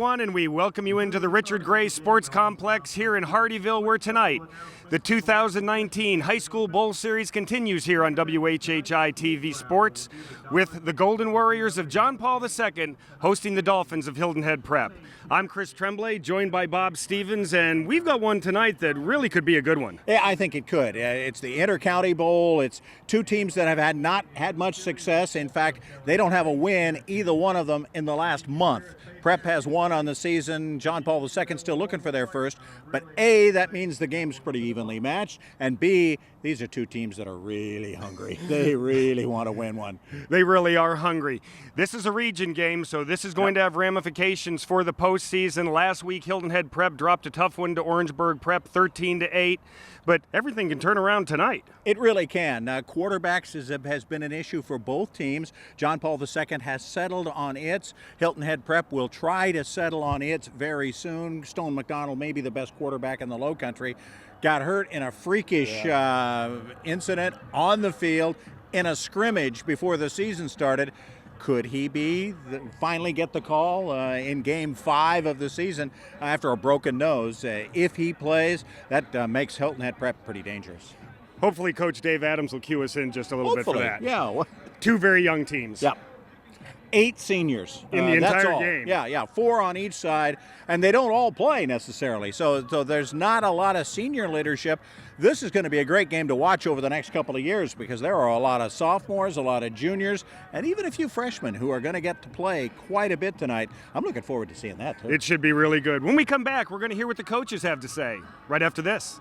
everyone, and we welcome you into the Richard Gray Sports Complex here in Hardeeville, where tonight the 2019 High School Bowl Series continues here on WHHI-TV Sports with the Golden Warriors of John Paul II hosting the Dolphins of Hilton Head Prep. I'm Chris Tremblay, joined by Bob Stevens, and we've got one tonight that really could be a good one. Yeah, I think it could. It's the Intercounty Bowl. It's two teams that have not had much success. In fact, they don't have a win, either one of them, in the last month. Prep has one on the season. John Paul II still looking for their first. But A, that means the game's pretty evenly matched. And B, these are two teams that are really hungry. They really want to win one. They really are hungry. This is a region game, so this is going to have ramifications for the postseason. Last week, Hilton Head Prep dropped a tough one to Orangeburg Prep, 13-8. But everything can turn around tonight. It really can. Quarterbacks has been an issue for both teams. John Paul II has settled on its. Hilton Head Prep will try to settle on its very soon. Stone McDonald may be the best quarterback in the Lowcountry. Got hurt in a freakish incident on the field in a scrimmage before the season started. Could he finally get the call in Game 5 of the season after a broken nose? If he plays, that makes Hilton Head Prep pretty dangerous. Hopefully Coach Dave Adams will cue us in just a little bit for that. Yeah. Two very young teams. Yeah. 8 seniors in the entire game. Yeah, 4 on each side, and they don't all play necessarily. So there's not a lot of senior leadership. This is going to be a great game to watch over the next couple of years because there are a lot of sophomores, a lot of juniors, and even a few freshmen who are going to get to play quite a bit tonight. I'm looking forward to seeing that too. It should be really good. When we come back, we're going to hear what the coaches have to say right after this.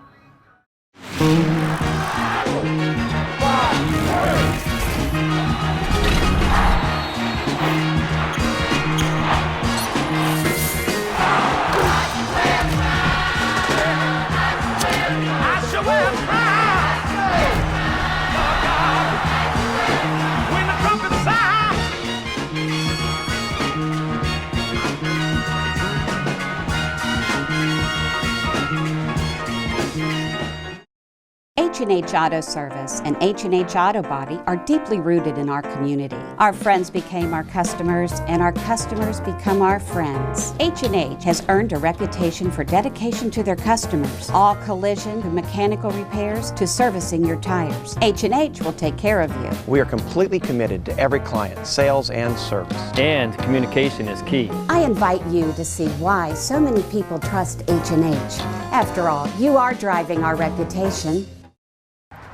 H&H Auto Service and H&H Auto Body are deeply rooted in our community. Our friends became our customers, and our customers become our friends. H&H has earned a reputation for dedication to their customers. All collision and mechanical repairs to servicing your tires. H&H will take care of you. We are completely committed to every client, sales and service. And communication is key. I invite you to see why so many people trust H&H. After all, you are driving our reputation.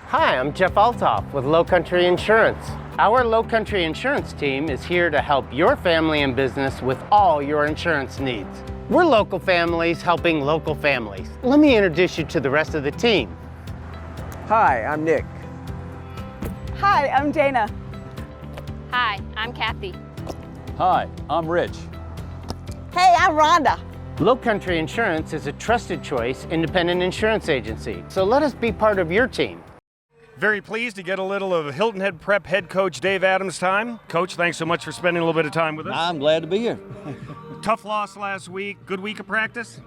Hi, I'm Jeff Altoff with Lowcountry Insurance. Our Lowcountry Insurance team is here to help your family and business with all your insurance needs. We're local families helping local families. Let me introduce you to the rest of the team. Hi, I'm Nick. Hi, I'm Dana. Hi, I'm Kathy. Hi, I'm Rich. Hey, I'm Rhonda. Lowcountry Insurance is a trusted choice independent insurance agency, so let us be part of your team. Very pleased to get a little of Hilton Head Prep head coach Dave Adams' time. Coach, thanks so much for spending a little bit of time with us. I'm glad to be here. Tough loss last week. Good week of practice?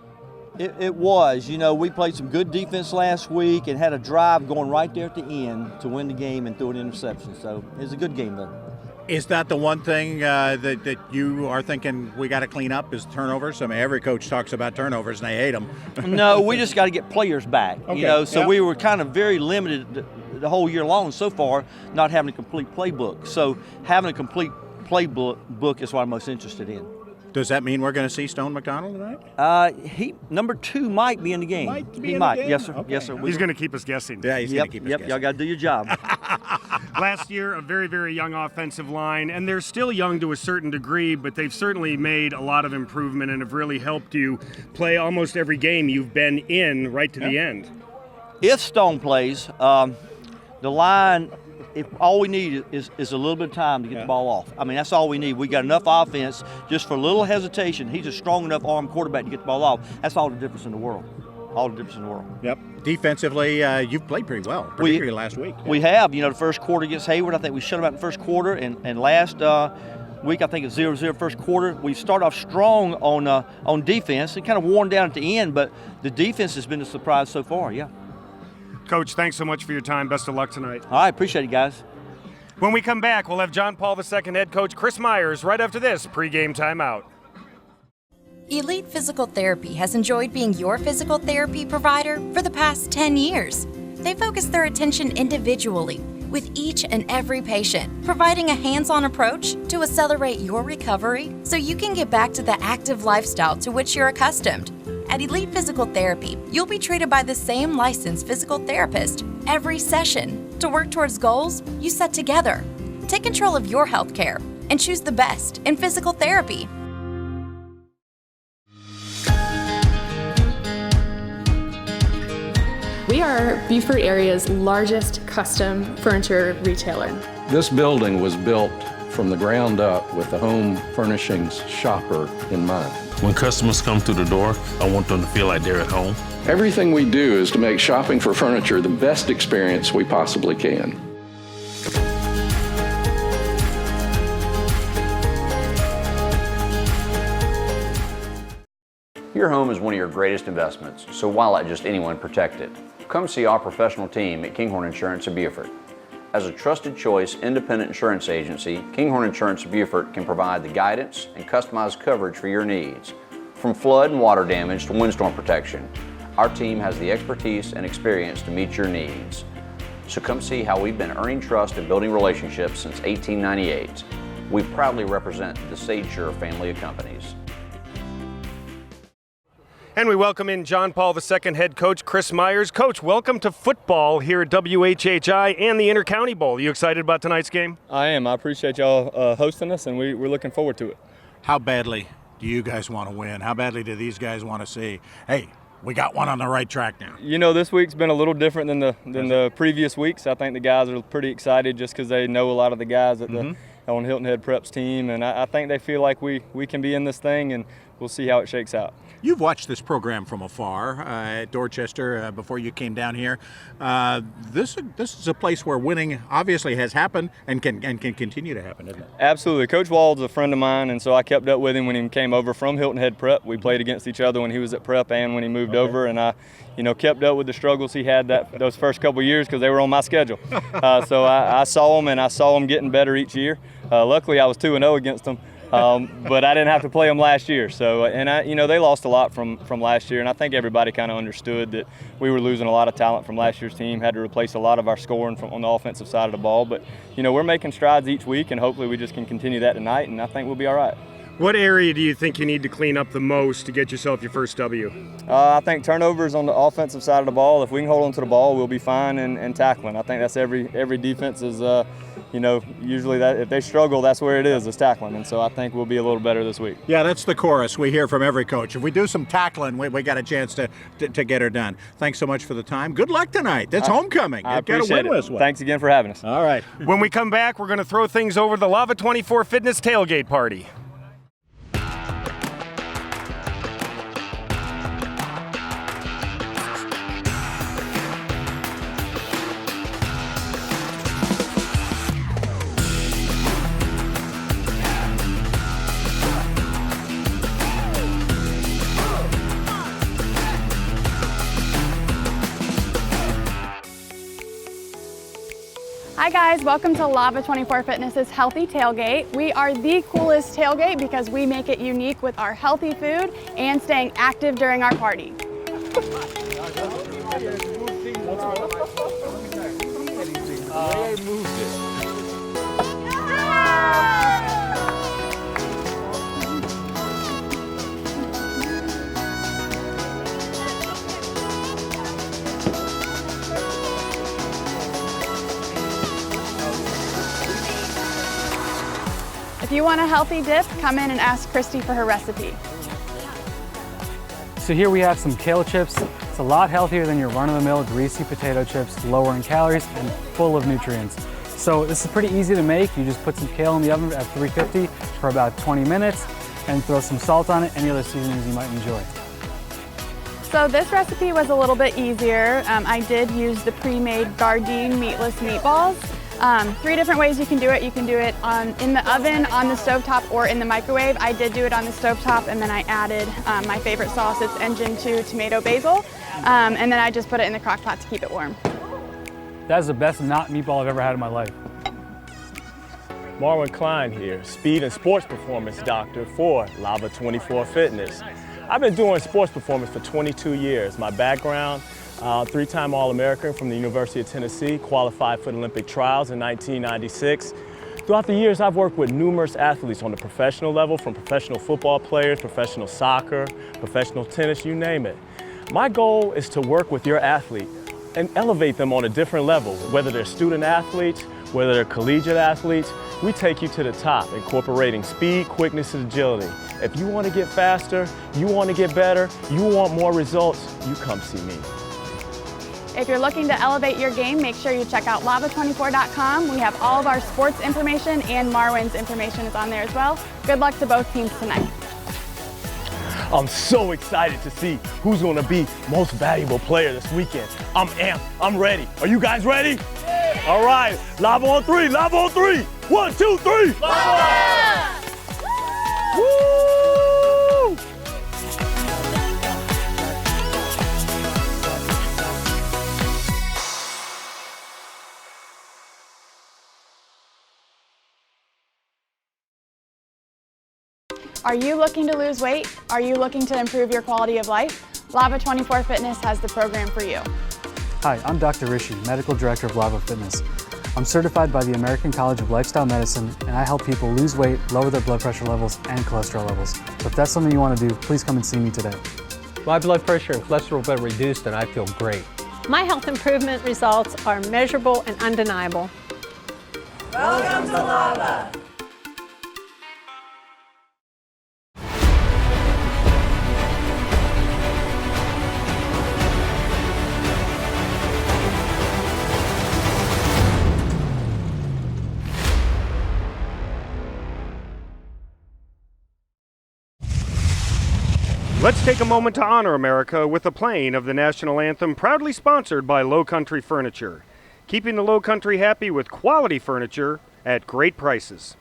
It was. You know, we played some good defense last week and had a drive going right there at the end to win the game and throw an interception. So it was a good game, though. Is that the one thing that you are thinking we got to clean up is turnovers? I mean, every coach talks about turnovers and they hate them. No, we just got to get players back. Okay. You know, so yep. we were kind of very limited the whole year long so far, not having a complete playbook. So having a complete playbook is what I'm most interested in. Does that mean we're going to see Stone McDonald tonight? Number 2 might be in the game. He might. Yes, sir. Okay. Yes, sir. He's going to keep us guessing. Yeah, he's going to keep us guessing. Y'all got to do your job. Last year, a very, very young offensive line, and they're still young to a certain degree, but they've certainly made a lot of improvement and have really helped you play almost every game you've been in right to the end. If Stone plays, the line, if all we need is a little bit of time to get the ball off. I mean, that's all we need. We got enough offense just for a little hesitation. He's a strong enough arm quarterback to get the ball off. That's all the difference in the world. All the difference in the world. Yep. Defensively, you've played pretty well, particularly last week. We have. You know, the first quarter against Hayward, I think we shut them out in the first quarter, and last week, I think it's 0-0 first quarter. We start off strong on defense. It kind of worn down at the end, but the defense has been a surprise so far, yeah. Coach, thanks so much for your time. Best of luck tonight. All right, appreciate it, guys. When we come back, we'll have John Paul II head coach Chris Myers right after this pregame timeout. Elite Physical Therapy has enjoyed being your physical therapy provider for the past 10 years. They focus their attention individually with each and every patient, providing a hands-on approach to accelerate your recovery so you can get back to the active lifestyle to which you're accustomed. At Elite Physical Therapy, you'll be treated by the same licensed physical therapist every session to work towards goals you set together. Take control of your health care and choose the best in physical therapy. We are Beaufort area's largest custom furniture retailer. This building was built from the ground up with the home furnishings shopper in mind. When customers come through the door, I want them to feel like they're at home. Everything we do is to make shopping for furniture the best experience we possibly can. Your home is one of your greatest investments, so why let just anyone protect it? Come see our professional team at Kinghorn Insurance of Beaufort. As a trusted choice independent insurance agency, Kinghorn Insurance of Beaufort can provide the guidance and customized coverage for your needs. From flood and water damage to windstorm protection, our team has the expertise and experience to meet your needs. So come see how we've been earning trust and building relationships since 1898. We proudly represent the Sage Sure family of companies. And we welcome in John Paul II head coach Chris Myers. Coach, welcome to football here at WHHI and the Intercounty Bowl. Are you excited about tonight's game? I am. I appreciate y'all hosting us, and we're looking forward to it. How badly do you guys want to win? How badly do these guys want to see, hey, we got one on the right track now? You know, this week's been a little different than the previous weeks. I think the guys are pretty excited just because they know a lot of the guys at on Hilton Head Prep's team, and I think they feel like we can be in this thing, and we'll see how it shakes out. You've watched this program from afar at Dorchester before you came down here. This is a place where winning obviously has happened and can continue to happen, isn't it? Absolutely. Coach Wald's a friend of mine, and so I kept up with him when he came over from Hilton Head Prep. We played against each other when he was at Prep and when he moved over, and I kept up with the struggles he had those first couple of years because they were on my schedule. So I saw him, and I saw him getting better each year. Luckily, I was 2-0 against him. But I didn't have to play them last year. So, they lost a lot from last year, and I think everybody kind of understood that we were losing a lot of talent from last year's team, had to replace a lot of our scoring on the offensive side of the ball. But, we're making strides each week, and hopefully we just can continue that tonight, and I think we'll be all right. What area do you think you need to clean up the most to get yourself your first W? I think turnovers on the offensive side of the ball. If we can hold on to the ball, we'll be fine, and tackling. I think that's every defense is, usually that if they struggle, that's where it is tackling. And so I think we'll be a little better this week. Yeah, that's the chorus we hear from every coach. If we do some tackling, we got a chance to get her done. Thanks so much for the time. Good luck tonight. That's homecoming. I appreciate it. Thanks again for having us. All right. When we come back, we're going to throw things over the Lava 24 Fitness tailgate party. Hi guys, welcome to Lava 24 Fitness's Healthy Tailgate. We are the coolest tailgate because we make it unique with our healthy food and staying active during our party. If you want a healthy dip, come in and ask Christy for her recipe. So here we have some kale chips. It's a lot healthier than your run-of-the-mill greasy potato chips, lower in calories and full of nutrients. So this is pretty easy to make. You just put some kale in the oven at 350 for about 20 minutes and throw some salt on it, any other seasonings you might enjoy. So this recipe was a little bit easier. I did use the pre-made Gardein meatless meatballs. 3 different ways you can do it. You can do it in the oven, on the stovetop, or in the microwave. I did do it on the stovetop, and then I added my favorite sauce. It's Engine 2 tomato basil, and then I just put it in the crock pot to keep it warm. That is the best not meatball I've ever had in my life. Marwin Klein here, Speed and Sports Performance Doctor for Lava 24 Fitness. I've been doing sports performance for 22 years. My background, three-time All-American from the University of Tennessee, qualified for the Olympic trials in 1996. Throughout the years, I've worked with numerous athletes on the professional level, from professional football players, professional soccer, professional tennis, you name it. My goal is to work with your athlete and elevate them on a different level, whether they're student athletes, whether they're collegiate athletes. We take you to the top, incorporating speed, quickness, and agility. If you want to get faster, you want to get better, you want more results, you come see me. If you're looking to elevate your game, make sure you check out lava24.com. We have all of our sports information, and Marwin's information is on there as well. Good luck to both teams tonight. I'm so excited to see who's going to be most valuable player this weekend. I'm amped. I'm ready. Are you guys ready? Yeah. All right. Lava on three. Lava on three. 1, 2, 3. Lava! Woo! Are you looking to lose weight? Are you looking to improve your quality of life? Lava 24 Fitness has the program for you. Hi, I'm Dr. Rishi, Medical Director of Lava Fitness. I'm certified by the American College of Lifestyle Medicine, and I help people lose weight, lower their blood pressure levels, and cholesterol levels. So if that's something you want to do, please come and see me today. My blood pressure and cholesterol have been reduced, and I feel great. My health improvement results are measurable and undeniable. Welcome to Lava. Let's take a moment to honor America with the playing of the national anthem, proudly sponsored by Lowcountry Furniture. Keeping the Lowcountry happy with quality furniture at great prices.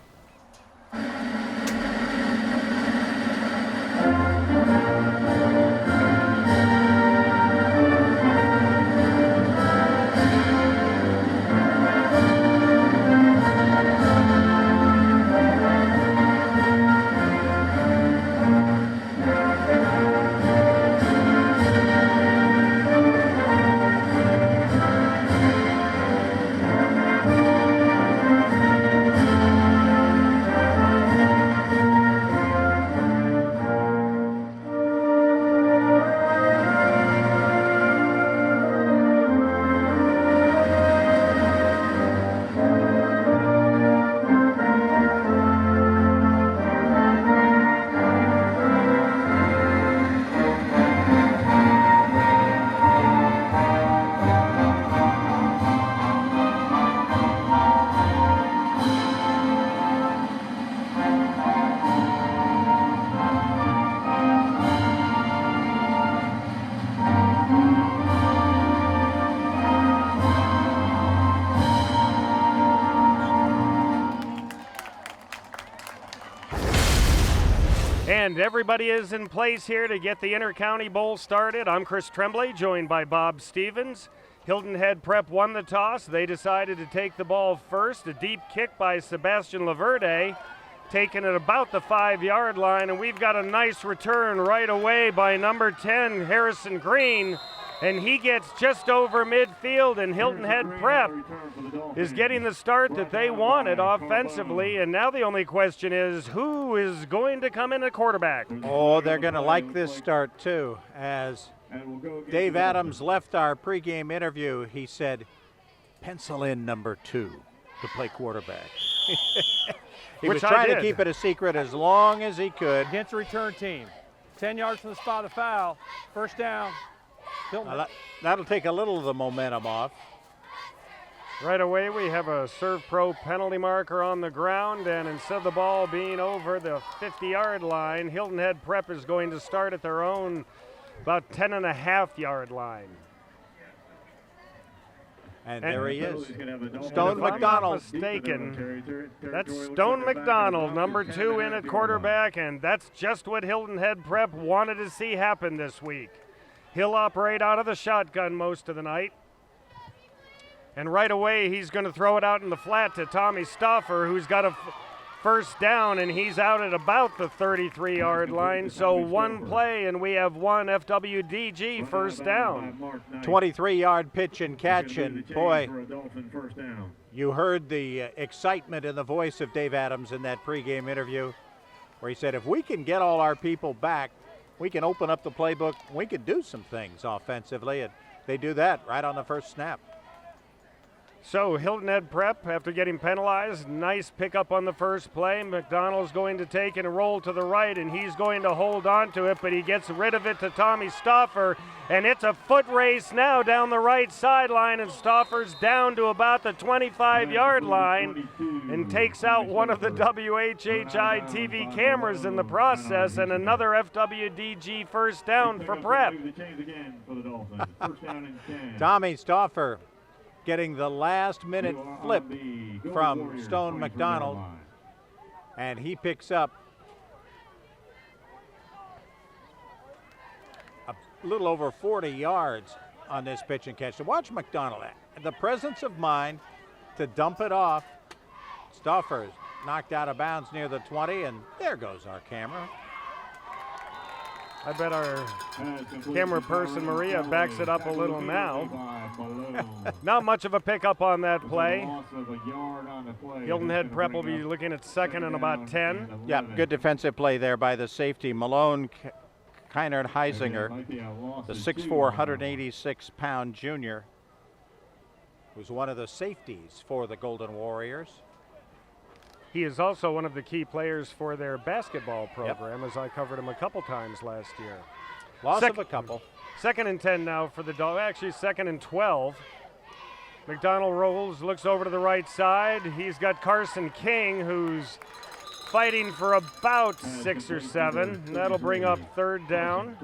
And everybody is in place here to get the Intercounty Bowl started. I'm Chris Tremblay, joined by Bob Stevens. Hilton Head Prep won the toss. They decided to take the ball first. A deep kick by Sebastian Laverde, taken at about the 5-yard line. And we've got a nice return right away by number 10, Harrison Green. And he gets just over midfield, and Hilton Head Prep is getting the start that they wanted offensively. And now the only question is, who is going to come in at quarterback? Oh, they're going to like this start too. As Dave Adams left our pregame interview, he said, pencil in number 2 to play quarterback. He was trying to keep it a secret as long as he could. Against the return team. 10 yards from the spot of foul. First down. That'll take a little of the momentum off. Right away, we have a Serve Pro penalty marker on the ground, and instead of the ball being over the 50-yard line, Hilton Head Prep is going to start at their own about 10.5-yard line. And there he is, Stone McDonald. If I'm not mistaken, that's Stone McDonald, number 2 in at quarterback, and that's just what Hilton Head Prep wanted to see happen this week. He'll operate out of the shotgun most of the night. And right away, he's going to throw it out in the flat to Tommy Stauffer, who's got a first down, and he's out at about the 33-yard line. So one play, and we have one FWDG first down. 23-yard pitch and catch, and boy, you heard the excitement in the voice of Dave Adams in that pregame interview, where he said, if we can get all our people back, we can open up the playbook, we can do some things offensively, and they do that right on the first snap. So Hilton Head Prep, after getting penalized, nice pickup on the first play. McDonald's going to take and roll to the right, and he's going to hold on to it, but he gets rid of it to Tommy Stauffer, and it's a foot race now down the right sideline, and Stauffer's down to about the 25-yard line and takes out one of the WHHI-TV cameras in the process, and another FWDG first down for Prep. Tommy Stauffer getting the last-minute flip from Stone McDonald, and he picks up a little over 40 yards on this pitch and catch. So watch McDonald, the presence of mind to dump it off. Stauffer's knocked out of bounds near the 20, and there goes our camera. I bet our camera person, Maria, backs it up a little now. Not much of a pickup on that play. Hilton Head Prep will be looking at second and about 10. Yeah, good defensive play there by the safety, Malone Kynard Heisinger, the 6'4", 186-pound junior, who's one of the safeties for the Golden Warriors. He is also one of the key players for their basketball program, as I covered him a couple times last year. Loss of a couple. Second and 10 now for the Dolphins. Actually, second and 12. McDonald rolls, looks over to the right side. He's got Carson King, who's fighting for about 6 or 7. And that'll bring up third down.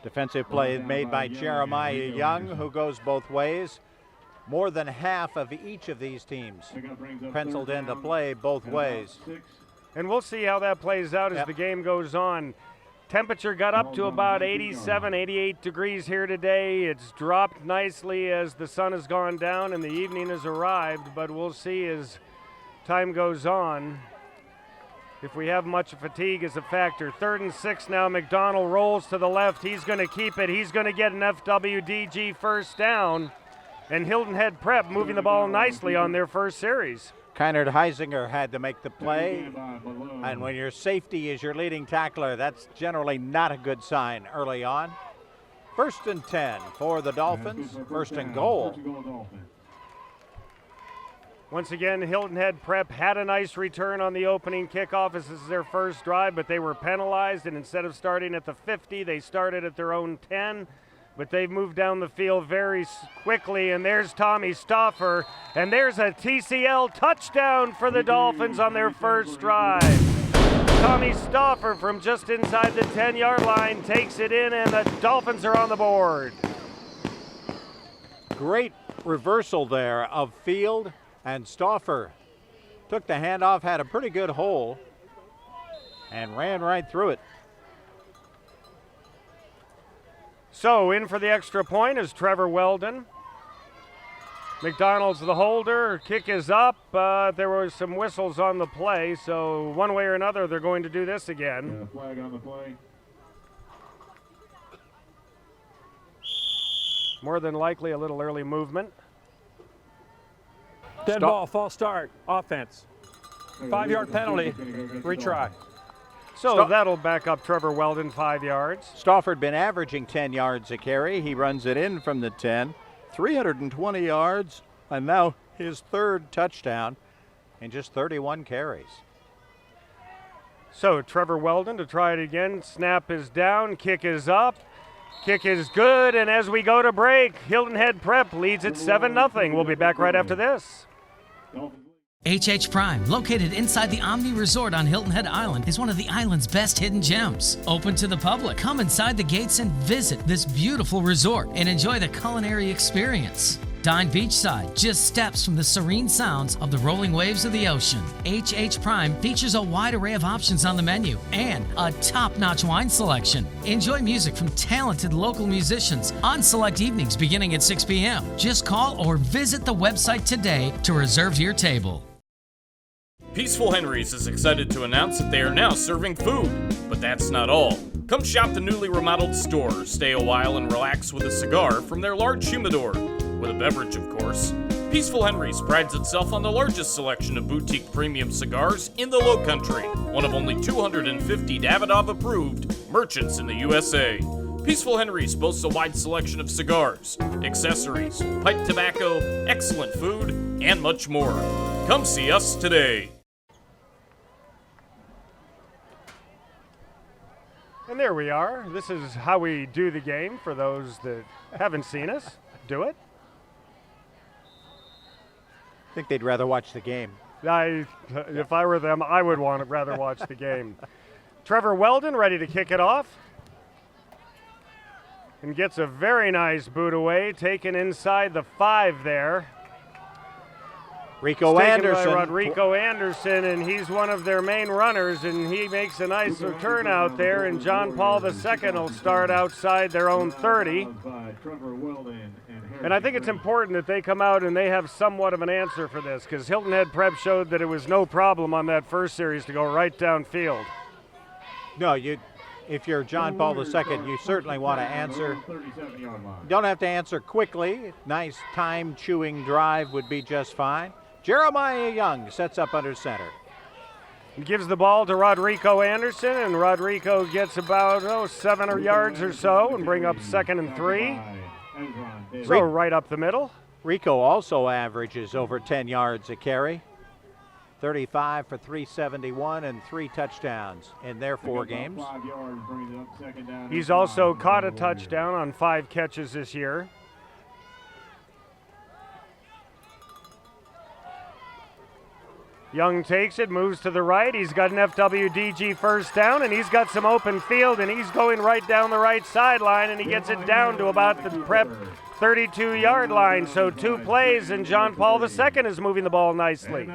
Defensive play made by Jeremiah Young, who goes both ways. More than half of each of these teams penciled into play both ways. And we'll see how that plays out as the game goes on. Temperature got up to about 87, 88 degrees here today. It's dropped nicely as the sun has gone down and the evening has arrived, but we'll see as time goes on if we have much fatigue as a factor. 3rd and 6 now. McDonald rolls to the left. He's going to keep it. He's going to get an FWDG first down. And Hilton Head Prep moving the ball nicely on their first series. Kynard Heisinger had to make the play, and when your safety is your leading tackler, that's generally not a good sign early on. 1st and 10 for the Dolphins, 1st and goal. Once again, Hilton Head Prep had a nice return on the opening kickoff as this is their first drive, but they were penalized, and instead of starting at the 50, they started at their own 10. But they've moved down the field very quickly, and there's Tommy Stauffer, and there's a TCL touchdown for the Dolphins on their first drive. Tommy Stauffer from just inside the 10-yard line takes it in, and the Dolphins are on the board. Great reversal there of field, and Stauffer took the handoff, had a pretty good hole, and ran right through it. So in for the extra point is Trevor Weldon. McDonald's the holder. Kick is up. There were some whistles on the play, so one way or another they're going to do this again. Flag on the play. More than likely a little early movement. Dead ball, false start, offense. 5-yard penalty, retry. So that'll back up Trevor Weldon 5 yards. Stauffer been averaging 10 yards a carry. He runs it in from the 10, 320 yards, and now his 3rd touchdown in just 31 carries. So Trevor Weldon to try it again. Snap is down, kick is up. Kick is good, and as we go to break, Hilton Head Prep leads it 7-0. We'll be back right after this. HH Prime, located inside the Omni Resort on Hilton Head Island, is one of the island's best hidden gems. Open to the public. Come inside the gates and visit this beautiful resort and enjoy the culinary experience. Dine beachside, just steps from the serene sounds of the rolling waves of the ocean. HH Prime features a wide array of options on the menu and a top-notch wine selection. Enjoy music from talented local musicians on select evenings beginning at 6 p.m. Just call or visit the website today to reserve your table. Peaceful Henry's is excited to announce that they are now serving food, but that's not all. Come shop the newly remodeled store, stay a while and relax with a cigar from their large humidor, with a beverage of course. Peaceful Henry's prides itself on the largest selection of boutique premium cigars in the Lowcountry, one of only 250 Davidoff approved merchants in the USA. Peaceful Henry's boasts a wide selection of cigars, accessories, pipe tobacco, excellent food, and much more. Come see us today. And there we are. This is how we do the game for those that haven't seen us do it. I think they'd rather watch the game. If I were them, I would rather watch the game. Trevor Weldon ready to kick it off. And gets a very nice boot away, taken inside the 5 there. Rico Anderson. By Rodrigo Anderson, and he's one of their main runners, and he makes a nice return out there, and John Paul II will start outside their own 30. And I think it's important that they come out and they have somewhat of an answer for this, because Hilton Head Prep showed that it was no problem on that first series to go right downfield. No, if you're John Paul II, you certainly want to answer. You don't have to answer quickly. Nice time-chewing drive would be just fine. Jeremiah Young sets up under center. He gives the ball to Rodrigo Anderson, and Rodrigo gets about 7 yards or so and bring up 2nd and 3. So right up the middle. Rico also averages over 10 yards a carry. 35 for 371 and 3 touchdowns in their 4 games. He's also caught a touchdown on 5 catches this year. Young takes it, moves to the right. He's got an FWDG first down, and he's got some open field, and he's going right down the right sideline, and he gets it down to about the Prep 32-yard line. So 2 plays, and John Paul II is moving the ball nicely.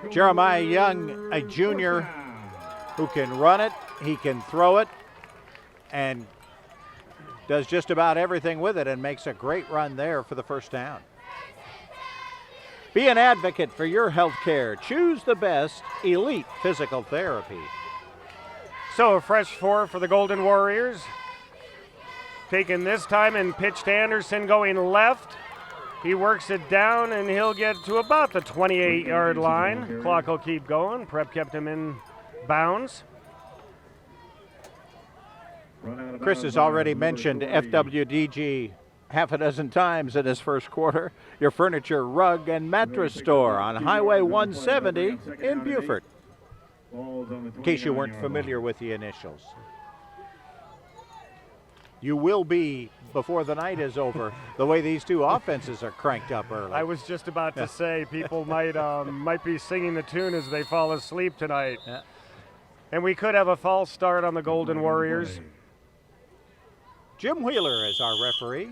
Jeremiah Young, a junior who can run it, he can throw it, and does just about everything with it and makes a great run there for the first down. Be an advocate for your health care. Choose the best elite physical therapy. So a fresh 4 for the Golden Warriors. Taken this time and pitched Anderson going left. He works it down and he'll get to about the 28-yard line. Clock will keep going. Prep kept him in bounds. Chris has already mentioned FWDG half a dozen times in his first quarter. Your furniture, rug, and mattress store on Highway 170 in Beaufort. In case you weren't familiar with the initials. You will be before the night is over, the way these two offenses are cranked up early. I was just about to say, people might be singing the tune as they fall asleep tonight. Yeah. And we could have a false start on the Golden Warriors. Jim Wheeler is our referee.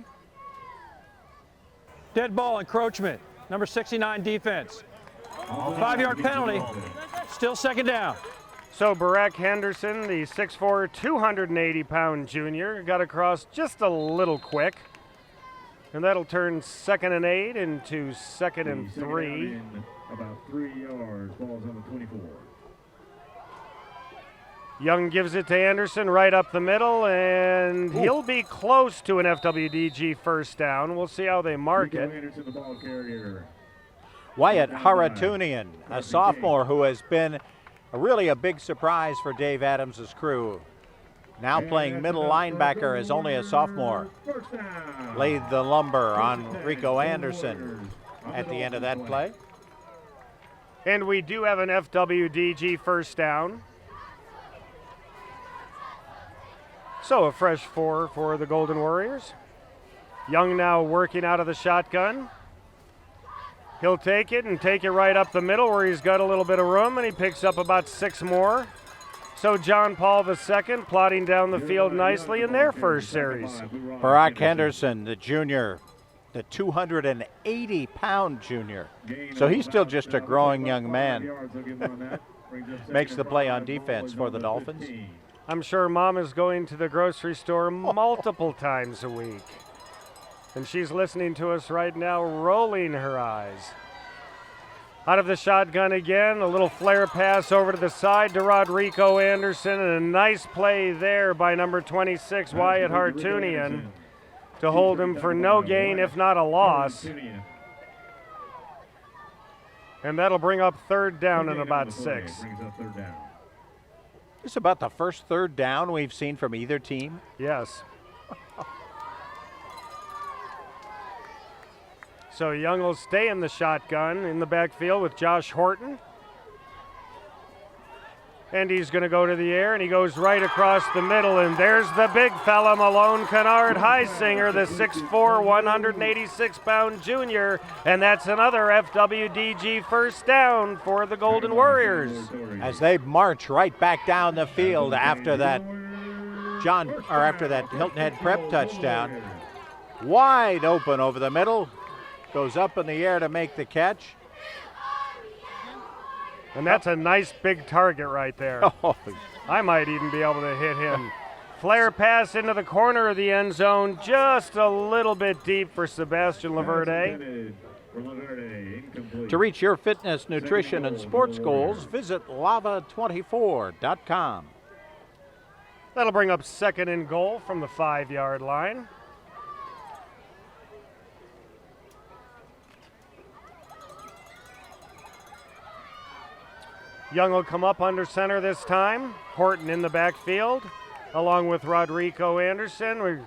Dead ball encroachment, number 69 defense. 5-yard penalty, still 2nd down. So Barack Henderson, the 6'4", 280-pound junior, got across just a little quick. And that'll turn 2nd and 8 into 2nd and 3. About 3 yards, ball's on the 24. Young gives it to Anderson right up the middle, and he'll be close to an FWDG first down. We'll see how they mark it. Wyatt Haratunian, a sophomore who has been really a big surprise for Dave Adams' crew. Now playing middle linebacker as only a sophomore. Laid the lumber on Rico Anderson at the end of that play. And we do have an FWDG first down. So a fresh 4 for the Golden Warriors. Young now working out of the shotgun. He'll take it and take it right up the middle where he's got a little bit of room, and he picks up about 6 more. So John Paul II plotting down the field nicely in their first series. Barack Henderson, the junior, the 280-pound junior. So he's still just a growing young man. Makes the play on defense for the Dolphins. I'm sure Mom is going to the grocery store multiple times a week. And she's listening to us right now, rolling her eyes. Out of the shotgun again, a little flare pass over to the side to Rodrigo Anderson, and a nice play there by number 26, Wyatt Hartunian, to hold him for no gain, if not a loss. And that'll bring up third down in about 6. It's about the first third down we've seen from either team. Yes. So Young will stay in the shotgun in the backfield with Josh Horton. And he's going to go to the air, and he goes right across the middle, and there's the big fella, Malone Kennard Heisinger, the 6'4", 186-pound junior, and that's another FWDG first down for the Golden Warriors. As they march right back down the field after that Hilton Head Prep touchdown. Wide open over the middle. Goes up in the air to make the catch. And that's a nice big target right there. Oh. I might even be able to hit him. Flare pass into the corner of the end zone, just a little bit deep for Sebastian Laverde. To reach your fitness, nutrition, and sports goals, visit lava24.com. That'll bring up second and goal from the 5-yard line. Young will come up under center this time. Horton in the backfield, along with Rodrigo Anderson.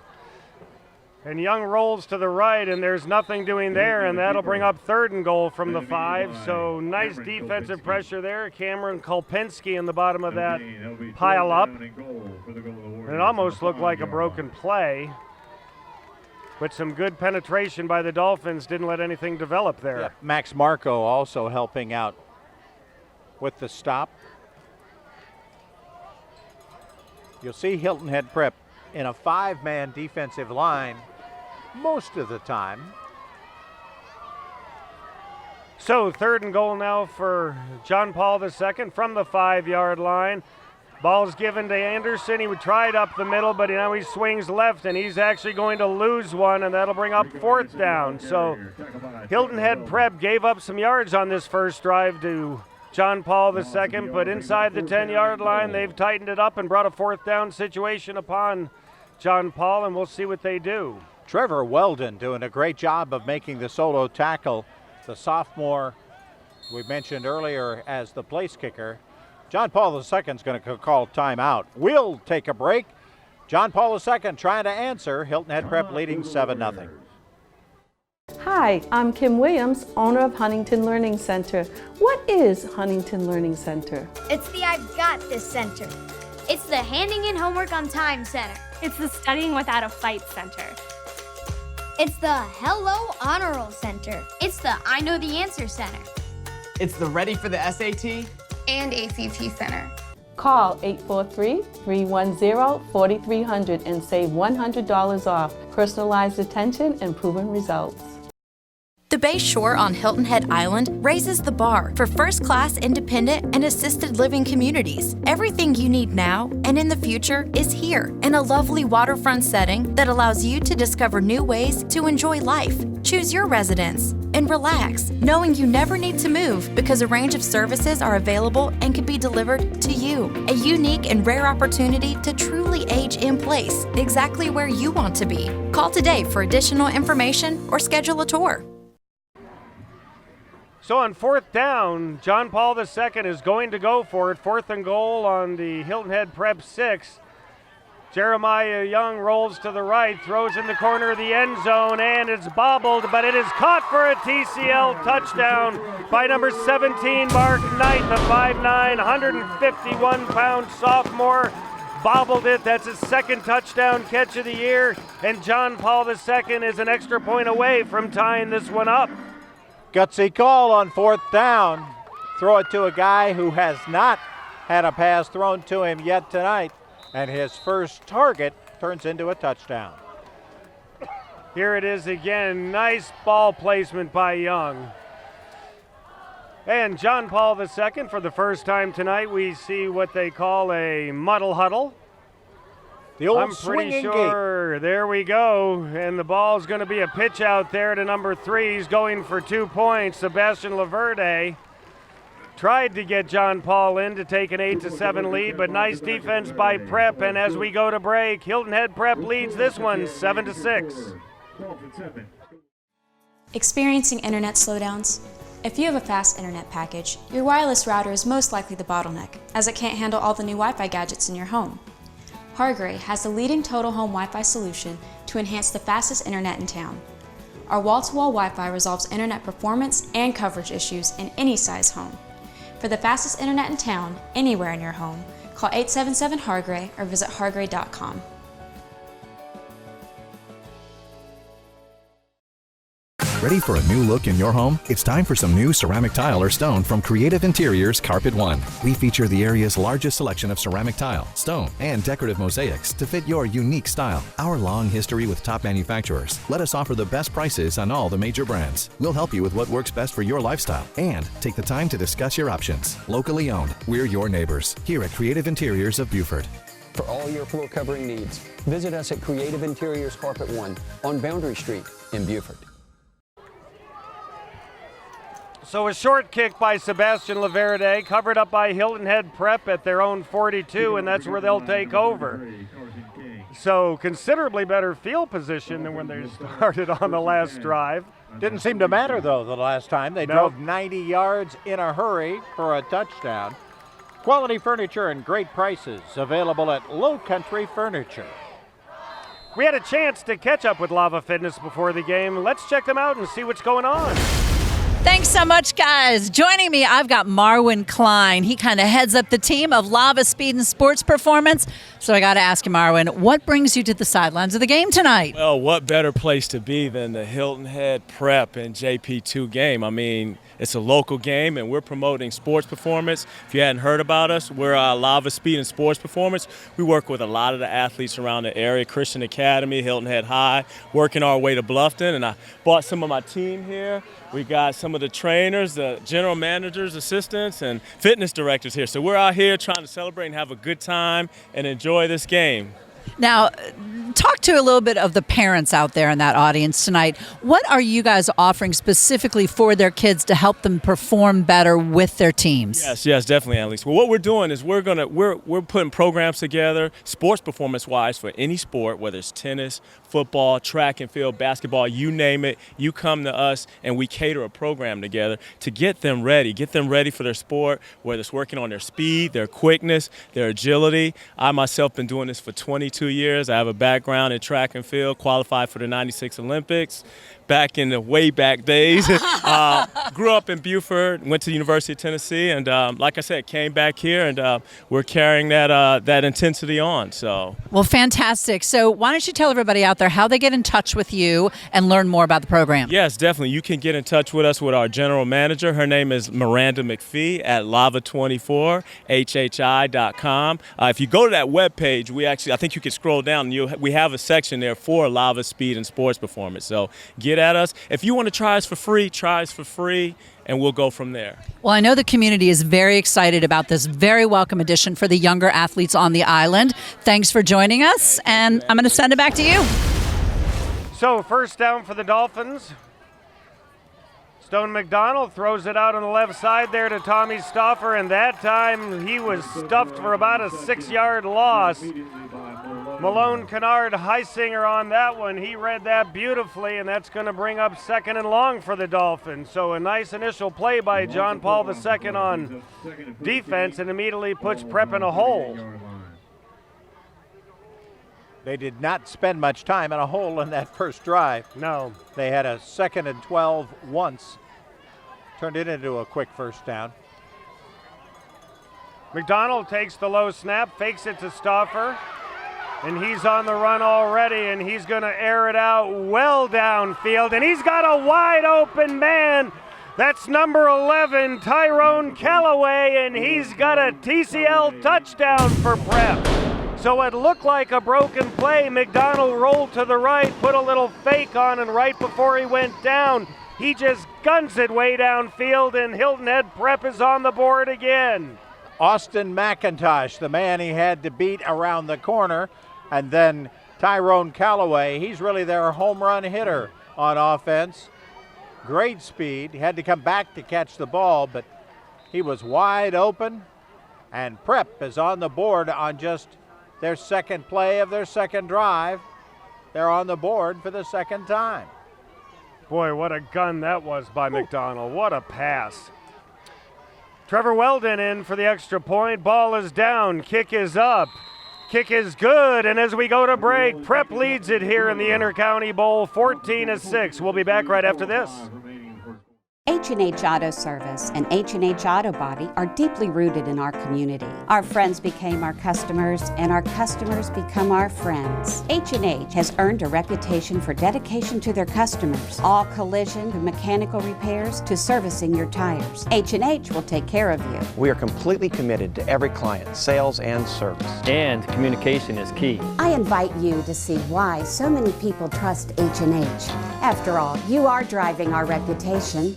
And Young rolls to the right, and there's nothing doing there, and that'll bring up third and goal from the 5. So nice defensive pressure there. Cameron Kolpinski in the bottom of that pile up. And it almost looked like a broken play. But some good penetration by the Dolphins didn't let anything develop there. Yeah, Max Marco also helping out with the stop. You'll see Hilton Head Prep in a 5-man defensive line most of the time. So third and goal now for John Paul II from the 5-yard line. Ball's given to Anderson. He would try it up the middle, but now he swings left, and he's actually going to lose one, and that'll bring up fourth down. So Hilton Head Prep gave up some yards on this first drive to John Paul II, but inside the 10-yard line, they've tightened it up and brought a fourth down situation upon John Paul, and we'll see what they do. Trevor Weldon doing a great job of making the solo tackle. The sophomore we mentioned earlier as the place kicker. John Paul II is going to call timeout. We'll take a break. John Paul II trying to answer. Hilton Head Prep leading 7-0. Hi, I'm Kim Williams, owner of Huntington Learning Center. What is Huntington Learning Center? It's the I've Got This Center. It's the Handing in Homework on Time Center. It's the Studying Without a Fight Center. It's the Hello Honor Roll Center. It's the I Know the Answer Center. It's the Ready for the SAT and ACT Center. Call 843-310-4300 and save $100 off. Personalized attention and proven results. The Bay Shore on Hilton Head Island raises the bar for first-class independent and assisted living communities. Everything you need now and in the future is here in a lovely waterfront setting that allows you to discover new ways to enjoy life. Choose your residence and relax, knowing you never need to move because a range of services are available and can be delivered to you. A unique and rare opportunity to truly age in place, exactly where you want to be. Call today for additional information or schedule a tour. So on fourth down, John Paul II is going to go for it. Fourth and goal on the Hilton Head Prep 6. Jeremiah Young rolls to the right, throws in the corner of the end zone, and it's bobbled, but it is caught for a TCL touchdown by number 17, Mark Knight, the 5'9", 151-pound sophomore. Bobbled it. That's his second touchdown catch of the year, and John Paul II is an extra point away from tying this one up. Gutsy call on fourth down. Throw it to a guy who has not had a pass thrown to him yet tonight. And his first target turns into a touchdown. Here it is again. Nice ball placement by Young. And John Paul II, for the first time tonight, we see what they call a muddle huddle. The old I'm pretty swinging sure. gate. There we go. And the ball's going to be a pitch out there to number 3. He's going for 2 points. Sebastian Laverde tried to get John Paul in to take an 8-7 lead, but nice defense by Prep. And as we go to break, Hilton Head Prep leads this one 7-6. Experiencing internet slowdowns? If you have a fast internet package, your wireless router is most likely the bottleneck, as it can't handle all the new Wi-Fi gadgets in your home. Hargray has the leading total home Wi-Fi solution to enhance the fastest internet in town. Our wall-to-wall Wi-Fi resolves internet performance and coverage issues in any size home. For the fastest internet in town, anywhere in your home, call 877-HARGRAY or visit hargray.com. Ready for a new look in your home? It's time for some new ceramic tile or stone from Creative Interiors Carpet One. We feature the area's largest selection of ceramic tile, stone, and decorative mosaics to fit your unique style. Our long history with top manufacturers let us offer the best prices on all the major brands. We'll help you with what works best for your lifestyle and take the time to discuss your options. Locally owned, we're your neighbors here at Creative Interiors of Beaufort. For all your floor covering needs, visit us at Creative Interiors Carpet One on Boundary Street in Beaufort. So a short kick by Sebastian Laverde, covered up by Hilton Head Prep at their own 42, and that's where they'll take over. So considerably better field position than when they started on the last drive. Didn't seem to matter, though, the last time. They drove 90 yards in a hurry for a touchdown. Quality furniture and great prices available at Lowcountry Furniture. We had a chance to catch up with Lava Fitness before the game. Let's check them out and see what's going on. Thanks so much, guys. Joining me, I've got Marwin Klein. He kind of heads up the team of Lava Speed and Sports Performance. So I got to ask you, Marwin, what brings you to the sidelines of the game tonight? Well, what better place to be than the Hilton Head Prep and JP2 game? I mean, it's a local game, and we're promoting sports performance. If you hadn't heard about us, we're Lava Speed and Sports Performance. We work with a lot of the athletes around the area, Christian Academy, Hilton Head High, working our way to Bluffton. And I brought some of my team here. We got some of the trainers, the general managers, assistants, and fitness directors here. So we're out here trying to celebrate and have a good time and enjoy this game. Now, talk to a little bit of the parents out there in that audience tonight. What are you guys offering specifically for their kids to help them perform better with their teams? Yes, definitely, Annalise. Well, what we're doing is we're putting programs together, sports performance-wise, for any sport, whether it's tennis, football, track and field, basketball, you name it. You come to us, and we cater a program together to get them ready for their sport, whether it's working on their speed, their quickness, their agility. I myself been doing this for 22 years. I have a background in track and field, qualified for the 96 Olympics back in the way back days. Grew up in Beaufort, went to the University of Tennessee, and like I said, came back here, and we're carrying that intensity on. So. Well, fantastic. So why don't you tell everybody out there how they get in touch with you and learn more about the program? Yes, definitely. You can get in touch with us with our general manager. Her name is Miranda McPhee at lava24hhi.com. If you go to that webpage, I think you can scroll down, and we have a section there for Lava Speed and Sports Performance. So get at us. If you want to try us for free, and we'll go from there. Well, I know the community is very excited about this very welcome addition for the younger athletes on the island. Thanks for joining us, and I'm going to send it back to you. So first down for the Dolphins. Stone McDonald throws it out on the left side there to Tommy Stauffer, and that time he was stuffed for about a 6-yard loss. Malone Kennard Heisinger on that one. He read that beautifully, and that's going to bring up 2nd and long for the Dolphins. So a nice initial play by John Paul II on defense, and immediately puts Prep in a hole. They did not spend much time in a hole in that first drive. No. They had a 2nd and 12 once. Turned it into a quick first down. McDonald takes the low snap, fakes it to Stauffer, and he's on the run already, and he's going to air it out well downfield, and he's got a wide open man. That's number 11, Tyrone Callaway, and he's got a TCL touchdown for Prep. So it looked like a broken play. McDonald rolled to the right, put a little fake on, and right before he went down, he just guns it way downfield, and Hilton Head Prep is on the board again. Austin McIntosh, the man he had to beat around the corner, and then Tyrone Calloway, he's really their home run hitter on offense. Great speed, he had to come back to catch the ball, but he was wide open, and Prep is on the board on just their second play of their second drive. They're on the board for the second time. Boy, what a gun that was by McDonald. What a pass. Trevor Weldon in for the extra point. Ball is down. Kick is up. Kick is good. And as we go to break, Prep leads it here in the Intercounty Bowl 14-6. We'll be back right after this. H&H Auto Service and H&H Auto Body are deeply rooted in our community. Our friends became our customers, and our customers become our friends. H&H has earned a reputation for dedication to their customers. All collision and mechanical repairs to servicing your tires. H&H will take care of you. We are completely committed to every client, sales and service. And communication is key. I invite you to see why so many people trust H&H. After all, you are driving our reputation.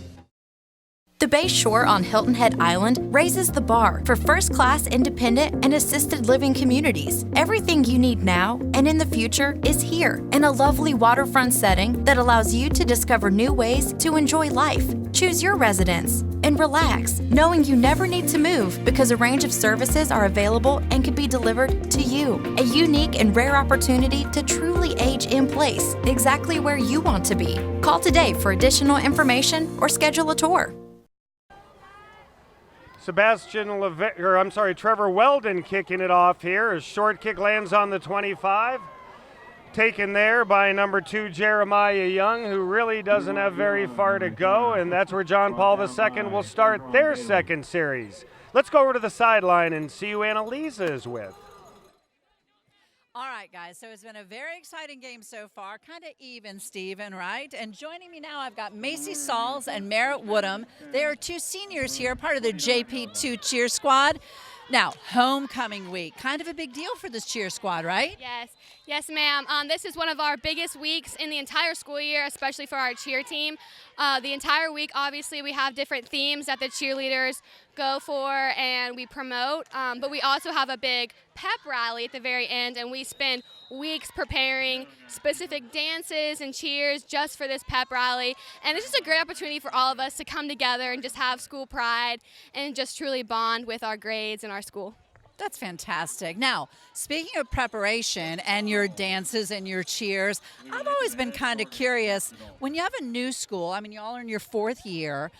The Bay Shore on Hilton Head Island raises the bar for first-class independent and assisted living communities. Everything you need now and in the future is here in a lovely waterfront setting that allows you to discover new ways to enjoy life. Choose your residence and relax, knowing you never need to move because a range of services are available and can be delivered to you. A unique and rare opportunity to truly age in place, exactly where you want to be. Call today for additional information or schedule a tour. Trevor Weldon kicking it off here. A short kick lands on the 25. Taken there by number 2, Jeremiah Young, who really doesn't have very far to go, and that's where John Paul II will start their second series. Let's go over to the sideline and see who Annalisa is with. All right, guys, so it's been a very exciting game so far, kind of even, Steven, right? And joining me now, I've got Macy Sauls and Merritt Woodham. They are 2 seniors here, part of the JP2 cheer squad. Now, homecoming week, kind of a big deal for this cheer squad, right? Yes, ma'am. This is one of our biggest weeks in the entire school year, especially for our cheer team. The entire week, obviously, we have different themes that the cheerleaders go for and we promote, but we also have a big pep rally at the very end, and we spend weeks preparing specific dances and cheers just for this pep rally. And it's just a great opportunity for all of us to come together and just have school pride and just truly bond with our grades and our school. That's fantastic. Now, speaking of preparation and your dances and your cheers, I've always been kind of curious, when you have a new school, I mean, you all are in your 4th year,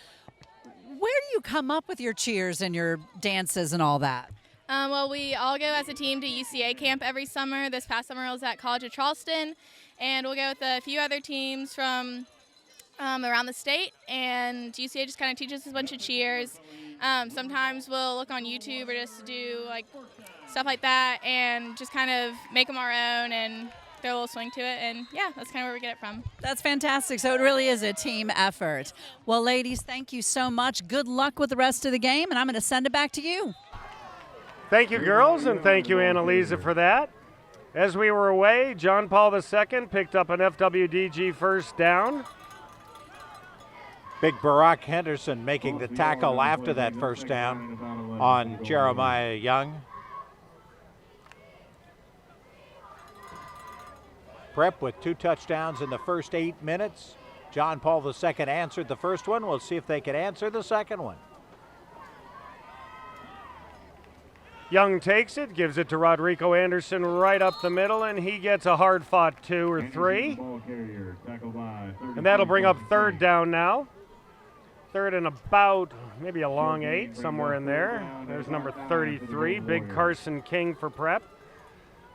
where do you come up with your cheers and your dances and all that? Well, we all go as a team to UCA camp every summer. This past summer I was at College of Charleston, and we'll go with a few other teams from around the state, and UCA just kind of teaches us a bunch of cheers. Sometimes we'll look on YouTube or just do like stuff like that and just kind of make them our own and throw a little swing to it, and yeah, that's kind of where we get it from. That's fantastic. So it really is a team effort. Well, ladies, thank you so much. Good luck with the rest of the game, and I'm going to send it back to you. Thank you, girls, and thank you, Annalisa, for that. As we were away, John Paul II picked up an FWDG first down. Big Barack Henderson making the tackle after that first down on Jeremiah Young. Prep with 2 touchdowns in the first 8 minutes. John Paul II answered the first one. We'll see if they can answer the second one. Young takes it, gives it to Rodrigo Anderson right up the middle, and he gets a hard-fought 2 or 3. And that'll bring up 3rd down now. 3rd and about maybe a long 8, somewhere in there. There's number 33, Big Carson King for Prep.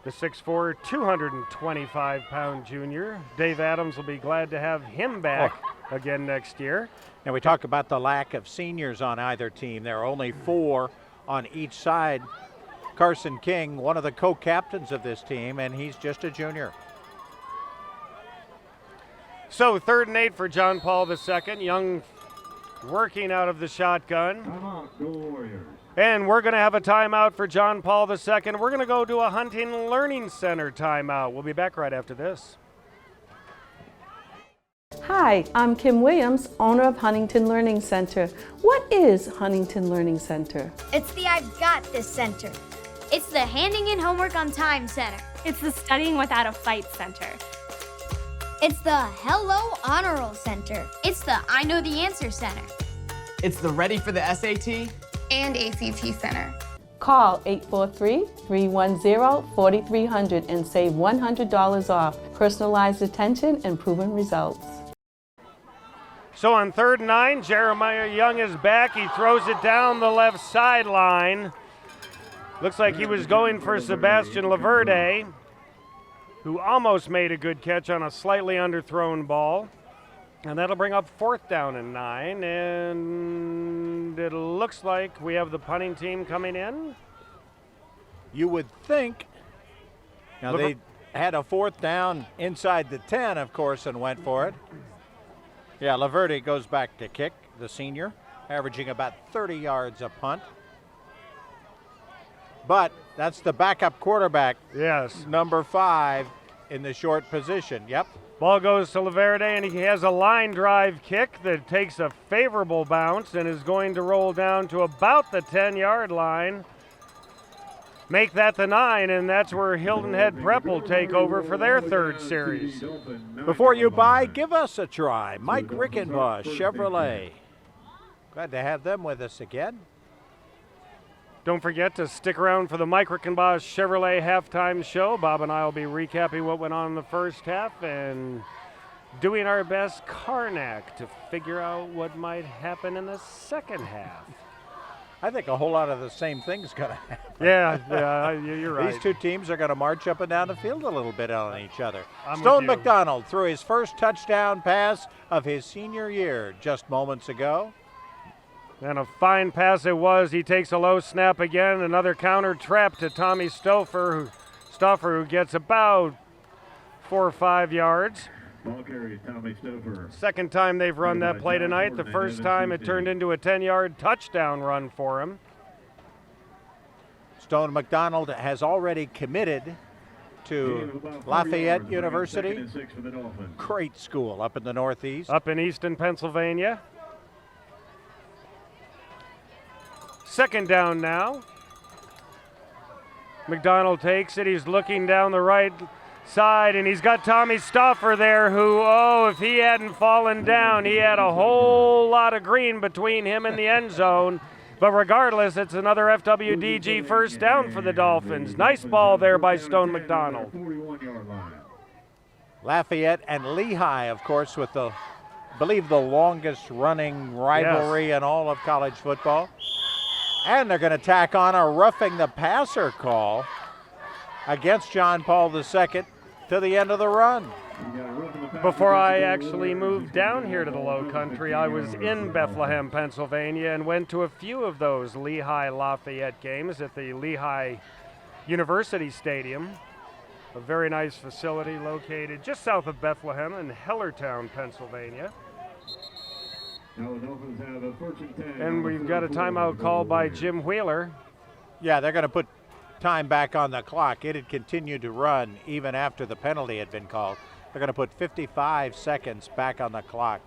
The 6'4", 225-pound junior. Dave Adams will be glad to have him back again next year. And we talk about the lack of seniors on either team. There are only 4 on each side. Carson King, one of the co-captains of this team, and he's just a junior. So 3rd and 8 for John Paul II. Young working out of the shotgun. And we're going to have a timeout for John Paul II. We're going to go to a Hunting Learning Center timeout. We'll be back right after this. Hi, I'm Kim Williams, owner of Huntington Learning Center. What is Huntington Learning Center? It's the I've Got This Center. It's the Handing in Homework on Time Center. It's the Studying Without a Fight Center. It's the Hello Honor Roll Center. It's the I Know the Answer Center. It's the Ready for the SAT and ACT Center. Call 843-310-4300 and save $100 off. Personalized attention and proven results. So on 3rd and 9, Jeremiah Young is back. He throws it down the left sideline. Looks like he was going for Sebastian Laverde, who almost made a good catch on a slightly underthrown ball. And that'll bring up 4th down and 9. And it looks like we have the punting team coming in. You would think. Now they had a 4th down inside the 10, of course, and went for it. Yeah, Laverde goes back to kick, the senior, averaging about 30 yards a punt. But that's the backup quarterback. Yes. Number 5 in the short position. Yep. Ball goes to Laverde, and he has a line drive kick that takes a favorable bounce and is going to roll down to about the 10-yard line. Make that the 9, and that's where Hilton Head Prep will take over for their 3rd series. Before you buy, give us a try. Mike Rickenbosch, Chevrolet. Glad to have them with us again. Don't forget to stick around for the Mike Rickenbosch Chevrolet halftime show. Bob and I will be recapping what went on in the first half and doing our best Karnak to figure out what might happen in the second half. I think a whole lot of the same thing's going to happen. Yeah, you're right. These two teams are going to march up and down the field a little bit on each other. Stone McDonald threw his first touchdown pass of his senior year just moments ago. And a fine pass it was. He takes a low snap again. Another counter trap to Tommy Stoffer, who gets about 4 or 5 yards. Ball carries Tommy Stoffer. Second time they've run that play tonight. The first time it turned into a 10-yard touchdown run for him. Stone McDonald has already committed to Lafayette University. Great school up in the Northeast. Up in Easton, Pennsylvania. Second down now. McDonald takes it. He's looking down the right side, and he's got Tommy Stoffer there who, if he hadn't fallen down, he had a whole lot of green between him and the end zone. But regardless, it's another FWDG first down for the Dolphins. Nice ball there by Stone McDonald. Lafayette and Lehigh, of course, with I believe the longest running rivalry in all of college football. And they're going to tack on a roughing the passer call against John Paul II to the end of the run. Before I actually moved down here to the Lowcountry, I was in Bethlehem, Pennsylvania, and went to a few of those Lehigh-Lafayette games at the Lehigh University Stadium, a very nice facility located just south of Bethlehem in Hellertown, Pennsylvania. And we've got a timeout call by Jim Wheeler. Yeah, they're going to put time back on the clock. It had continued to run even after the penalty had been called. They're going to put 55 seconds back on the clock.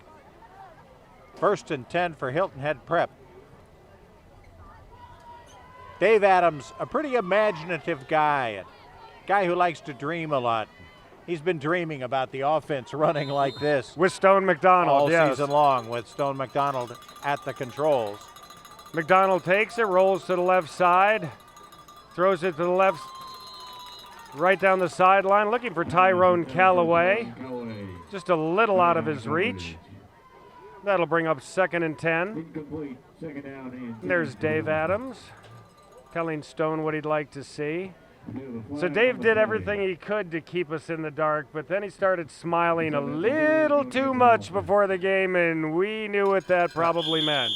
1st and 10 for Hilton Head Prep. Dave Adams, a pretty imaginative guy, a guy who likes to dream a lot. He's been dreaming about the offense running like this. With Stone McDonald, all season long, with Stone McDonald at the controls. McDonald takes it, rolls to the left side, throws it to the left, right down the sideline, looking for Tyrone Callaway. Just a little out of his reach. That'll bring up 2nd and 10. There's Dave Adams telling Stone what he'd like to see. So Dave did everything he could to keep us in the dark, but then he started smiling a little too much before the game, and we knew what that probably meant.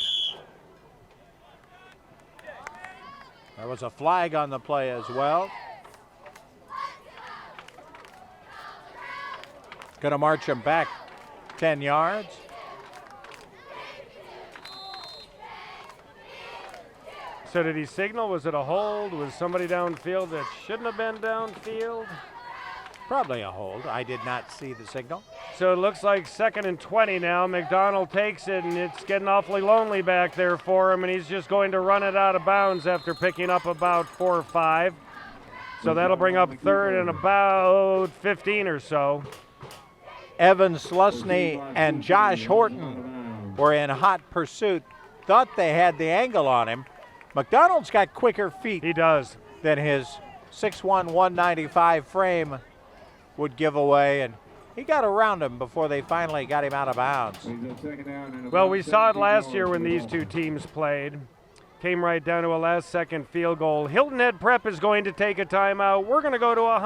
There was a flag on the play as well. Going to march him back 10 yards. So did he signal? Was it a hold? Was somebody downfield that shouldn't have been downfield? Probably a hold. I did not see the signal. So it looks like 2nd and 20 now. McDonald takes it, and it's getting awfully lonely back there for him, and he's just going to run it out of bounds after picking up about 4 or 5. So that'll bring up 3rd and about 15 or so. Evan Slusney and Josh Horton were in hot pursuit. Thought they had the angle on him. McDonald's got quicker feet. He does. Than his 6'1", 195 frame would give away, and he got around him before they finally got him out of bounds. Well, we saw it last year when these two teams played. Came right down to a last-second field goal. Hilton Head Prep is going to take a timeout. We're going to go to a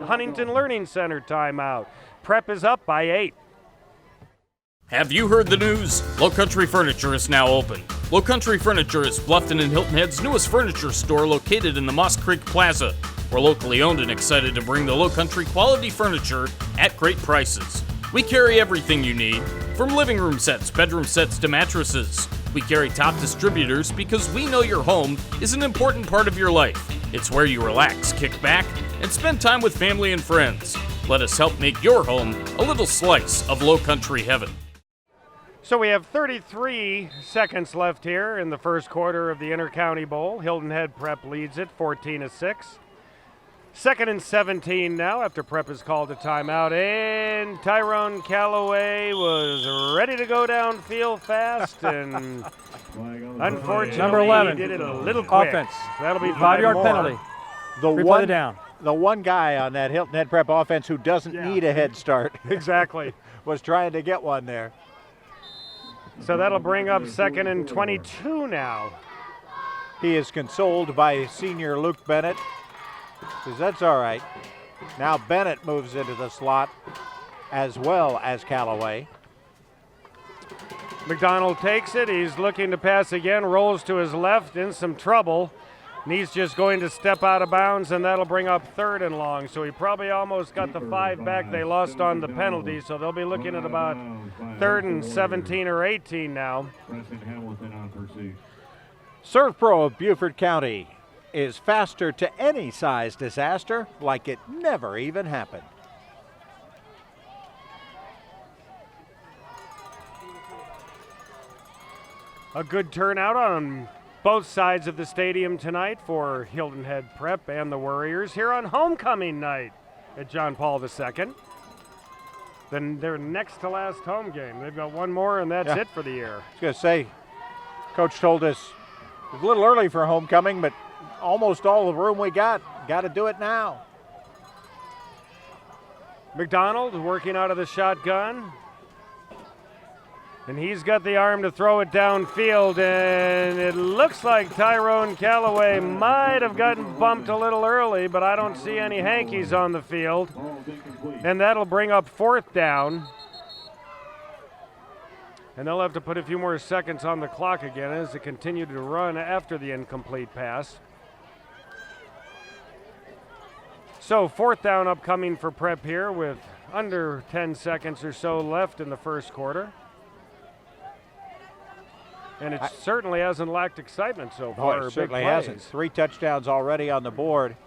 Huntington Learning Center timeout. Prep is up by 8. Have you heard the news? Lowcountry Furniture is now open. Lowcountry Furniture is Bluffton and Hilton Head's newest furniture store located in the Moss Creek Plaza. We're locally owned and excited to bring the Lowcountry quality furniture at great prices. We carry everything you need, from living room sets, bedroom sets to mattresses. We carry top distributors because we know your home is an important part of your life. It's where you relax, kick back, and spend time with family and friends. Let us help make your home a little slice of Lowcountry heaven. So we have 33 seconds left here in the first quarter of the Intercounty Bowl. Hilton Head Prep leads it 14-6. 2nd and 17 now after Prep has called a timeout, and Tyrone Calloway was ready to go downfield fast, and unfortunately Number 11, he did it a little quick. Offense. That'll be 5-yard penalty. The one guy on that Hilton Head Prep offense who doesn't need a head start exactly was trying to get one there. So that'll bring up 2nd and 22 now. He is consoled by senior Luke Bennett, because that's all right. Now Bennett moves into the slot as well as Callaway. McDonald takes it. He's looking to pass again, rolls to his left, in some trouble. And he's just going to step out of bounds, and that'll bring up 3rd and long. So he probably almost got the 5 back they lost on the penalty. So they'll be looking at about 3rd and 17 or 18 now. Surf Pro of Beaufort County is faster to any size disaster like it never even happened. A good turnout on both sides of the stadium tonight for Hilton Head Prep and the Warriors here on homecoming night at John Paul II. Then their next to last home game. They've got one more, and that's it for the year. I was going to say, Coach told us it was a little early for homecoming, but almost all the room we got to do it now. McDonald working out of the shotgun. And he's got the arm to throw it downfield, and it looks like Tyrone Callaway might have gotten bumped a little early, but I don't see any hankies on the field. And that'll bring up 4th down. And they'll have to put a few more seconds on the clock again as they continue to run after the incomplete pass. So 4th down upcoming for Prep here with under 10 seconds or so left in the first quarter. And it certainly hasn't lacked excitement so far. It certainly hasn't. 3 touchdowns already on the board.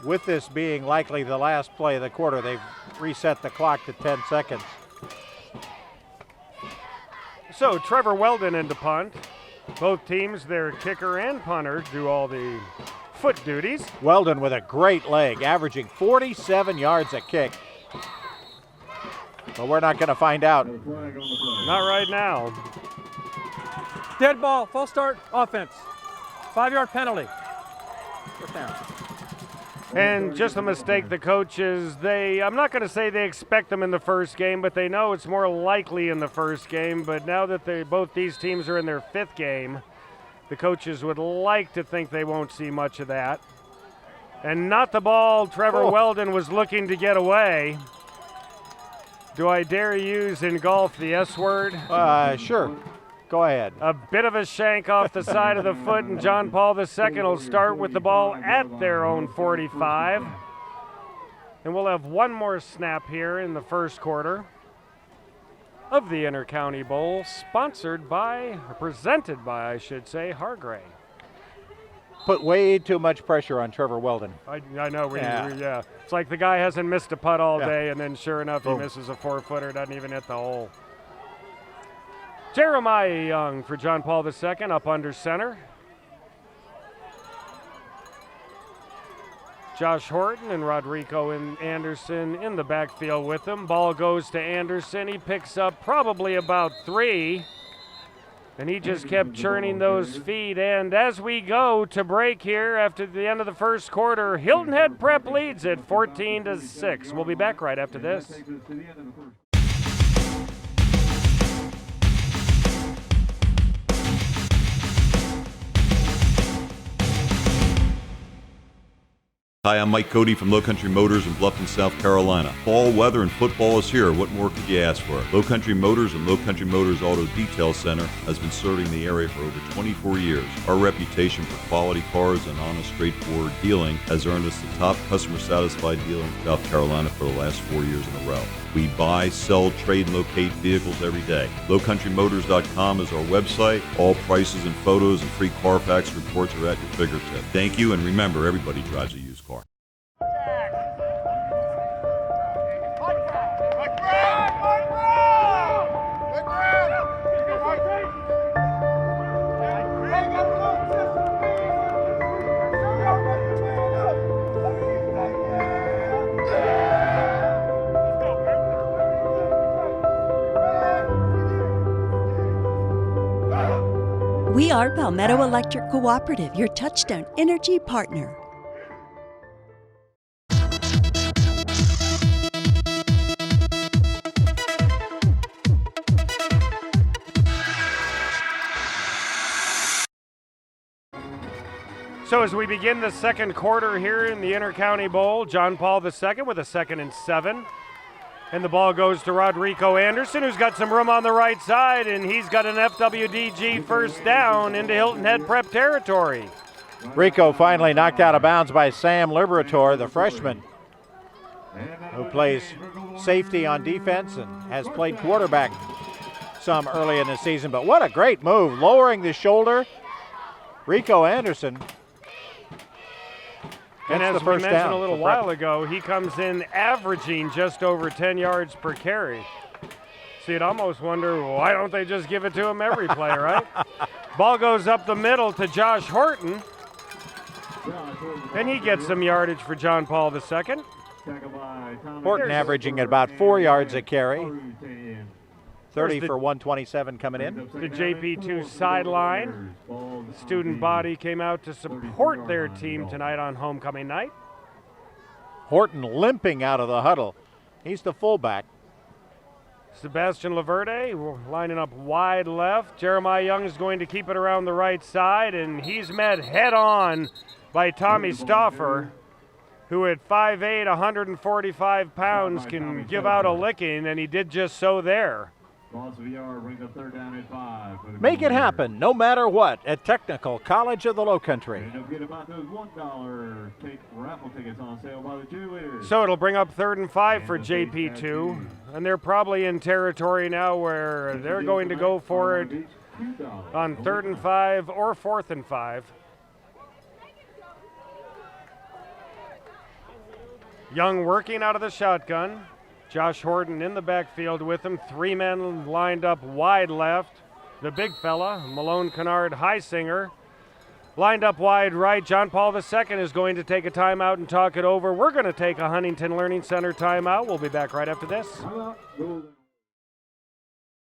With this being likely the last play of the quarter, they've reset the clock to 10 seconds. So Trevor Weldon into punt. Both teams, their kicker and punter, do all the foot duties. Weldon with a great leg, averaging 47 yards a kick. But we're not going to find out. Not right now. Dead ball, false start, offense. 5-yard penalty. First down. And just a mistake, the coaches, I'm not going to say they expect them in the first game, but they know it's more likely in the first game. But now that both these teams are in their 5th game, the coaches would like to think they won't see much of that. And not the ball Trevor Weldon was looking to get away. Do I dare use in golf the S word? Sure. Go ahead. A bit of a shank off the side of the foot, and John Paul II will start with the ball at their own 45. And we'll have one more snap here in the first quarter of the Intercounty Bowl, presented by, I should say, Hargray. put way too much pressure on Trevor Weldon. I know. Yeah. It's like the guy hasn't missed a putt all day, and then sure enough, he misses a 4-footer, doesn't even hit the hole. Jeremiah Young for John Paul II up under center. Josh Horton and Rodrigo Anderson in the backfield with him. Ball goes to Anderson. He picks up probably about 3. And he just kept churning those feet. And as we go to break here after the end of the first quarter, Hilton Head Prep leads it 14-6. We'll be back right after this. Hi, I'm Mike Cody from Lowcountry Motors in Bluffton, South Carolina. Fall weather and football is here. What more could you ask for? Lowcountry Motors and Lowcountry Motors Auto Detail Center has been serving the area for over 24 years. Our reputation for quality cars and honest, straightforward dealing has earned us the top customer satisfied dealer in South Carolina for the last 4 years in a row. We buy, sell, trade, and locate vehicles every day. LowCountryMotors.com is our website. All prices and photos and free Carfax reports are at your fingertips. Thank you, and remember, everybody drives a used car. We are Palmetto Electric Cooperative, your Touchstone Energy partner. So as we begin the second quarter here in the Intercounty Bowl, John Paul II with a 2nd and 7. And the ball goes to Rodrigo Anderson, who's got some room on the right side, and he's got an FWDG first down into Hilton Head Prep territory. Rico finally knocked out of bounds by Sam Liberator, the freshman, who plays safety on defense and has played quarterback some early in the season. But what a great move, lowering the shoulder. Rico Anderson. And as we mentioned a little while ago, he comes in averaging just over 10 yards per carry. So you'd almost wonder, why don't they just give it to him every play, right? Ball goes up the middle to Josh Horton. And he gets some yardage for John Paul II. Horton averaging at about 4 yards a carry. 30 for 127 coming in. The JP2 sideline. The student body came out to support their team tonight on homecoming night. Horton limping out of the huddle. He's the fullback. Sebastian Laverde lining up wide left. Jeremiah Young is going to keep it around the right side, and he's met head on by Tommy Stauffer, who at 5'8", 145 pounds can give out a licking, and he did just so there. Make it happen, no matter what, at Technical College of the Lowcountry. So it'll bring up 3rd and 5 for JP2, and they're probably in territory now where they're going to go for it on 3rd and 5 or 4th and 5. Young working out of the shotgun. Josh Horton in the backfield with him. 3 men lined up wide left. The big fella, Malone Kennard Heisinger, lined up wide right. John Paul II is going to take a timeout and talk it over. We're going to take a Huntington Learning Center timeout. We'll be back right after this.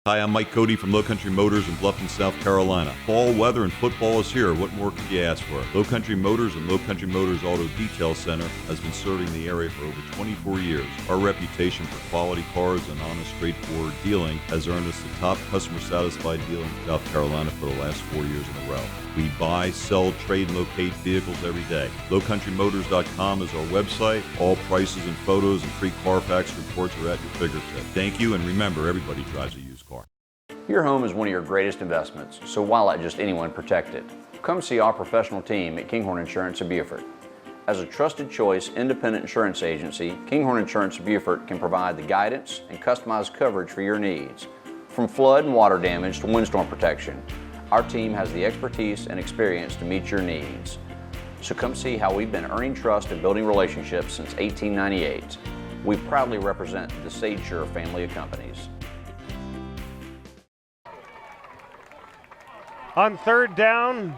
Hi, I'm Mike Cody from Lowcountry Motors in Bluffton, South Carolina. Fall weather and football is here. What more could you ask for? Lowcountry Motors and Lowcountry Motors Auto Detail Center has been serving the area for over 24 years. Our reputation for quality cars and honest, straightforward dealing has earned us the top customer satisfied dealer in South Carolina for the last 4 years in a row. We buy, sell, trade, and locate vehicles every day. LowCountryMotors.com is our website. All prices and photos and free Carfax reports are at your fingertips. Thank you, and remember, everybody drives a used car. Your home is one of your greatest investments, so why let just anyone protect it? Come see our professional team at Kinghorn Insurance of Beaufort. As a trusted choice independent insurance agency, Kinghorn Insurance of Beaufort can provide the guidance and customized coverage for your needs. From flood and water damage to windstorm protection, our team has the expertise and experience to meet your needs. So come see how we've been earning trust and building relationships since 1898. We proudly represent the SageSure family of companies. On third down,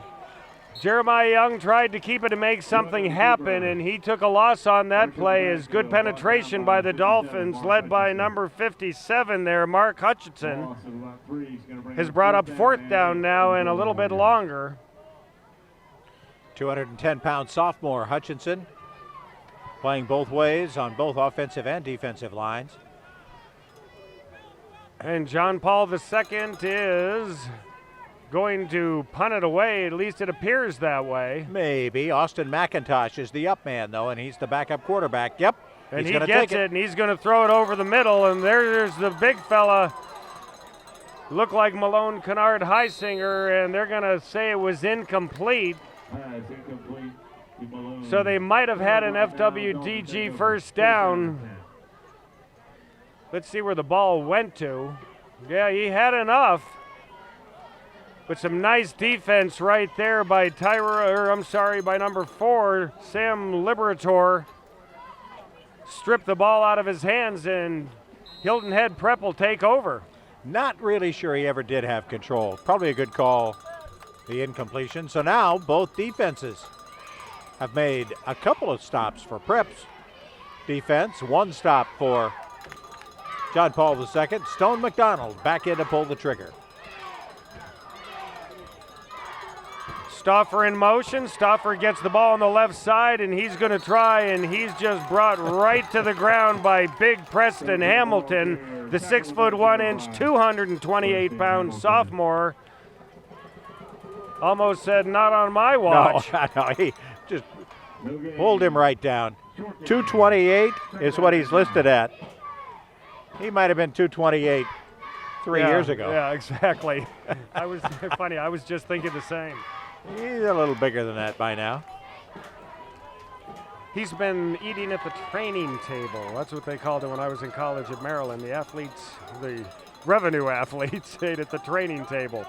Jeremiah Young tried to keep it and make something happen, and he took a loss on that play as good penetration by the Dolphins, led by number 57 there, Mark Hutchinson, has brought up fourth down now and a little bit longer. 210-pound sophomore Hutchinson playing both ways on both offensive and defensive lines. And John Paul II is going to punt it away, at least it appears that way. Maybe. Austin McIntosh is the up man, though, and he's the backup quarterback. Yep. And he gets it, and he's going to throw it over the middle, and there's the big fella. Look like Malone Kennard Heisinger, and they're going to say it was incomplete. So they might have had an FWDG first down. Let's see where the ball went to. Yeah, he had enough. But some nice defense right there by by number 4, Sam Liberator. Stripped the ball out of his hands, and Hilton Head Prep will take over. Not really sure he ever did have control. Probably a good call, the incompletion. So now both defenses have made a couple of stops for Prep's defense. One stop for John Paul II. Stone McDonald back in to pull the trigger. Stauffer in motion. Stauffer gets the ball on the left side, and he's going to try, and he's just brought right to the ground by big Preston Hamilton, the 6'1", 228-pound sophomore. Almost said, not on my watch. No, he just pulled him right down. 228 is what he's listed at. He might have been 228 three years ago. Yeah, exactly. I was just thinking the same. He's a little bigger than that by now. He's been eating at the training table. That's what they called it when I was in college at Maryland. The athletes, the revenue athletes, ate at the training table.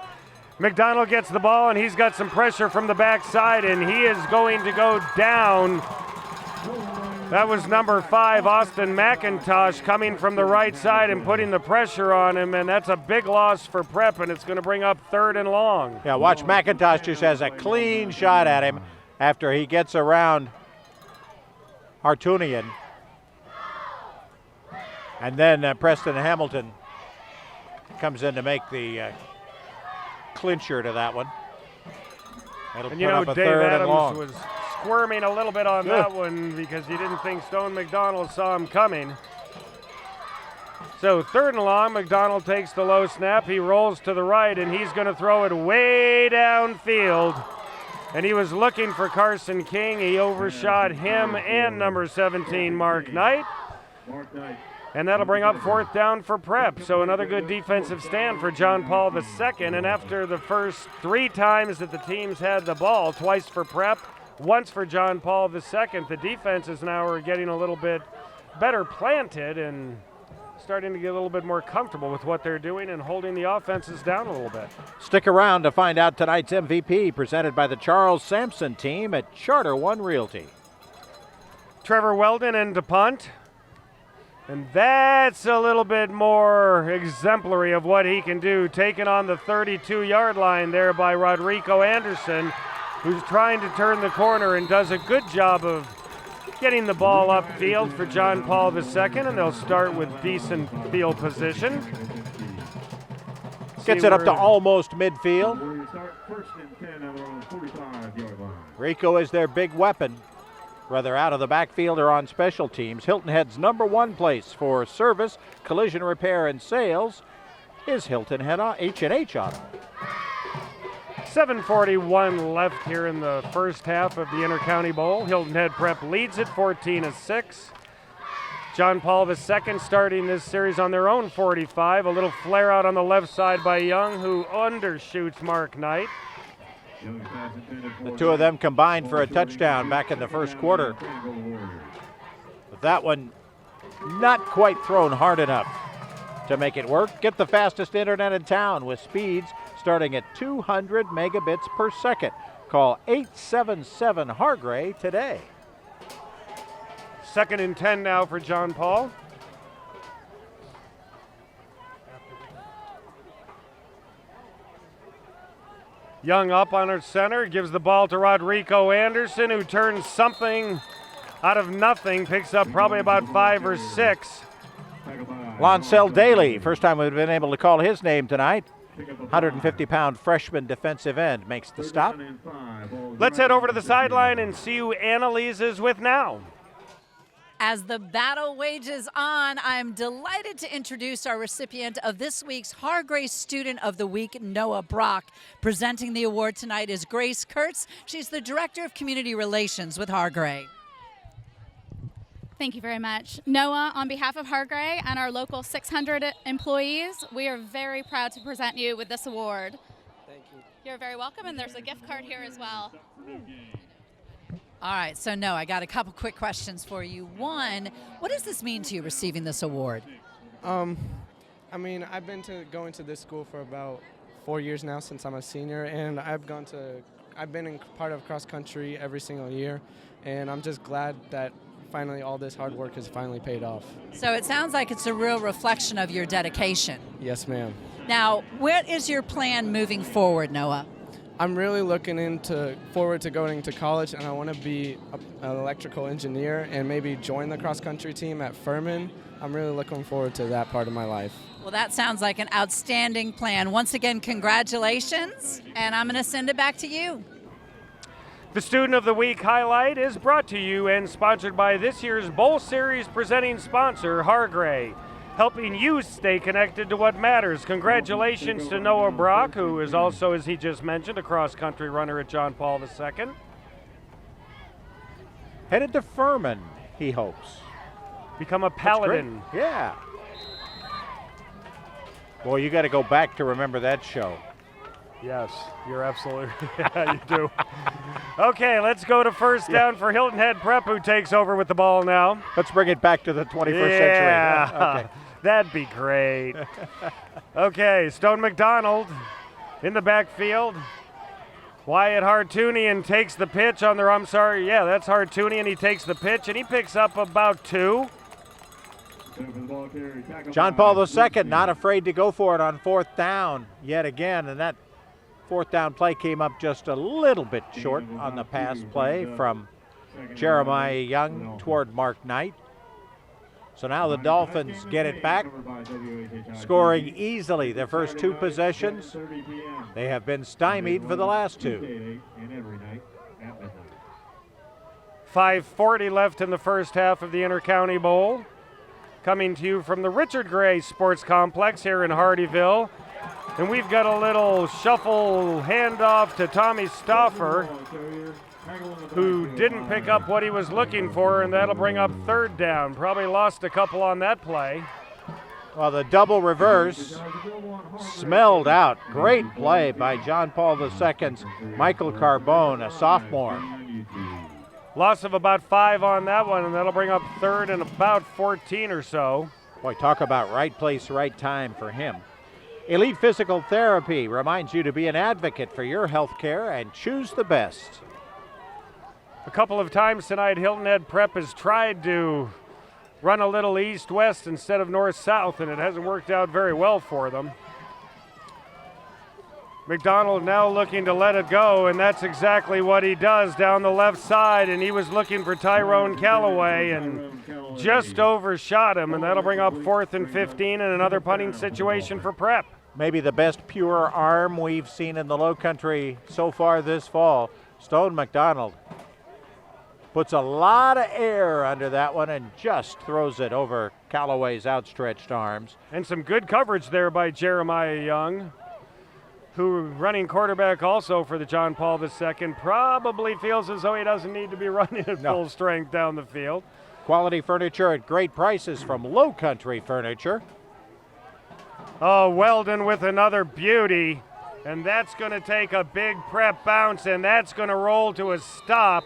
McDonald gets the ball, and he's got some pressure from the backside, and he is going to go down. That was number 5, Austin McIntosh, coming from the right side and putting the pressure on him, and that's a big loss for Prep, and it's going to bring up 3rd and long. Yeah, watch, McIntosh just has a clean shot at him after he gets around Hartunian. And then Preston Hamilton comes in to make the clincher to that one. It'll And put up a Dave 3rd and Adams long. was squirming a little bit on that one because he didn't think Stone McDonald saw him coming. So 3rd and long, McDonald takes the low snap. He rolls to the right, and he's going to throw it way downfield. And he was looking for Carson King. He overshot him and number 17, Mark Knight. And that'll bring up 4th down for Prep. So another good defensive stand for John Paul II. And after the first 3 times that the teams had the ball, twice for Prep, once for John Paul II, the defenses now are getting a little bit better planted and starting to get a little bit more comfortable with what they're doing and holding the offenses down a little bit. Stick around to find out tonight's MVP, presented by the Charles Sampson team at Charter One Realty. Trevor Weldon into punt. And that's a little bit more exemplary of what he can do, taken on the 32-yard line there by Rodrigo Anderson, who's trying to turn the corner and does a good job of getting the ball upfield for John Paul II, and they'll start with decent field position. Gets it up to almost midfield. Rico is their big weapon, whether out of the backfield or on special teams. Hilton Head's number 1 place for service, collision repair, and sales is Hilton Head H&H Auto. 7:41 left here in the first half of the Intercounty Bowl. Hilton Head Prep leads it 14-6. John Paul II starting this series on their own 45. A little flare out on the left side by Young, who undershoots Mark Knight. The two of them combined for a touchdown back in the first quarter. But that one not quite thrown hard enough to make it work. Get the fastest internet in town with speeds starting at 200 megabits per second. Call 877-HARGRAY today. 2nd and 10 now for John Paul. Young up on her center, gives the ball to Rodrigo Anderson, who turns something out of nothing, picks up probably about 5 or 6. Lonsell Daly, first time we've been able to call his name tonight. 150-pound freshman defensive end makes the stop. Let's head over to the sideline and see who Annalise is with now. As the battle wages on, I'm delighted to introduce our recipient of this week's Hargray Student of the Week, Noah Brock. Presenting the award tonight is Grace Kurtz. She's the Director of Community Relations with Hargray. Thank you very much. Noah, on behalf of Hargray and our local 600 employees, we are very proud to present you with this award. Thank you. You're very welcome, and there's a gift card here as well. All right, so Noah, I got a couple quick questions for you. One, what does this mean to you receiving this award? I mean, I've been going to this school for about 4 years now since I'm a senior, and I've been in part of cross country every single year, and I'm just glad that finally all this hard work has finally paid off. So it sounds like it's a real reflection of your dedication. Yes, ma'am. Now, what is your plan moving forward, Noah? I'm really looking forward to going to college, and I want to be an electrical engineer and maybe join the cross-country team at Furman. I'm really looking forward to that part of my life. Well, that sounds like an outstanding plan. Once again, congratulations, and I'm going to send it back to you. The Student of the Week highlight is brought to you and sponsored by this year's Bowl Series presenting sponsor, Hargray, helping you stay connected to what matters. Congratulations to Noah Brock, who is also, as he just mentioned, a cross-country runner at John Paul II. Headed to Furman, he hopes. Become a Paladin. Yeah. Boy, you got to go back to remember that show. Yes, you're absolutely, yeah, you do. Okay, let's go to first down for Hilton Head Prep, who takes over with the ball now. Let's bring it back to the 21st century. Yeah, okay. That'd be great. Okay, Stone McDonald in the backfield. Wyatt Hartunian takes the pitch on the, that's Hartunian. He takes the pitch, and he picks up about 2. John Paul II not afraid to go for it on 4th down yet again, and that 4th down play came up just a little bit short on the pass play from Jeremiah Young toward Mark Knight. So now the Dolphins get it back, scoring easily their first 2 possessions. They have been stymied for the last 2. 5:40 left in the first half of the Intercounty Bowl. Coming to you from the Richard Gray Sports Complex here in Hardyville. And we've got a little shuffle handoff to Tommy Stauffer, who didn't pick up what he was looking for, and that'll bring up 3rd down. Probably lost a couple on that play. Well, the double reverse smelled out. Great play by John Paul II's Michael Carbone, a sophomore. Loss of about 5 on that one, and that'll bring up 3rd and about 14 or so. Boy, talk about right place, right time for him. Elite Physical Therapy reminds you to be an advocate for your health care and choose the best. A couple of times tonight, Hilton Head Prep has tried to run a little east-west instead of north-south, and it hasn't worked out very well for them. McDonald now looking to let it go, and that's exactly what he does down the left side, and he was looking for Tyrone Callaway and just overshot him, and that'll bring up 4th and 15 and another punting situation for Prep. Maybe the best pure arm we've seen in the Lowcountry so far this fall. Stone McDonald puts a lot of air under that one and just throws it over Callaway's outstretched arms. And some good coverage there by Jeremiah Young, who, running quarterback also for the John Paul II, probably feels as though he doesn't need to be running at full strength down the field. Quality furniture at great prices from Lowcountry Furniture. Oh, Weldon with another beauty, and that's going to take a big Prep bounce, and that's going to roll to a stop.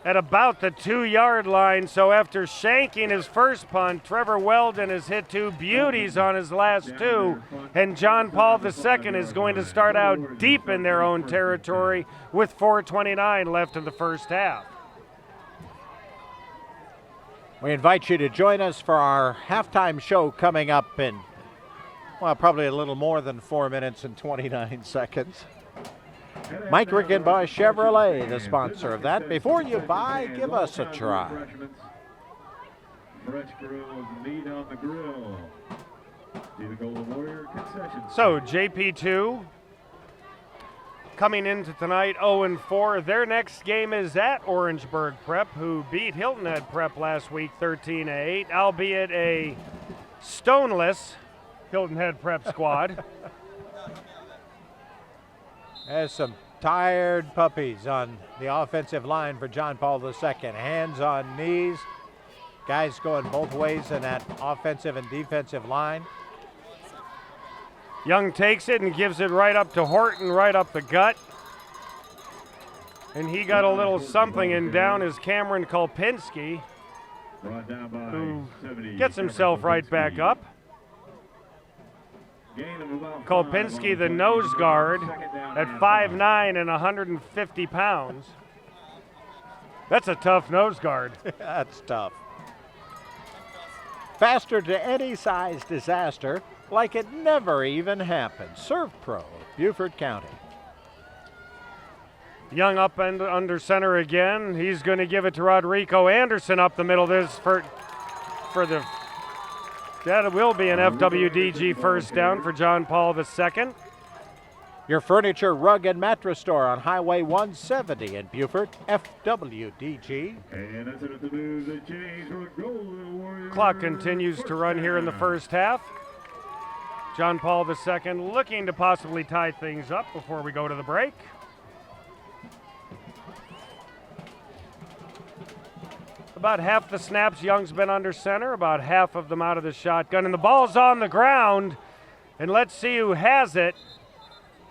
at about the 2-yard line. So after shanking his first punt, Trevor Weldon has hit 2 beauties on his last 2, and John Paul II is going to start out deep in their own territory with 4:29 left in the first half. We invite you to join us for our halftime show coming up in, well, probably a little more than 4 minutes and 29 seconds. Mike Rickenboy Chevrolet, the sponsor of that. Before you buy, give us a try. Fresh grills, meat on the grill. See the Golden Warrior concession. So JP2 coming into tonight 0-4. Their next game is at Orangeburg Prep, who beat Hilton Head Prep last week 13-8, albeit a stoneless Hilton Head Prep squad. There's some tired puppies on the offensive line for John Paul II. Hands on knees. Guys going both ways in that offensive and defensive line. Young takes it and gives it right up to Horton, right up the gut. And he got a little something, and down is Cameron Kolpinski, who gets himself right back up. Kolpinski, the nose guard, at 5'9" and 150 pounds. That's a tough nose guard. That's tough. Faster to any size disaster, like it never even happened. Serve Pro, Beaufort County. Young up and under center again. He's going to give it to Rodrigo Anderson up the middle. This for the, that will be an FWDG first down for John Paul II. Your furniture, rug, and mattress store on Highway 170 in Beaufort, FWDG. And that's it at the news. They change for the Golden Warrior. Clock continues to run here in the first half. John Paul II looking to possibly tie things up before we go to the break. About half the snaps Young's been under center, about half of them out of the shotgun, and the ball's on the ground, and let's see who has it.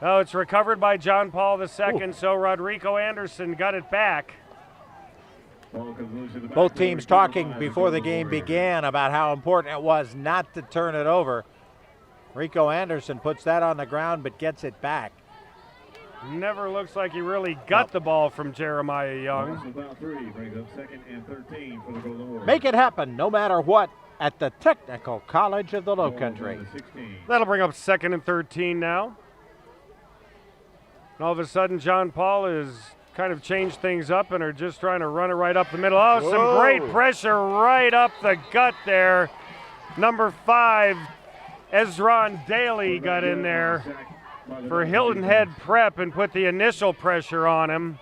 Oh, it's recovered by John Paul II, so Rodrigo Anderson got it back. Both teams talking before the game began about how important it was not to turn it over. Rico Anderson puts that on the ground but gets it back. Never looks like he really got the ball from Jeremiah Young. About 3 brings up 2nd and 13 for the Golden Warriors. Make it happen no matter what at the Technical College of the Lowcountry. That'll bring up 2nd and 13 now. And all of a sudden, John Paul has kind of changed things up and are just trying to run it right up the middle. Oh, Whoa. Some great pressure right up the gut there. Number 5, Ezron Daly got in there for Hilton Head Prep and put the initial pressure on him.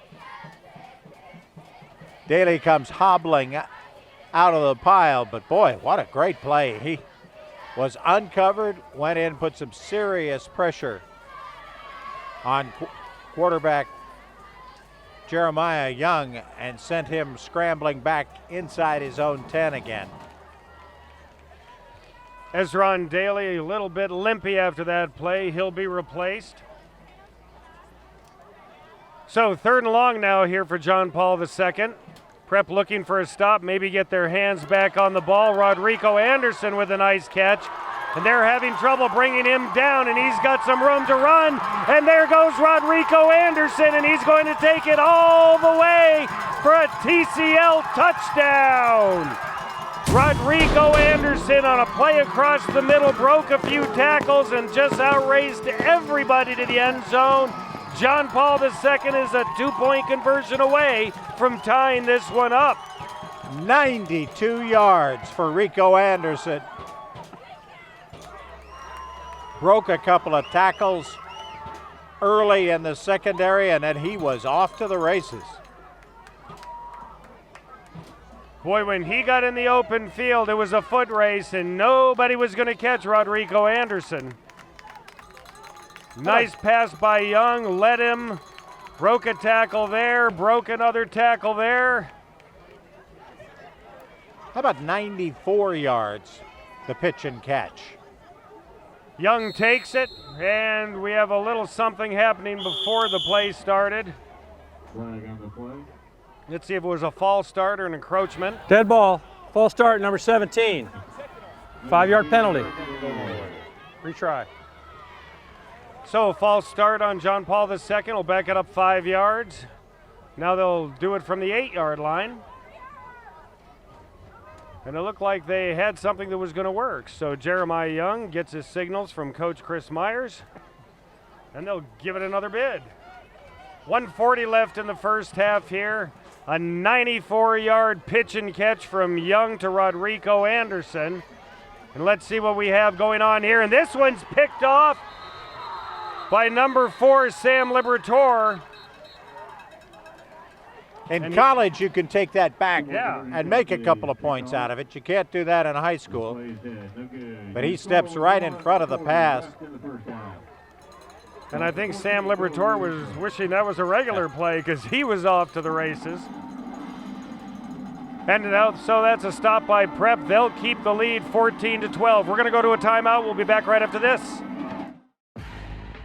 Daly comes hobbling out of the pile, but boy, what a great play. He was uncovered, went in, put some serious pressure on quarterback Jeremiah Young and sent him scrambling back inside his own 10 again. Ezron Daly a little bit limpy after that play. He'll be replaced. So 3rd and long now here for John Paul II. Prep looking for a stop, maybe get their hands back on the ball. Rodrigo Anderson with a nice catch. And they're having trouble bringing him down, and he's got some room to run. And there goes Rodrigo Anderson, and he's going to take it all the way for a TCL touchdown. Rodrigo Anderson on a play across the middle, broke a few tackles and just outraced everybody to the end zone. John Paul II is a 2-point conversion away from tying this one up. 92 yards for Rico Anderson. Broke a couple of tackles early in the secondary, and then he was off to the races. Boy, when he got in the open field, it was a foot race, and nobody was going to catch Rodrigo Anderson. Nice pass by Young, led him, broke a tackle there, broke another tackle there. How about 94 yards, the pitch and catch? Young takes it, and we have a little something happening before the play started. Flag on the play. Let's see if it was a false start or an encroachment. Dead ball. False start, number 17. 5-yard penalty. Retry. So a false start on John Paul II will back it up 5 yards. Now they'll do it from the 8-yard line. And it looked like they had something that was going to work. So Jeremiah Young gets his signals from Coach Chris Myers, and they'll give it another bid. 1:40 left in the first half here. A 94-yard pitch and catch from Young to Rodrigo Anderson. And let's see what we have going on here. And this one's picked off by number 4, Sam Liberatore. In college, you can take that back and make a couple of points out of it. You can't do that in high school. But he steps right in front of the pass. And I think Sam Liberatore was wishing that was a regular play because he was off to the races. And so that's a stop by Prep. They'll keep the lead 14-12. We're going to go to a timeout. We'll be back right after this.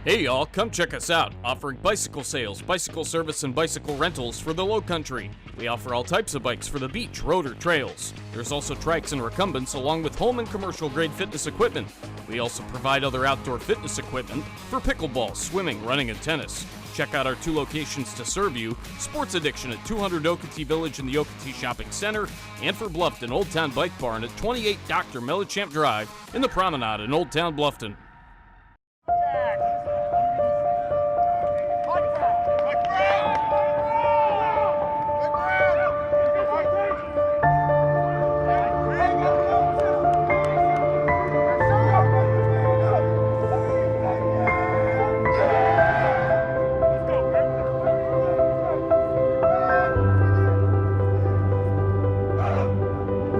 Hey y'all, come check us out, offering bicycle sales, bicycle service, and bicycle rentals for the Lowcountry. We offer all types of bikes for the beach, road, or trails. There's also trikes and recumbents along with home and commercial grade fitness equipment. We also provide other outdoor fitness equipment for pickleball, swimming, running, and tennis. Check out our 2 locations to serve you, Sports Addiction at 200 Okatee Village in the Okatee Shopping Center, and for Bluffton, Old Town Bike Barn at 28 Dr. Mellichamp Drive in the Promenade in Old Town Bluffton.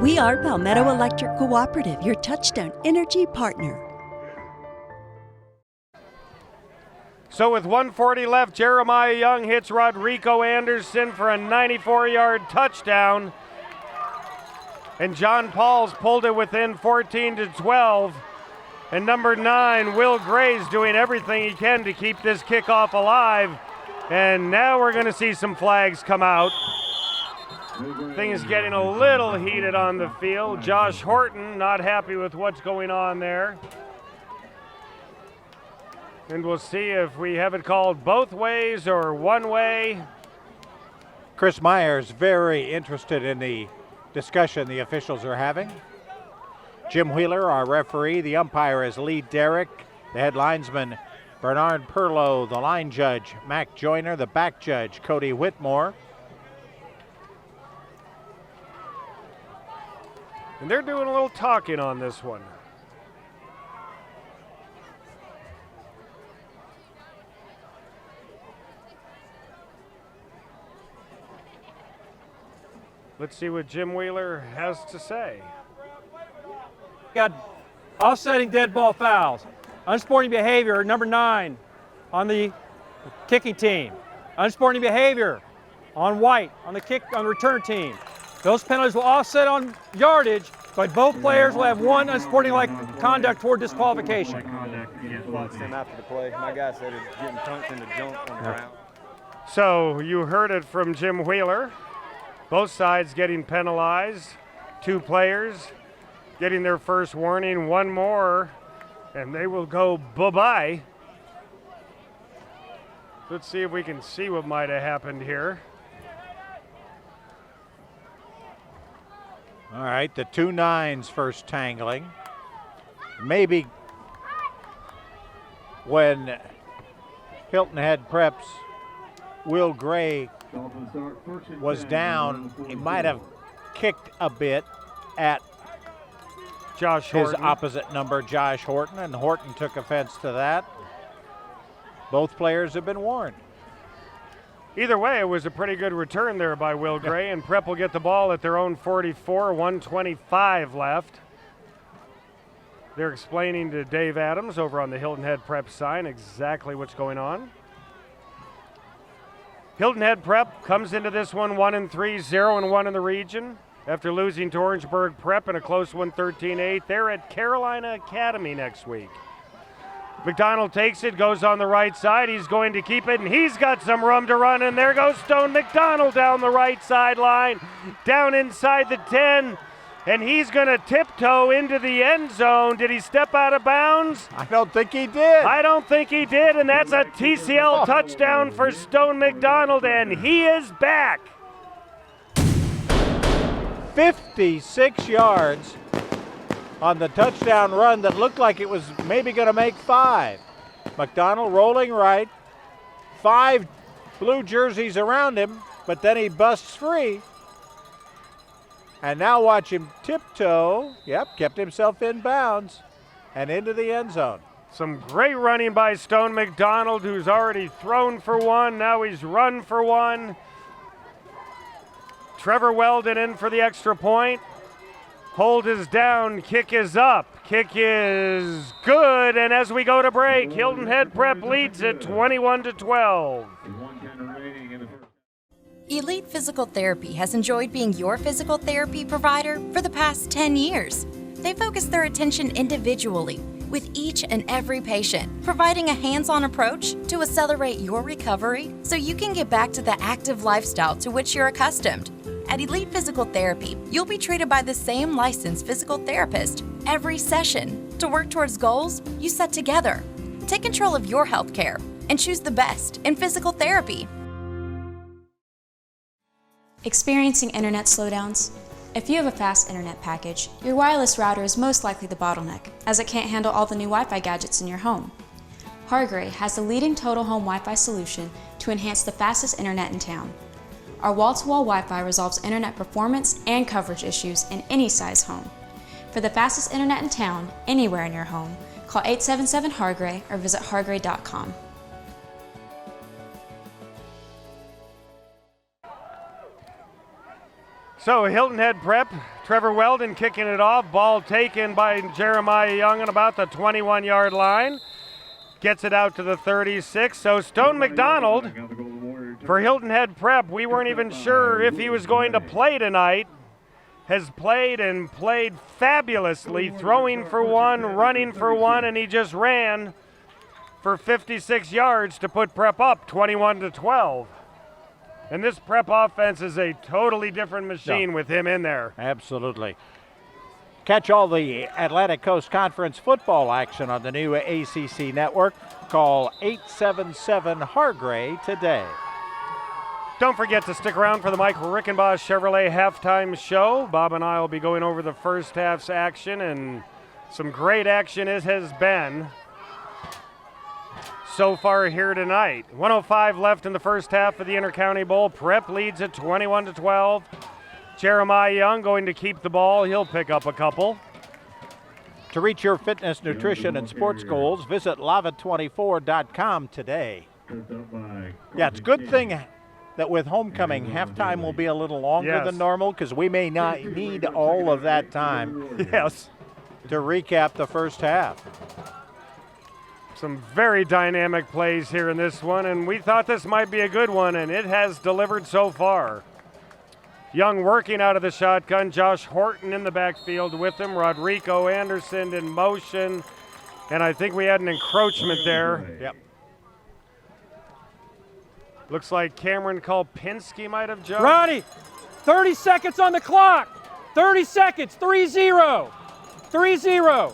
We are Palmetto Electric Cooperative, your touchstone energy partner. So with 1:40 left, Jeremiah Young hits Rodrigo Anderson for a 94-yard touchdown. And John Paul's pulled it within 14-12. And number 9, Will Gray's doing everything he can to keep this kickoff alive. And now we're going to see some flags come out. Things getting a little heated on the field. Josh Horton not happy with what's going on there. And we'll see if we have it called both ways or one way. Chris Myers very interested in the discussion the officials are having. Jim Wheeler, our referee. The umpire is Lee Derrick. The head linesman, Bernard Perlow. The line judge, Mac Joyner. The back judge, Cody Whitmore. And they're doing a little talking on this one. Let's see what Jim Wheeler has to say. Got offsetting dead ball fouls. Unsporting behavior, number 9 on the kicking team. Unsporting behavior on White on the return team. Those penalties will offset on yardage, but both players will have one unsporting-like conduct toward disqualification. After the play, my guy said it's getting punched in the junk on the ground. So you heard it from Jim Wheeler. Both sides getting penalized. 2 players getting their first warning. 1 more, and they will go bye-bye. Let's see if we can see what might have happened here. All right, the 2 9s first tangling. Maybe when Hilton had Prep's Will Gray was down, he might have kicked a bit at Josh his Horton. opposite number, Josh Horton, and Horton took offense to that. Both players have been warned. Either way, it was a pretty good return there by Will Gray, and Prep will get the ball at their own 44, 1:25 left. They're explaining to Dave Adams over on the Hilton Head Prep sign exactly what's going on. Hilton Head Prep comes into this one 1-3, 0-1 in the region. After losing to Orangeburg Prep in a close one, 13-8. They're at Carolina Academy next week. McDonald takes it, goes on the right side. He's going to keep it, and he's got some room to run, and there goes Stone McDonald down the right sideline, down inside the 10, and he's going to tiptoe into the end zone. Did he step out of bounds? I don't think he did. I don't think he did, and that's a TCL touchdown for Stone McDonald, and he is back. 56 yards on the touchdown run that looked like it was maybe going to make 5. McDonald rolling right, 5 blue jerseys around him, but then he busts free. And now watch him tiptoe. Yep, kept himself in bounds and into the end zone. Some great running by Stone McDonald, who's already thrown for one. Now he's run for one. Trevor Weldon in for the extra point. Hold is down, kick is up. Kick is good, and as we go to break, Hilton Head Prep leads at 21-12. Elite Physical Therapy has enjoyed being your physical therapy provider for the past 10 years. They focus their attention individually with each and every patient, providing a hands-on approach to accelerate your recovery so you can get back to the active lifestyle to which you're accustomed. At Elite Physical Therapy, you'll be treated by the same licensed physical therapist every session to work towards goals you set together. Take control of your health care and choose the best in physical therapy. Experiencing internet slowdowns? If you have a fast internet package, your wireless router is most likely the bottleneck, as it can't handle all the new Wi-Fi gadgets in your home. Hargray has the leading total home Wi-Fi solution to enhance the fastest internet in town. Our wall-to-wall Wi-Fi resolves internet performance and coverage issues in any size home. For the fastest internet in town, anywhere in your home, call 877-HARGRAY or visit hargray.com. So Hilton Head Prep, Trevor Weldon kicking it off. Ball taken by Jeremiah Young at about the 21-yard line. Gets it out to the 36. So Stone McDonald for Hilton Head Prep, we weren't even sure if he was going to play tonight. Has played and played fabulously, throwing for one, running for one, and he just ran for 56 yards to put Prep up 21-12. And this Prep offense is a totally different machine with him in there. Absolutely. Catch all the Atlantic Coast Conference football action on the new ACC network. Call 877-HARGRAY today. Don't forget to stick around for the Mike Rickenboss Chevrolet halftime show. Bob and I will be going over the first half's action, and some great action it has been so far here tonight. 1:05 left in the first half of the Intercounty Bowl. Prep leads at 21-12. Jeremiah Young going to keep the ball. He'll pick up a couple. To reach your fitness, nutrition, and sports goals, visit lava24.com today. Yeah, it's a good thing that with homecoming, halftime will be a little longer than normal because we may not need all of that time to recap the first half. Some very dynamic plays here in this one, and we thought this might be a good one, and it has delivered so far. Young working out of the shotgun. Josh Horton in the backfield with him. Rodrigo Anderson in motion, and I think we had an encroachment there. Yep. Looks like Cameron Kolpinski might have jumped. Ronnie, 30 seconds on the clock. 30 seconds, 3-0. 3-0.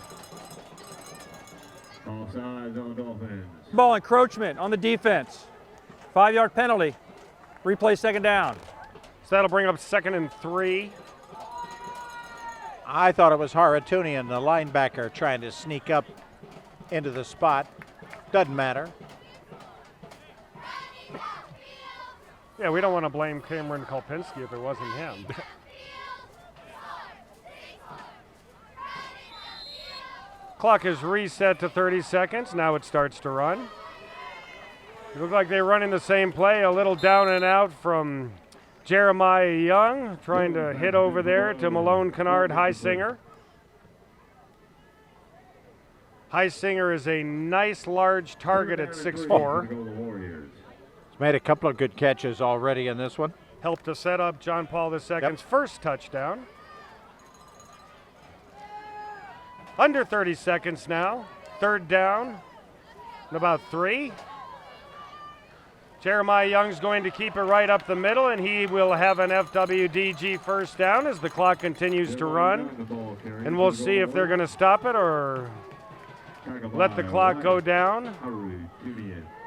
Offsides on Dolphins. Ball encroachment on the defense. 5-yard penalty. Replay second down. So that'll bring up 2nd and 3. I thought it was Haratunian, the linebacker, trying to sneak up into the spot. Doesn't matter. Yeah, we don't want to blame Cameron Kolpinski if it wasn't him. Clock is reset to 30 seconds. Now it starts to run. It looked like they're running the same play. A little down and out from Jeremiah Young, trying to hit over there to Malone Kennard Heisinger. Heisinger is a nice large target at 6'4". Made a couple of good catches already in this one. Helped to set up John Paul II's first touchdown. Under 30 seconds now. 3rd down. and about 3. Jeremiah Young's going to keep it right up the middle, and he will have an FWDG first down as the clock continues to run. And we'll see if they're going to stop it or let the clock go down.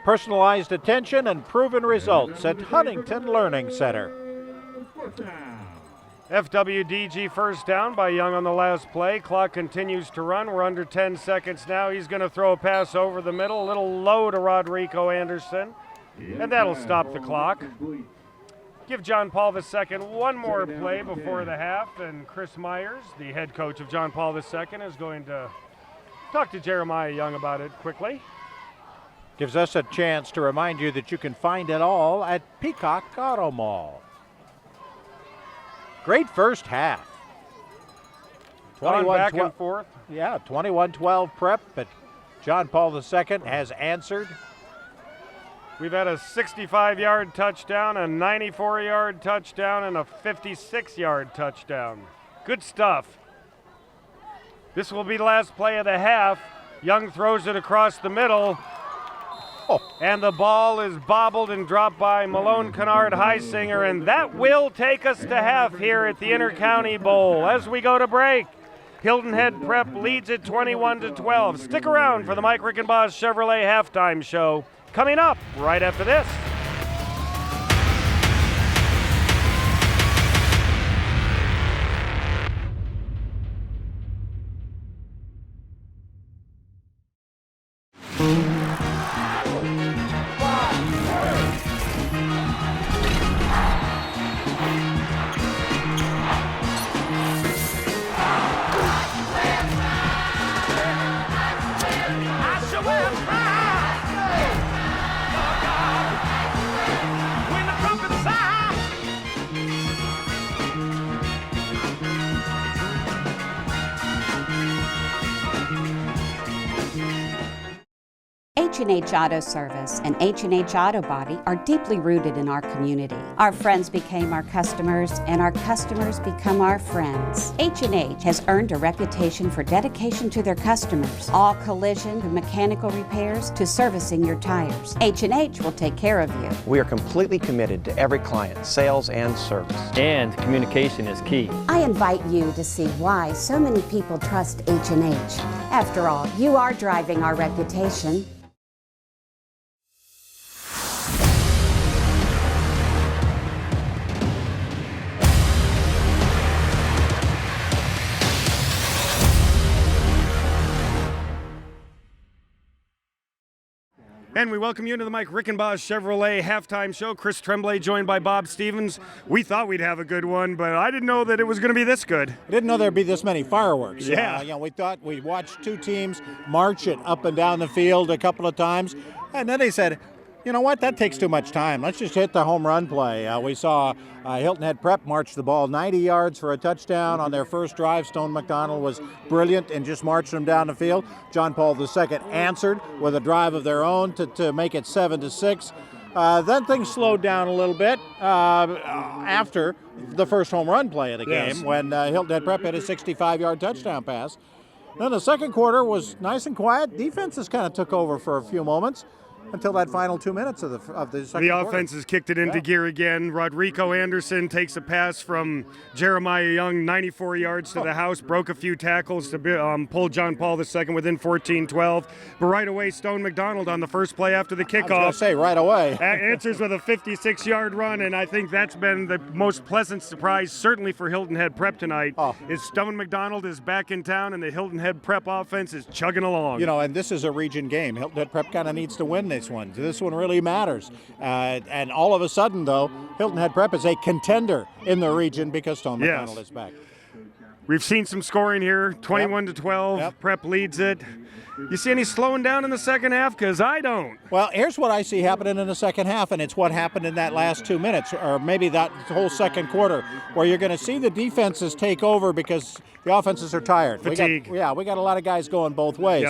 Personalized attention and proven results at Huntington Learning Center. FWDG first down by Young on the last play. Clock continues to run. We're under 10 seconds now. He's going to throw a pass over the middle, a little low to Rodrigo Anderson, and that'll stop the clock. Give John Paul II one more play before the half, and Chris Myers, the head coach of John Paul II, is going to talk to Jeremiah Young about it quickly. Gives us a chance to remind you that you can find it all at Peacock Auto Mall. Great first half. Back and forth. Yeah, 21-12 Prep, but John Paul II has answered. We've had a 65-yard touchdown, a 94-yard touchdown, and a 56-yard touchdown. Good stuff. This will be the last play of the half. Young throws it across the middle. And the ball is bobbled and dropped by Malone Kennard Heisinger, and that will take us to half here at the Intercounty Bowl. As we go to break, Hilton Head Prep leads it 21-12. Stick around for the Mike Rickenboss Chevrolet halftime show coming up right after this. H&H Auto Service and H&H Auto Body are deeply rooted in our community. Our friends became our customers, and our customers become our friends. H&H has earned a reputation for dedication to their customers, all collision and mechanical repairs to servicing your tires. H&H will take care of you. We are completely committed to every client, sales and service. And communication is key. I invite you to see why so many people trust H&H. After all, you are driving our reputation. And we welcome you into the Mike Rickenboss Chevrolet halftime show. Chris Tremblay joined by Bob Stevens. We thought we'd have a good one, but I didn't know that it was going to be this good. I didn't know there'd be this many fireworks. Yeah. We thought we'd watch two teams march it up and down the field a couple of times, and then they said, you know what, that takes too much time. Let's just hit the home run play. We saw Hilton Head Prep march the ball 90 yards for a touchdown on their first drive. Stone McDonald was brilliant and just marched them down the field. John Paul II answered with a drive of their own to make it 7-6. Then things slowed down a little bit after the first home run play of the game when Hilton Head Prep had a 65-yard touchdown pass. Then the second quarter was nice and quiet. Defenses kind of took over for a few moments until that final 2 minutes of the second quarter. The offense has kicked it into gear again. Rodrigo Anderson takes a pass from Jeremiah Young, 94 yards to the house, broke a few tackles to pull John Paul II within 14-12. But right away, Stone McDonald on the first play after the kickoff. I was going to say, right away. Answers with a 56-yard run, and I think that's been the most pleasant surprise, certainly for Hilton Head Prep tonight, is Stone McDonald is back in town, and the Hilton Head Prep offense is chugging along. You know, and this is a region game. Hilton Head Prep kind of needs to win this one. This one really matters. And all of a sudden, though, Hilton Head Prep is a contender in the region because Stone McDonald is back. We've seen some scoring here, 21-12. Prep leads it. You see any slowing down in the second half? Because I don't. Well, here's what I see happening in the second half, and it's what happened in that last 2 minutes, or maybe that whole second quarter, where you're going to see the defenses take over because the offenses are tired. Fatigue. We got a lot of guys going both ways.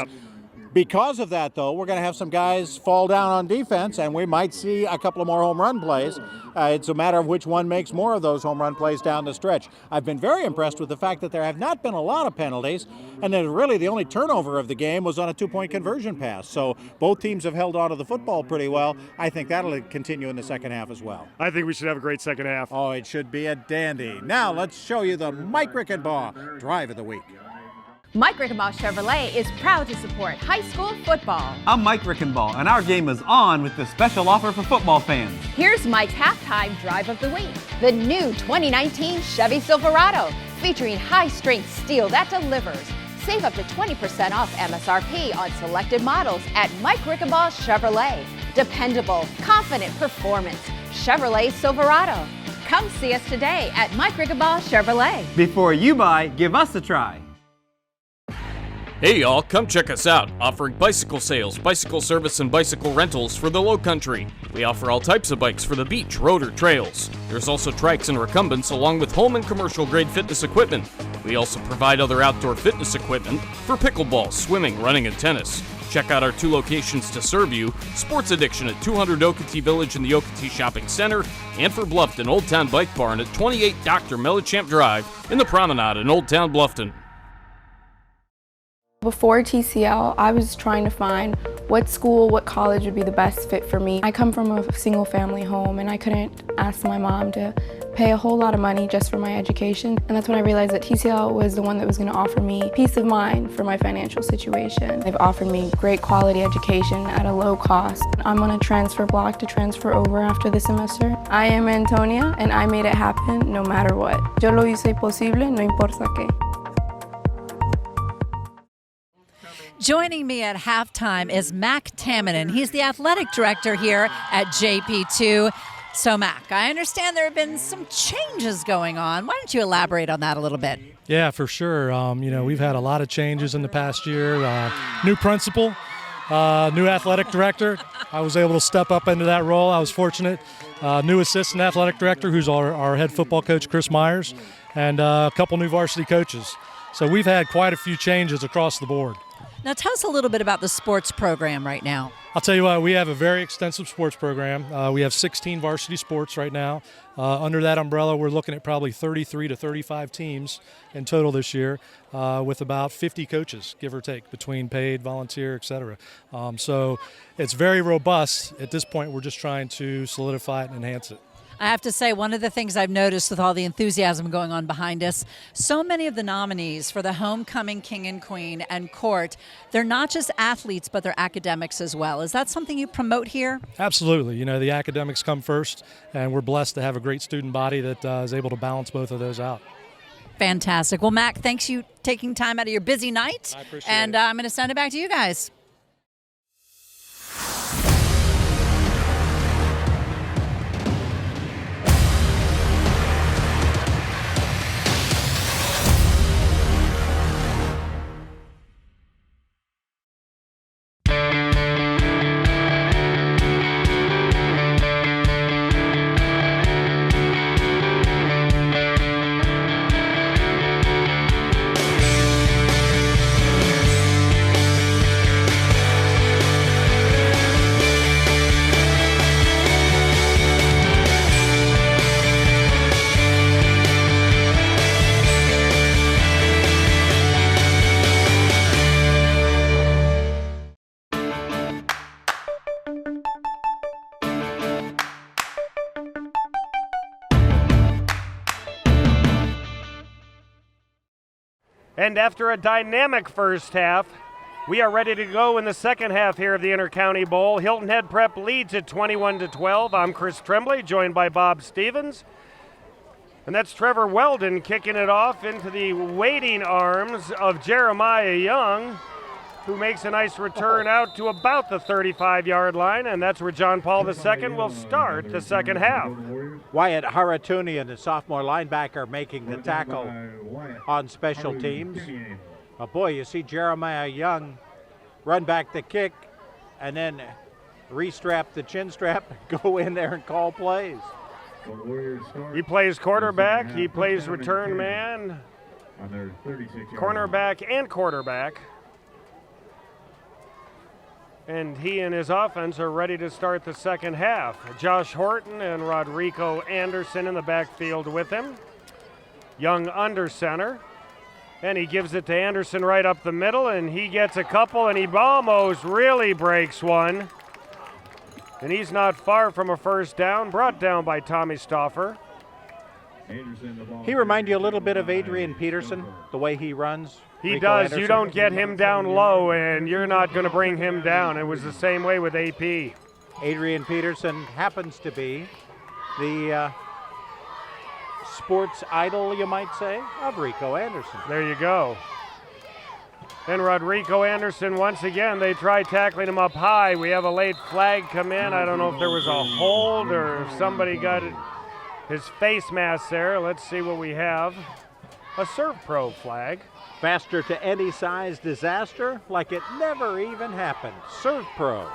Because of that, though, we're going to have some guys fall down on defense, and we might see a couple of more home run plays. It's a matter of which one makes more of those home run plays down the stretch. I've been very impressed with the fact that there have not been a lot of penalties, and that really the only turnover of the game was on a two-point conversion pass. So both teams have held on to the football pretty well. I think that'll continue in the second half as well. I think we should have a great second half. Oh, it should be a dandy. Now let's show you the Mike Rickenbaugh Drive of the Week. Mike Rickenbaugh Chevrolet is proud to support high school football. I'm Mike Rickenbaugh, and our game is on with this special offer for football fans. Here's Mike's halftime drive of the week. The new 2019 Chevy Silverado, featuring high-strength steel that delivers. Save up to 20% off MSRP on selected models at Mike Rickenbaugh Chevrolet. Dependable, confident performance. Chevrolet Silverado. Come see us today at Mike Rickenbaugh Chevrolet. Before you buy, give us a try. Hey y'all, come check us out, offering bicycle sales, bicycle service, and bicycle rentals for the Lowcountry. We offer all types of bikes for the beach, road, or trails. There's also trikes and recumbents along with home and commercial grade fitness equipment. We also provide other outdoor fitness equipment for pickleball, swimming, running, and tennis. Check out our 2 locations to serve you, Sports Addiction at 200 Okatee Village in the Okatee Shopping Center, and for Bluffton, Old Town Bike Barn at 28 Dr. Mellichamp Drive in the Promenade in Old Town Bluffton. Before TCL, I was trying to find what school, what college would be the best fit for me. I come from a single family home and I couldn't ask my mom to pay a whole lot of money just for my education. And that's when I realized that TCL was the one that was going to offer me peace of mind for my financial situation. They've offered me great quality education at a low cost. I'm on a transfer block to transfer over after the semester. I am Antonia and I made it happen no matter what. Yo lo hice posible, no importa qué. Joining me at halftime is Mac Tamminen. He's the athletic director here at JP2. So, Mac, I understand there have been some changes going on. Why don't you elaborate on that a little bit? Yeah, for sure. We've had a lot of changes in the past year. New principal, new athletic director. I was able to step up into that role. I was fortunate. New assistant athletic director, who's our head football coach, Chris Myers, and a couple new varsity coaches. So we've had quite a few changes across the board. Now tell us a little bit about the sports program right now. I'll tell you what, we have a very extensive sports program. We have 16 varsity sports right now. Under that umbrella, we're looking at probably 33 to 35 teams in total this year, with about 50 coaches, give or take, between paid, volunteer, et cetera. So it's very robust. At this point, we're just trying to solidify it and enhance it. I have to say, one of the things I've noticed with all the enthusiasm going on behind us, so many of the nominees for the Homecoming King and Queen and Court, they're not just athletes, but they're academics as well. Is that something you promote here? Absolutely. The academics come first, and we're blessed to have a great student body that is able to balance both of those out. Fantastic. Well, Mac, thanks you taking time out of your busy night. I appreciate it. I'm going to send it back to you guys. And after a dynamic first half, we are ready to go in the second half here of the Intercounty Bowl. Hilton Head Prep leads at 21-12. I'm Chris Tremblay, joined by Bob Stevens. And that's Trevor Weldon kicking it off into the waiting arms of Jeremiah Young, who makes a nice return out to about the 35-yard line, and that's where John Paul II will start the second half. Wyatt Haratunian, the sophomore linebacker, making the tackle on special teams. Oh boy, you see Jeremiah Young run back the kick and then restrap the chin strap, go in there and call plays. He plays quarterback, he plays return man, cornerback, and quarterback. And he and his offense are ready to start the second half. Josh Horton and Rodrigo Anderson in the backfield with him. Young under center. And he gives it to Anderson right up the middle, and he gets a couple, and he almost really breaks one. And he's not far from a first down, brought down by Tommy Stauffer. He reminds you a little bit of Adrian Peterson, the way he runs. He Rico does. Anderson. You don't get him down low, and you're not going to bring him down. It was the same way with AP. Adrian Peterson happens to be the sports idol, you might say, of Rico Anderson. There you go. And Rodrigo Anderson, once again, they try tackling him up high. We have a late flag come in. I don't know if there was a hold or if somebody got his face mask there. Let's see what we have. A Serve Pro flag. Faster to any size disaster like it never even happened. Serve Pro.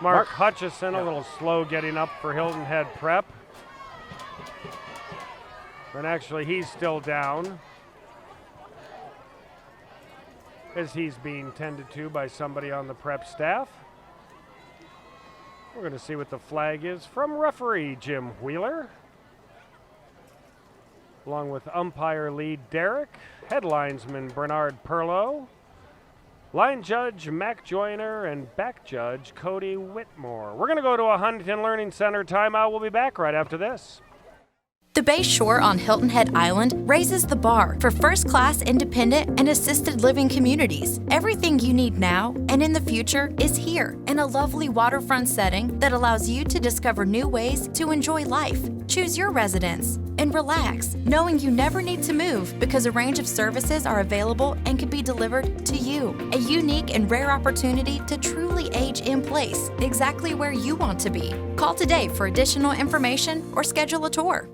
Mark Hutchison, a little slow getting up for Hilton Head Prep. And actually, he's still down as he's being tended to by somebody on the prep staff. We're going to see what the flag is from referee Jim Wheeler, along with umpire lead Derek, headlinesman Bernard Perlow, line judge Mac Joyner, and back judge Cody Whitmore. We're going to go to a Huntington Learning Center timeout. We'll be back right after this. The Bay Shore on Hilton Head Island raises the bar for first-class independent and assisted living communities. Everything you need now and in the future is here in a lovely waterfront setting that allows you to discover new ways to enjoy life. Choose your residence and relax, knowing you never need to move because a range of services are available and can be delivered to you. A unique and rare opportunity to truly age in place, exactly where you want to be. Call today for additional information or schedule a tour.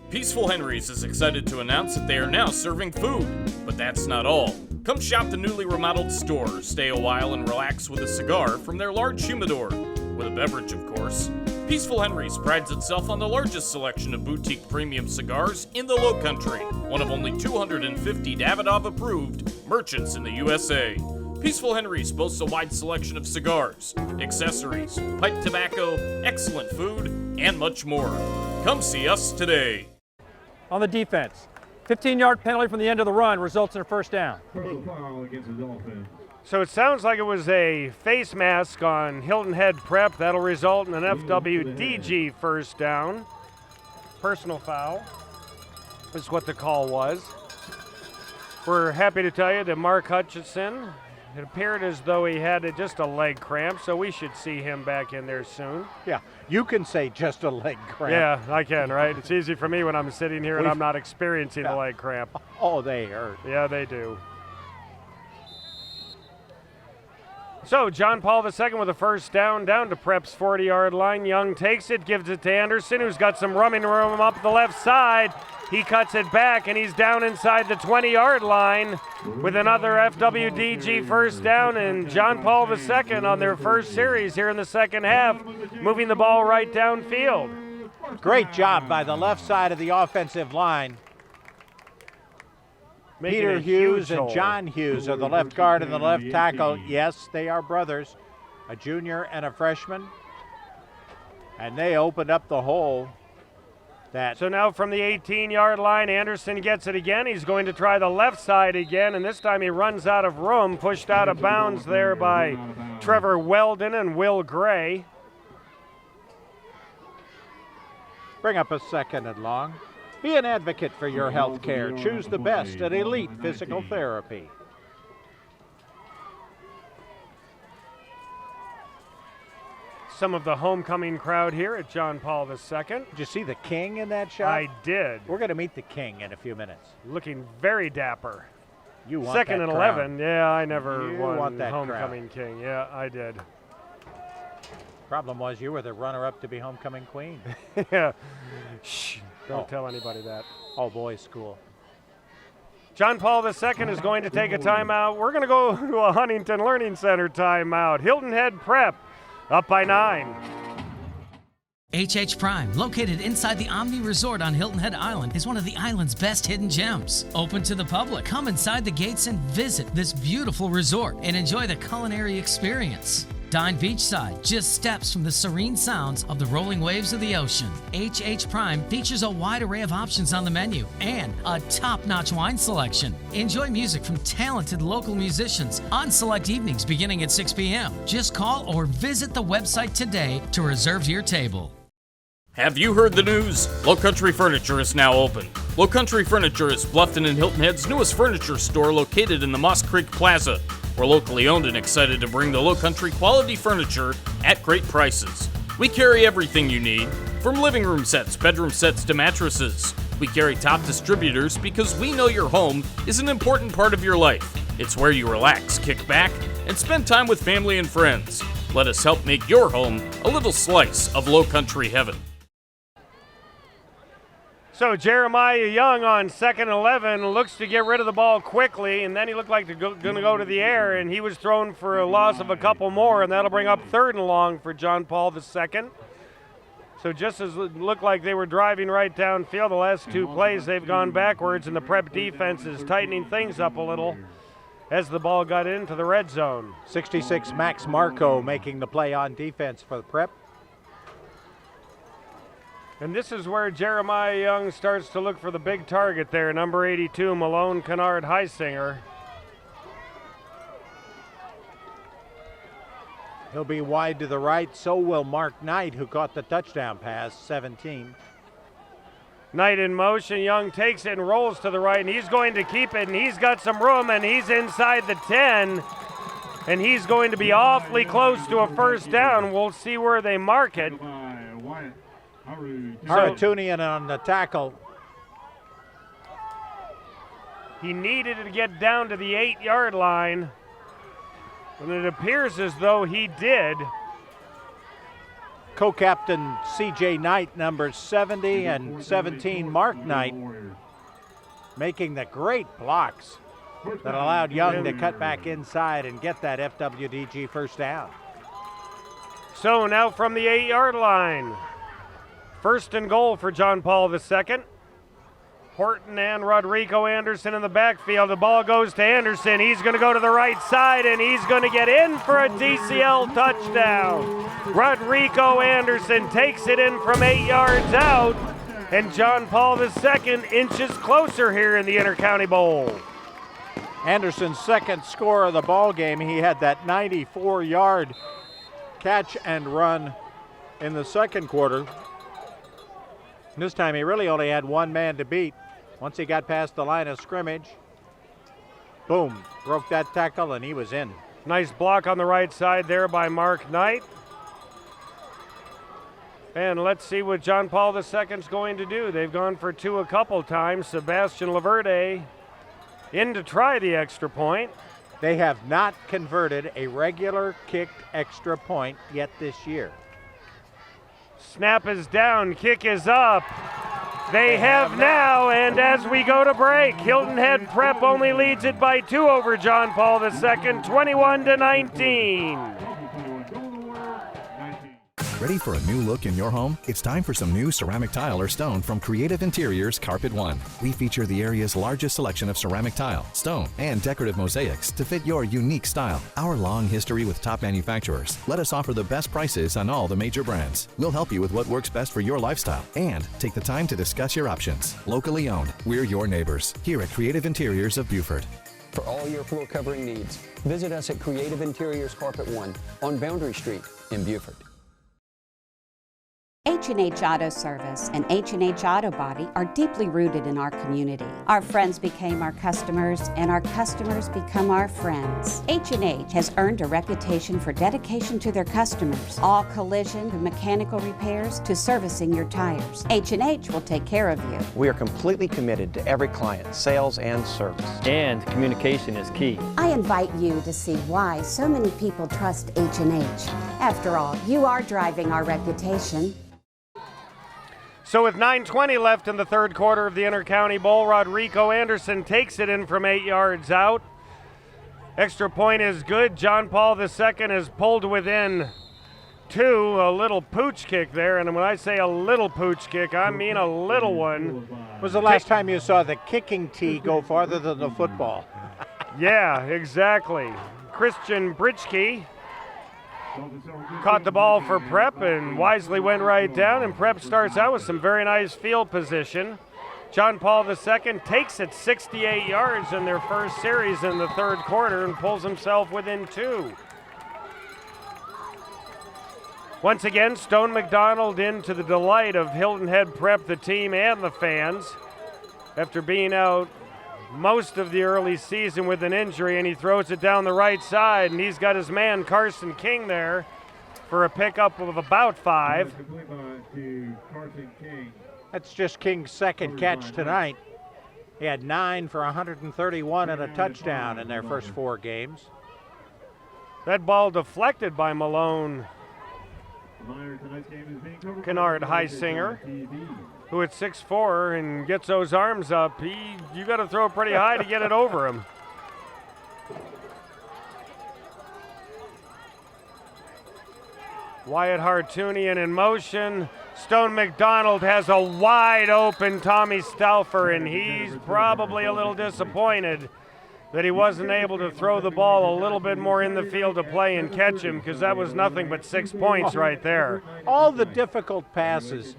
Peaceful Henry's is excited to announce that they are now serving food, but that's not all. Come shop the newly remodeled store, stay a while and relax with a cigar from their large humidor, with a beverage of course. Peaceful Henry's prides itself on the largest selection of boutique premium cigars in the Lowcountry, one of only 250 Davidoff approved merchants in the USA. Peaceful Henry's boasts a wide selection of cigars, accessories, pipe tobacco, excellent food, and much more. Come see us today. On the defense, 15-yard penalty from the end of the run results in a first down. So it sounds like it was a face mask on Hilton Head Prep. That'll result in an FWDG first down. Personal foul is what the call was. We're happy to tell you that Mark Hutchison, it appeared as though he had just a leg cramp, so we should see him back in there soon. Yeah, you can say just a leg cramp. Yeah, I can, right? It's easy for me when I'm sitting here and I'm not experiencing a leg cramp. Oh, they hurt. Yeah, they do. So John Paul II with a first down to Prep's 40-yard line. Young takes it, gives it to Anderson, who's got some running room up the left side. He cuts it back, and he's down inside the 20-yard line with another FWDG first down, and John Paul II on their first series here in the second half, moving the ball right downfield. Great job by the left side of the offensive line. Peter Hughes and John Hughes are the left guard and the left tackle. Yes, they are brothers, a junior and a freshman, and they opened up the hole. So now from the 18-yard line, Anderson gets it again. He's going to try the left side again, and this time he runs out of room, pushed out of bounds there by Trevor Weldon and Will Gray. Bring up a second and long. Be an advocate for your health care. Choose the best at Elite Physical Therapy. Some of the homecoming crowd here at John Paul II. Did you see the king in that shot? I did. We're going to meet the king in a few minutes. Looking very dapper. You want second that and crown. 11. Yeah, I never You won want that homecoming king. Yeah, I did. Problem was you were the runner-up to be homecoming queen. Yeah. Shh. Don't tell anybody that. All boys school. John Paul II is going to take a timeout. We're going to go to a Huntington Learning Center timeout. Hilton Head Prep up by 9. HH Prime, located inside the Omni Resort on Hilton Head Island, is one of the island's best hidden gems. Open to the public. Come inside the gates and visit this beautiful resort and enjoy the culinary experience. Dine beachside, just steps from the serene sounds of the rolling waves of the ocean. HH Prime features a wide array of options on the menu and a top-notch wine selection. Enjoy music from talented local musicians on select evenings beginning at 6 p.m. Just call or visit the website today to reserve your table. Have you heard the news? Lowcountry Furniture is now open. Lowcountry Furniture is Bluffton and Hilton Head's newest furniture store located in the Moss Creek Plaza. We're locally owned and excited to bring the Lowcountry quality furniture at great prices. We carry everything you need, from living room sets, bedroom sets to mattresses. We carry top distributors because we know your home is an important part of your life. It's where you relax, kick back, and spend time with family and friends. Let us help make your home a little slice of Lowcountry heaven. So Jeremiah Young on 2nd and 11 looks to get rid of the ball quickly, and then he looked like going to go to the air, and he was thrown for a loss of a couple more, and that'll bring up 3rd and long for John Paul II. So just as it looked like they were driving right downfield, the last 2 plays they've gone backwards, and the Prep defense is tightening things up a little as the ball got into the red zone. 66 Max Marco making the play on defense for the Prep. And this is where Jeremiah Young starts to look for the big target there, number 82, Malone Kennard Heisinger. He'll be wide to the right, so will Mark Knight, who caught the touchdown pass, 17. Knight in motion, Young takes it and rolls to the right, and he's going to keep it, and he's got some room, and he's inside the 10, and he's going to be awfully close to a first down. We'll see where they mark it. Haratunian on the tackle. He needed to get down to the 8-yard line, and it appears as though he did. Co-captain C.J. Knight, number 70, and 17, Mark Knight, making the great blocks that allowed Young to cut back inside and get that FWDG first down. So now from the 8-yard line, 1st and goal for John Paul II. Horton and Rodrigo Anderson in the backfield. The ball goes to Anderson. He's going to go to the right side, and he's going to get in for a DCL touchdown. Rodrigo Anderson takes it in from 8 yards out, and John Paul II inches closer here in the Intercounty Bowl. Anderson's 2nd score of the ball game. He had that 94-yard catch and run in the 2nd quarter. This time he really only had 1 man to beat. Once he got past the line of scrimmage, boom, broke that tackle and he was in. Nice block on the right side there by Mark Knight. And let's see what John Paul II's going to do. They've gone for 2 a couple times. Sebastian Laverde in to try the extra point. They have not converted a regular kicked extra point yet this year. Snap is down, kick is up. They have now, and as we go to break, Hilton Head Prep only leads it by 2 over John Paul II, 21-19. Ready for a new look in your home? It's time for some new ceramic tile or stone from Creative Interiors Carpet One. We feature the area's largest selection of ceramic tile, stone, and decorative mosaics to fit your unique style. Our long history with top manufacturers let us offer the best prices on all the major brands. We'll help you with what works best for your lifestyle and take the time to discuss your options. Locally owned, we're your neighbors here at Creative Interiors of Beaufort. For all your floor covering needs, visit us at Creative Interiors Carpet One on Boundary Street in Beaufort. H&H Auto Service and H&H Auto Body are deeply rooted in our community. Our friends became our customers, and our customers become our friends. H&H has earned a reputation for dedication to their customers. All collision to mechanical repairs to servicing your tires. H&H will take care of you. We are completely committed to every client, sales and service. And communication is key. I invite you to see why so many people trust H&H. After all, you are driving our reputation. So with 9:20 left in the 3rd quarter of the Intercounty Bowl, Rodrigo Anderson takes it in from 8 yards out. Extra point is good. John Paul II is pulled within 2, a little pooch kick there. And when I say a little pooch kick, I mean a little one. When was the last time you saw the kicking tee go farther than the football? Yeah, exactly. Christian Britschke caught the ball for Prep and wisely went right down, and Prep starts out with some very nice field position. John Paul II takes it 68 yards in their first series in the third quarter and pulls himself within 2. Once again, Stone McDonald in to the delight of Hilton Head Prep, the team, and the fans. After being out most of the early season with an injury, and he throws it down the right side, and he's got his man Carson King there for a pickup of about 5. That's just King's second catch tonight. He had 9 for 131 and a touchdown in their first 4 games. That ball deflected by Malone Kennard Heisinger, who at 6'4" and gets those arms up. You got to throw it pretty high to get it over him. Wyatt Hartunian in motion. Stone McDonald has a wide open Tommy Stauffer, and he's probably a little disappointed that he wasn't able to throw the ball a little bit more in the field to play and catch him, because that was nothing but 6 points right there. All the difficult passes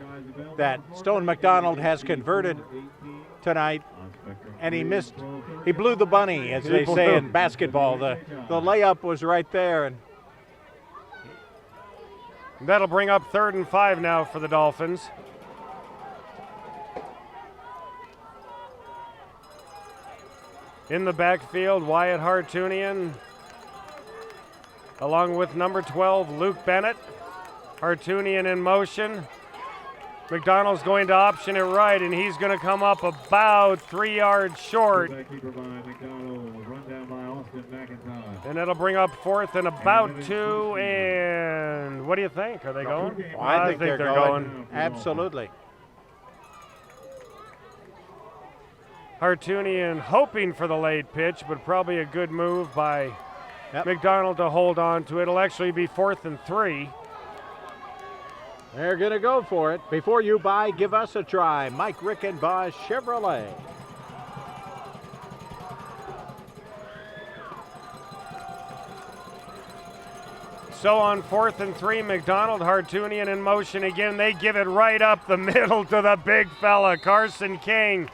that Stone McDonald has converted tonight, and he missed. He blew the bunny, as they say in basketball. The layup was right there, and that'll bring up 3rd and 5 now for the Dolphins. In the backfield, Wyatt Hartunian, along with number 12, Luke Bennett. Hartunian in motion. McDonald's going to option it right, and he's going to come up about 3 yards short. And that'll bring up 4th and about 2. And what do you think? Are they going? Well, I think they're going. Absolutely. Hartunian hoping for the late pitch, but probably a good move by McDonald to hold on to it. It'll actually be 4th and 3. They're going to go for it. Before you buy, give us a try. Mike Rickenbaugh Chevrolet. So on 4th and 3, McDonald, Hartunian in motion again. They give it right up the middle to the big fella, Carson King.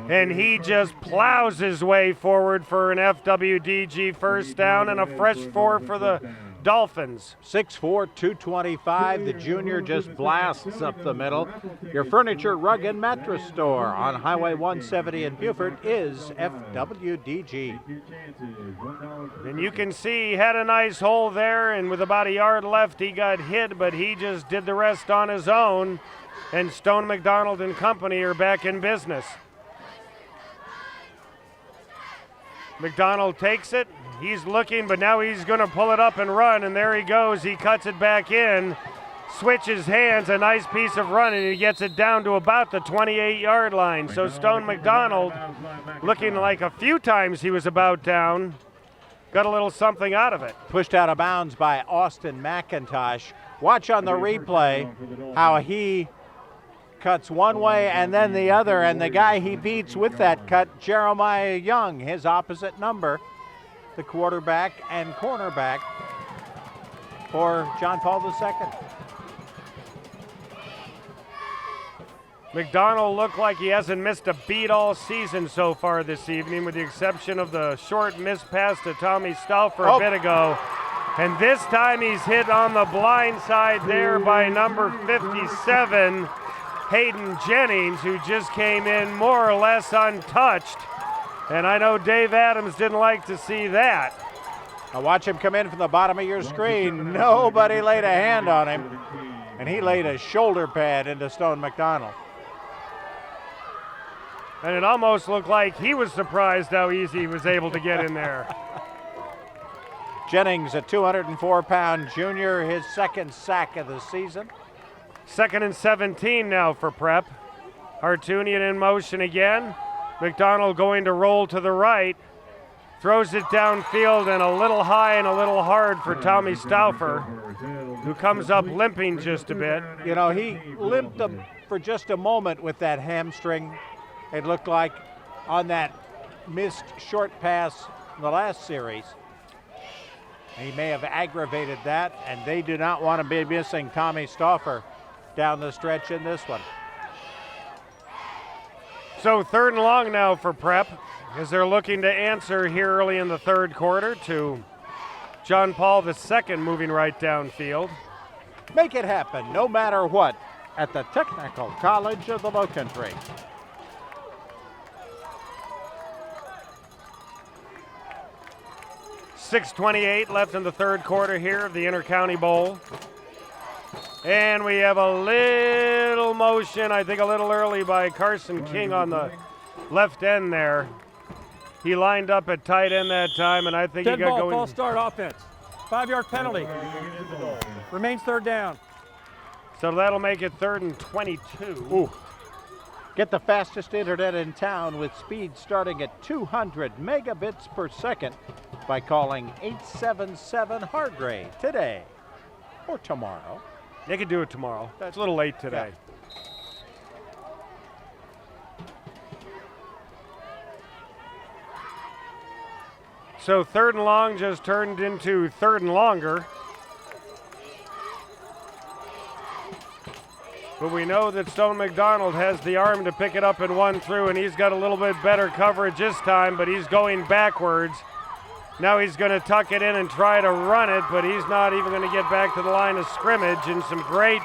And he just plows his way forward for an FWDG first down and a fresh 4 for the Dolphins. 6'4", 225. The junior just blasts up the middle. Your furniture, rug, and mattress store on Highway 170 in Beaufort is FWDG. And you can see he had a nice hole there, and with about a yard left, he got hit, but he just did the rest on his own. And Stone McDonald and company are back in business. McDonald takes it. He's looking, but now he's going to pull it up and run, and there he goes. He cuts it back in, switches hands, a nice piece of running, and he gets it down to about the 28-yard line. So Stone McDonald, looking like a few times he was about down, got a little something out of it. Pushed out of bounds by Austin McIntosh. Watch on the replay how he cuts one way and then the other, and the guy he beats with that cut, Jeremiah Young, his opposite number, the quarterback and cornerback for John Paul II. McDonald looked like he hasn't missed a beat all season so far this evening, with the exception of the short missed pass to Tommy Stauffer a bit ago. And this time he's hit on the blind side there by number 57, Hayden Jennings, who just came in more or less untouched. And I know Dave Adams didn't like to see that. Now watch him come in from the bottom of your screen. Nobody laid a hand on him, and he laid a shoulder pad into Stone McDonald. And it almost looked like he was surprised how easy he was able to get in there. Jennings, a 204-pound junior, his second sack of the season. 2nd and 17 now for Prep. Hartunian in motion again. McDonald going to roll to the right. Throws it downfield and a little high and a little hard for Tommy Stauffer. who comes up limping just a bit. You know, he limped for just a moment with that hamstring. It looked like on that missed short pass in the last series. He may have aggravated that, and they do not want to be missing Tommy Stauffer down the stretch in this one. So 3rd and long now for Prep, as they're looking to answer here early in the 3rd quarter to John Paul II moving right downfield. Make it happen, no matter what, at the Technical College of the Lowcountry. .6:28 left in the 3rd quarter here of the Intercounty Bowl. And we have a little motion, I think a little early by Carson King on the left end there. He lined up at tight end that time, and I think he got going. False start offense. 5-yard penalty. Remains 3rd down. So that'll make it 3rd and 22. Ooh. Get the fastest internet in town with speed starting at 200 megabits per second by calling 877 Hargray today or tomorrow. They could do it tomorrow. It's a little late today. Yeah. So 3rd and long just turned into 3rd and longer. But we know that Stone McDonald has the arm to pick it up and 1 through, and he's got a little bit better coverage this time, but he's going backwards. Now he's going to tuck it in and try to run it, but he's not even going to get back to the line of scrimmage. And some great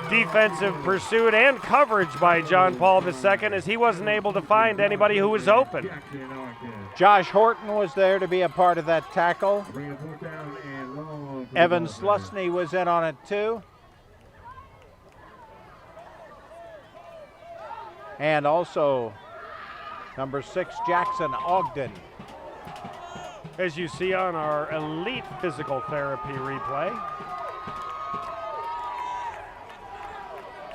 defensive pursuit and coverage by John Paul II, as he wasn't able to find anybody who was open. Josh Horton was there to be a part of that tackle. Evan Slusney was in on it too. And also number 6, Jackson Ogden. As you see on our elite physical therapy replay.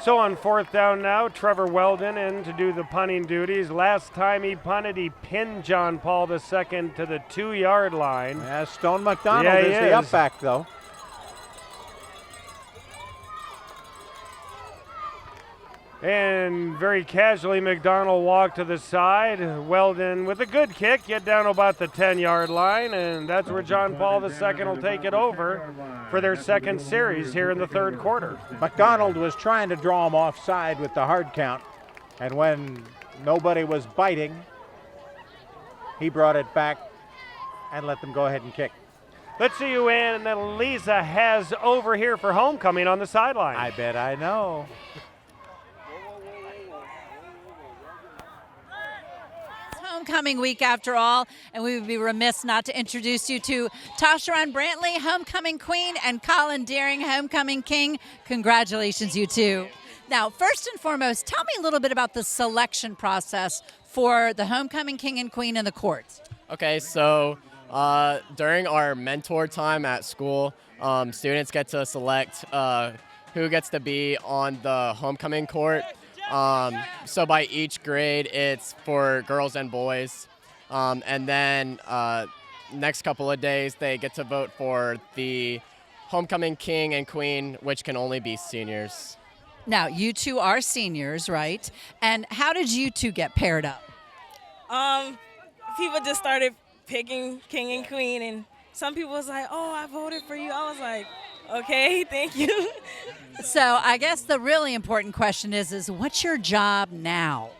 So on 4th down now, Trevor Weldon in to do the punting duties. Last time he punted, he pinned John Paul II to the 2-yard line. Yeah, Stone McDonald is the up back though. And very casually, McDonald walked to the side. Weldon with a good kick, get down about the 10-yard line, and that's where John Paul II will take it over for their 2nd series here in the 3rd quarter. McDonald was trying to draw him offside with the hard count, and when nobody was biting, he brought it back and let them go ahead and kick. Let's see who Annalisa has over here for homecoming on the sideline. I bet I know. Homecoming week after all, and we would be remiss not to introduce you to Tasharon Brantley, homecoming queen, and Colin Deering, homecoming king. Congratulations, you two. Now, first and foremost, tell me a little bit about the selection process for the homecoming king and queen in the courts. Okay, so during our mentor time at school, students get to select who gets to be on the homecoming court. So by each grade, it's for girls and boys. And then next couple of days, they get to vote for the homecoming king and queen, which can only be seniors. Now, you two are seniors, right? And how did you two get paired up? People just started picking king and queen, and some people was like, oh, I voted for you. I was like, okay, thank you. So I guess the really important question is what's your job now?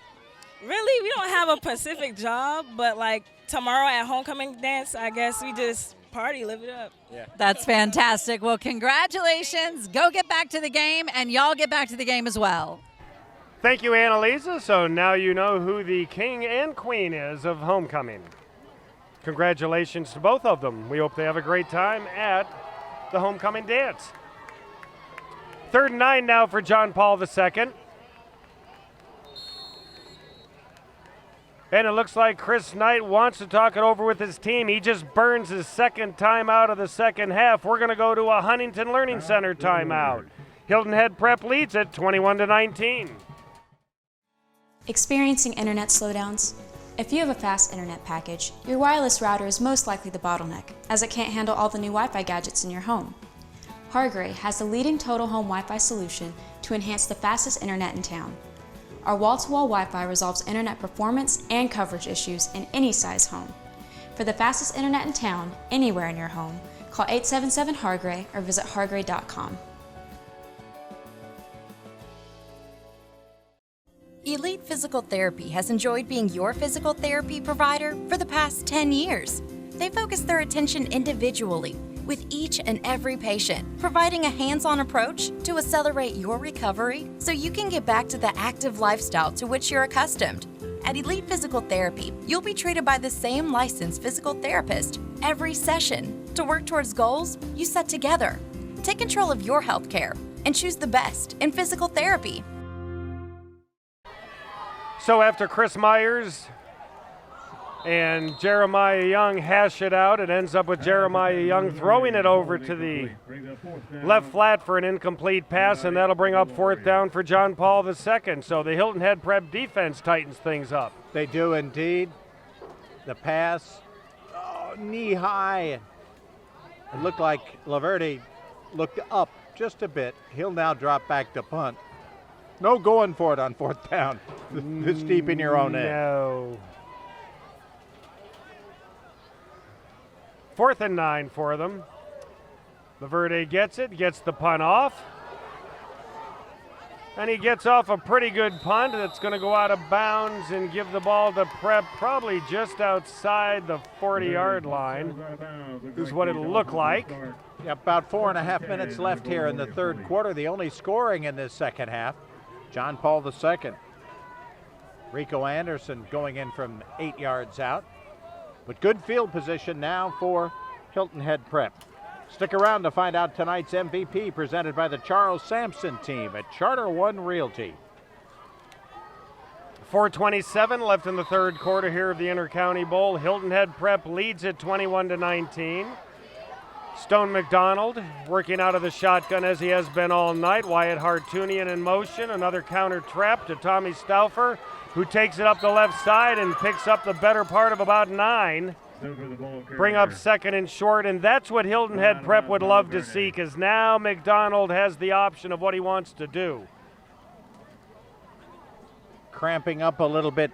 Really, we don't have a specific job, but like tomorrow at homecoming dance, I guess we just party, live it up. Yeah. That's fantastic. Well, congratulations. Go get back to the game, and y'all get back to the game as well. Thank you, Annalisa. So now you know who the king and queen is of homecoming. Congratulations to both of them. We hope they have a great time at the homecoming dance. 3rd and 9 now for John Paul II. And it looks like Chris Knight wants to talk it over with his team. He just burns his 2nd time out of the 2nd half. We're going to go to a Huntington Learning Center timeout. Hilton Head Prep leads it 21-19. Experiencing internet slowdowns? If you have a fast internet package, your wireless router is most likely the bottleneck, as it can't handle all the new Wi-Fi gadgets in your home. Hargray has the leading total home Wi-Fi solution to enhance the fastest internet in town. Our wall-to-wall Wi-Fi resolves internet performance and coverage issues in any size home. For the fastest internet in town, anywhere in your home, call 877-HARGRAY or visit hargray.com. Elite Physical Therapy has enjoyed being your physical therapy provider for the past 10 years. They focus their attention individually with each and every patient, providing a hands-on approach to accelerate your recovery so you can get back to the active lifestyle to which you're accustomed. At Elite Physical Therapy, you'll be treated by the same licensed physical therapist every session to work towards goals you set together. Take control of your health care and choose the best in physical therapy. So after Chris Myers and Jeremiah Young hash it out, it ends up with Jeremiah Young throwing it over to the left flat for an incomplete pass, and that'll bring up fourth down for John Paul II. So the Hilton Head Prep defense tightens things up. They do indeed. The pass, knee high. It looked like Laverde looked up just a bit. He'll now drop back to punt. No going for it on fourth down. This deep in your own end. No. 4th and 9 for them. Laverde gets it, gets the punt off. And he gets off a pretty good punt that's going to go out of bounds and give the ball to Prep probably just outside the 40-yard line, is what it'll look like. Yeah, about 4.5 minutes left here in the third quarter. The only scoring in this second half. John Paul II. Rico Anderson going in from 8 yards out. But good field position now for Hilton Head Prep. Stick around to find out tonight's MVP, presented by the Charles Sampson team at Charter One Realty. 4:27 left in the third quarter here of the Intercounty Bowl. Hilton Head Prep leads it 21-19. Stone McDonald working out of the shotgun as he has been all night. Wyatt Hartunian in motion. Another counter trap to Tommy Stauffer, who takes it up the left side and picks up the better part of about 9. Bring up second and short, and that's what Hilton Head Prep would love to see, because now McDonald has the option of what he wants to do. Cramping up a little bit,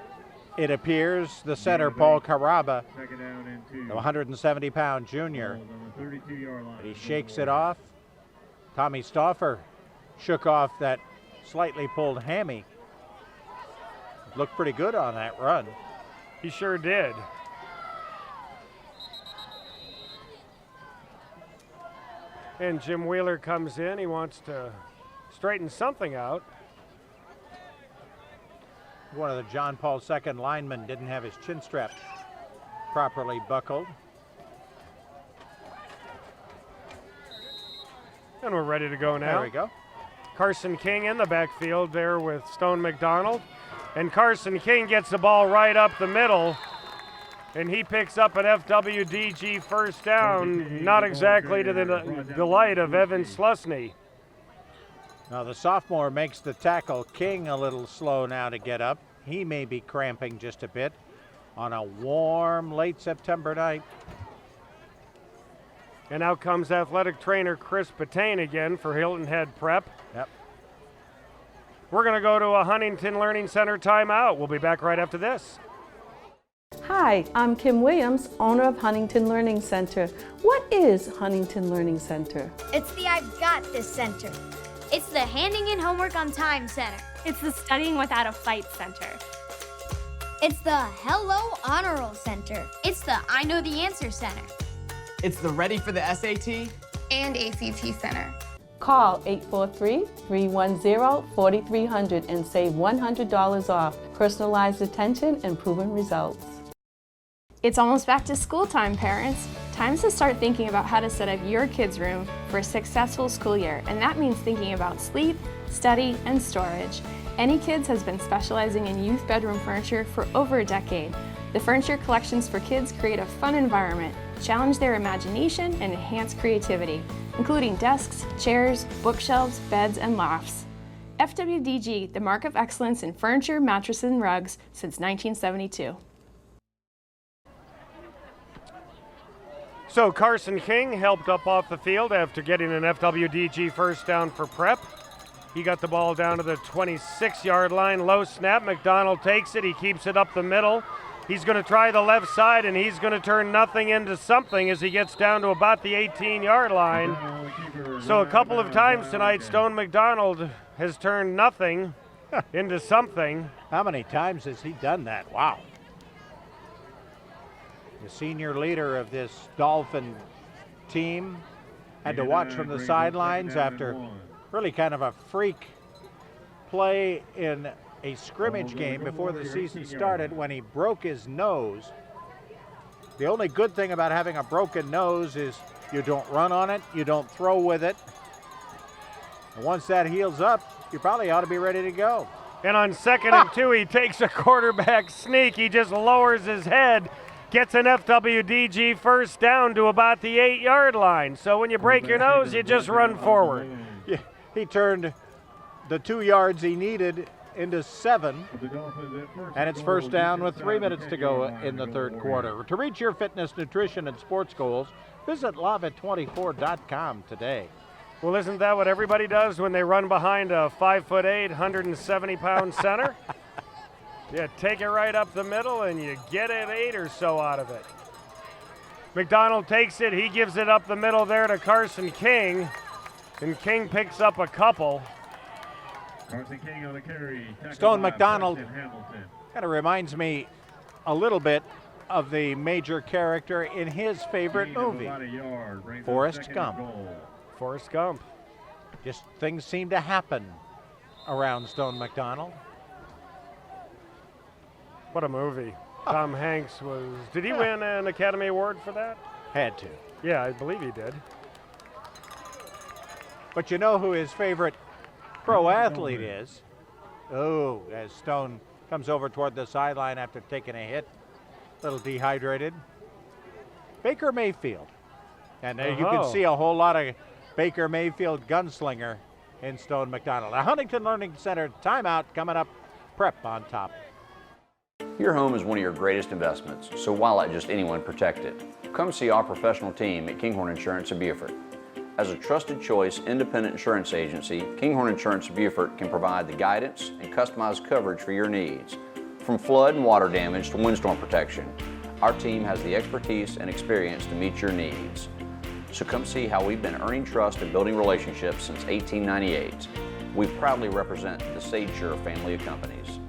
it appears, the center, Paul Caraba, the 170-pound junior. He shakes it off. Tommy Stauffer shook off that slightly pulled hammy. Looked pretty good on that run. He sure did. And Jim Wheeler comes in. He wants to straighten something out. One of the John Paul II linemen didn't have his chin strap properly buckled. And we're ready to go now. There we go. Carson King in the backfield there with Stone McDonald. And Carson King gets the ball right up the middle, and he picks up an FWDG first down, not exactly to the delight of Evan Slusney. Now the sophomore makes the tackle. King a little slow now to get up. He may be cramping just a bit on a warm late September night. And out comes athletic trainer Chris Patain again for Hilton Head Prep. Yep. We're going to go to a Huntington Learning Center timeout. We'll be back right after this. Hi, I'm Kim Williams, owner of Huntington Learning Center. What is Huntington Learning Center? It's the I've Got This Center. It's the Handing in Homework on Time Center. It's the Studying Without a Fight Center. It's the Hello Honor Roll Center. It's the I Know the Answer Center. It's the Ready for the SAT and ACT Center. Call 843-310-4300 and save $100 off. Personalized attention and proven results. It's almost back to school time, parents. Time to start thinking about how to set up your kids' room for a successful school year, and that means thinking about sleep, study, and storage. Any Kids has been specializing in youth bedroom furniture for over a decade. The furniture collections for kids create a fun environment, challenge their imagination, and enhance creativity, including desks, chairs, bookshelves, beds, and lofts. FWDG, the mark of excellence in furniture, mattresses, and rugs since 1972. So Carson King helped up off the field after getting an FWDG first down for Prep. He got the ball down to the 26-yard line. Low snap. McDonald takes it. He keeps it up the middle. He's going to try the left side, and he's going to turn nothing into something as he gets down to about the 18-yard line. So a couple of times tonight, Stone McDonald has turned nothing into something. How many times has he done that? Wow. The senior leader of this Dolphin team had to watch from the sidelines after really kind of a freak play in a scrimmage game before the season started when he broke his nose. The only good thing about having a broken nose is you don't run on it, you don't throw with it. And once that heals up, you probably ought to be ready to go. And on 2nd and 2, he takes a quarterback sneak. He just lowers his head, gets an FWDG first down to about the 8-yard line. So when you break your nose, you just run forward. Yeah, he turned the 2 yards he needed into 7, and it's first down with 3 minutes to go in the third quarter. To reach your fitness, nutrition, and sports goals, visit lava24.com today. Well, isn't that what everybody does when they run behind a 5'8", 170-pound center? You take it right up the middle, and you get an 8 or so out of it. McDonald takes it. He gives it up the middle there to Carson King, and King picks up a couple. Carson King on the carry. Stone McDonald kind of reminds me a little bit of the major character in his favorite movie, Forrest Gump. Forrest Gump. Just things seem to happen around Stone McDonald. What a movie. Tom Hanks was, did he win an Academy Award for that? Had to. Yeah, I believe he did. But you know who his favorite pro athlete is? Oh, as Stone comes over toward the sideline after taking a hit, a little dehydrated. Baker Mayfield. And there you can see a whole lot of Baker Mayfield gunslinger in Stone McDonald. A Huntington Learning Center timeout coming up. Prep on top. Your home is one of your greatest investments, so why let just anyone protect it? Come see our professional team at Kinghorn Insurance of Beaufort. As a trusted choice independent insurance agency, Kinghorn Insurance of Beaufort can provide the guidance and customized coverage for your needs. From flood and water damage to windstorm protection, our team has the expertise and experience to meet your needs. So come see how we've been earning trust and building relationships since 1898. We proudly represent the SageSure family of companies.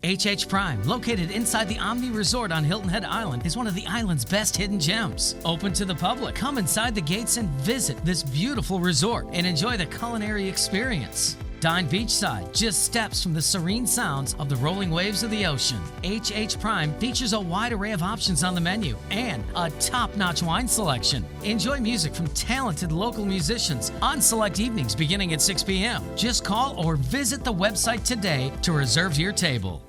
HH Prime, located inside the Omni Resort on Hilton Head Island, is one of the island's best hidden gems. Open to the public. Come inside the gates and visit this beautiful resort and enjoy the culinary experience. Dine beachside, just steps from the serene sounds of the rolling waves of the ocean. HH Prime features a wide array of options on the menu and a top-notch wine selection. Enjoy music from talented local musicians on select evenings beginning at 6 p.m. Just call or visit the website today to reserve your table.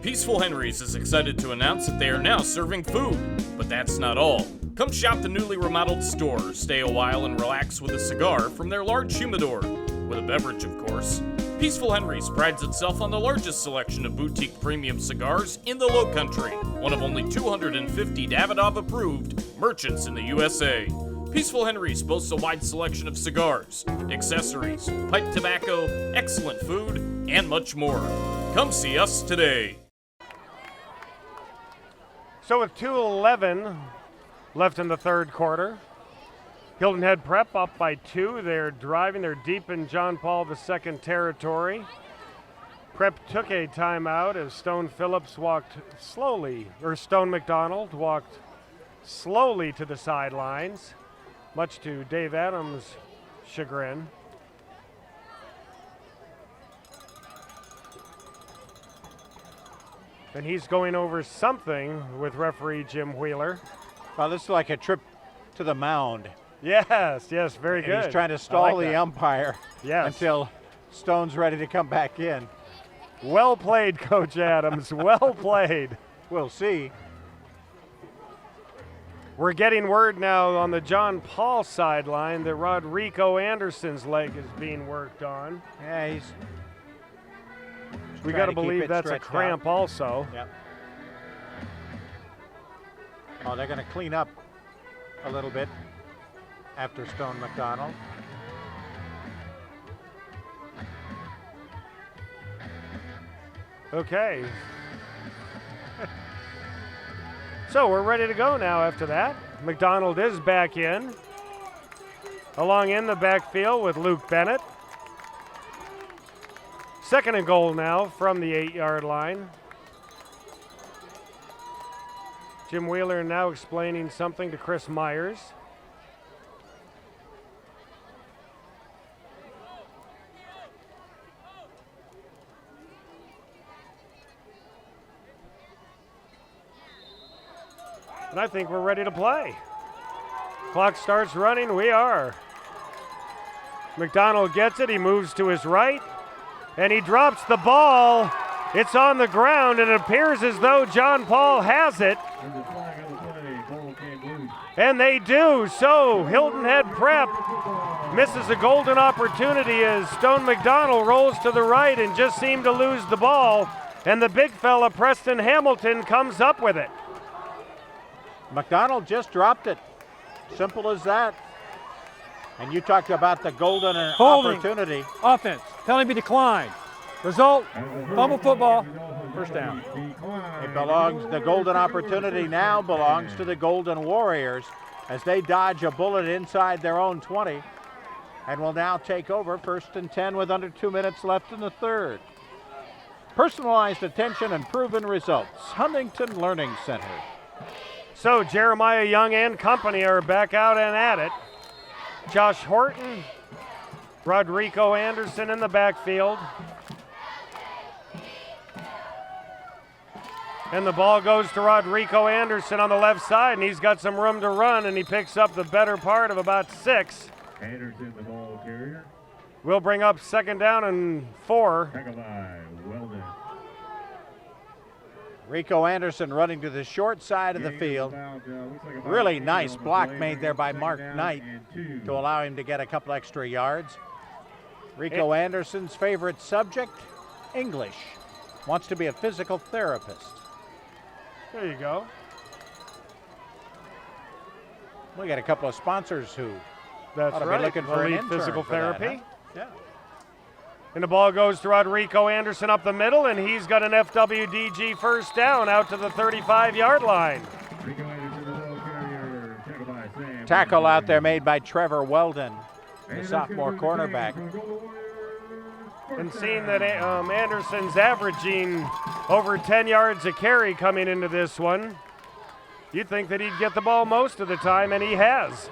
Peaceful Henry's is excited to announce that they are now serving food, but that's not all. Come shop the newly remodeled store, stay a while and relax with a cigar from their large humidor, with a beverage of course. Peaceful Henry's prides itself on the largest selection of boutique premium cigars in the Lowcountry, one of only 250 Davidoff approved merchants in the USA. Peaceful Henry's boasts a wide selection of cigars, accessories, pipe tobacco, excellent food, and much more. Come see us today. So with 2:11 left in the third quarter, Hilton Head Prep up by 2. They're driving. They're deep in John Paul II territory. Prep took a timeout as Stone McDonald walked slowly to the sidelines, much to Dave Adams' chagrin. And he's going over something with referee Jim Wheeler. Well, this is like a trip to the mound. Yes, very good. He's trying to stall the umpire until Stone's ready to come back in. Well played, Coach Adams. Well played. We'll see. We're getting word now on the John Paul sideline that Rodrigo Anderson's leg is being worked on. Yeah, he's we got to believe that's a cramp also. Yep. Oh, they're going to clean up a little bit after Stone McDonald. Okay. So we're ready to go now after that. McDonald is back in. Along in the backfield with Luke Bennett. 2nd and goal now from the 8-yard line. Jim Wheeler now explaining something to Chris Myers. And I think we're ready to play. Clock starts running, we are. McDonald gets it, he moves to his right, and he drops the ball. It's on the ground, and it appears as though John Paul has it. And they do, so Hilton Head Prep misses a golden opportunity as Stone McDonald rolls to the right and just seemed to lose the ball, and the big fella, Preston Hamilton, comes up with it. McDonald just dropped it. Simple as that. And you talked about the golden opportunity. Offense, penalty be declined. Result, fumble football, first down. It belongs, the golden opportunity now belongs to the Golden Warriors as they dodge a bullet inside their own 20 and will now take over 1st and 10 with under 2 minutes left in the third. Personalized attention and proven results. Huntington Learning Center. So Jeremiah Young and company are back out and at it. Josh Horton, Rodrigo Anderson in the backfield. And the ball goes to Rodrigo Anderson on the left side, and he's got some room to run, and he picks up the better part of about 6. Anderson, the ball carrier. We'll bring up 2nd down and 4. Well done. Rico Anderson running to the short side of the field. Really nice block made there by Mark Knight to allow him to get a couple extra yards. Rico Anderson's favorite subject, English. Wants to be a physical therapist. There you go. We got a couple of sponsors who That's ought to right. be looking for an Elite intern physical for that, therapy. huh? Yeah. And the ball goes to Rodrigo Anderson up the middle, and he's got an FWDG first down out to the 35-yard line. Tackle out there made by Trevor Weldon, the sophomore cornerback. And seeing that Anderson's averaging over 10 yards a carry coming into this one, you'd think that he'd get the ball most of the time, and he has.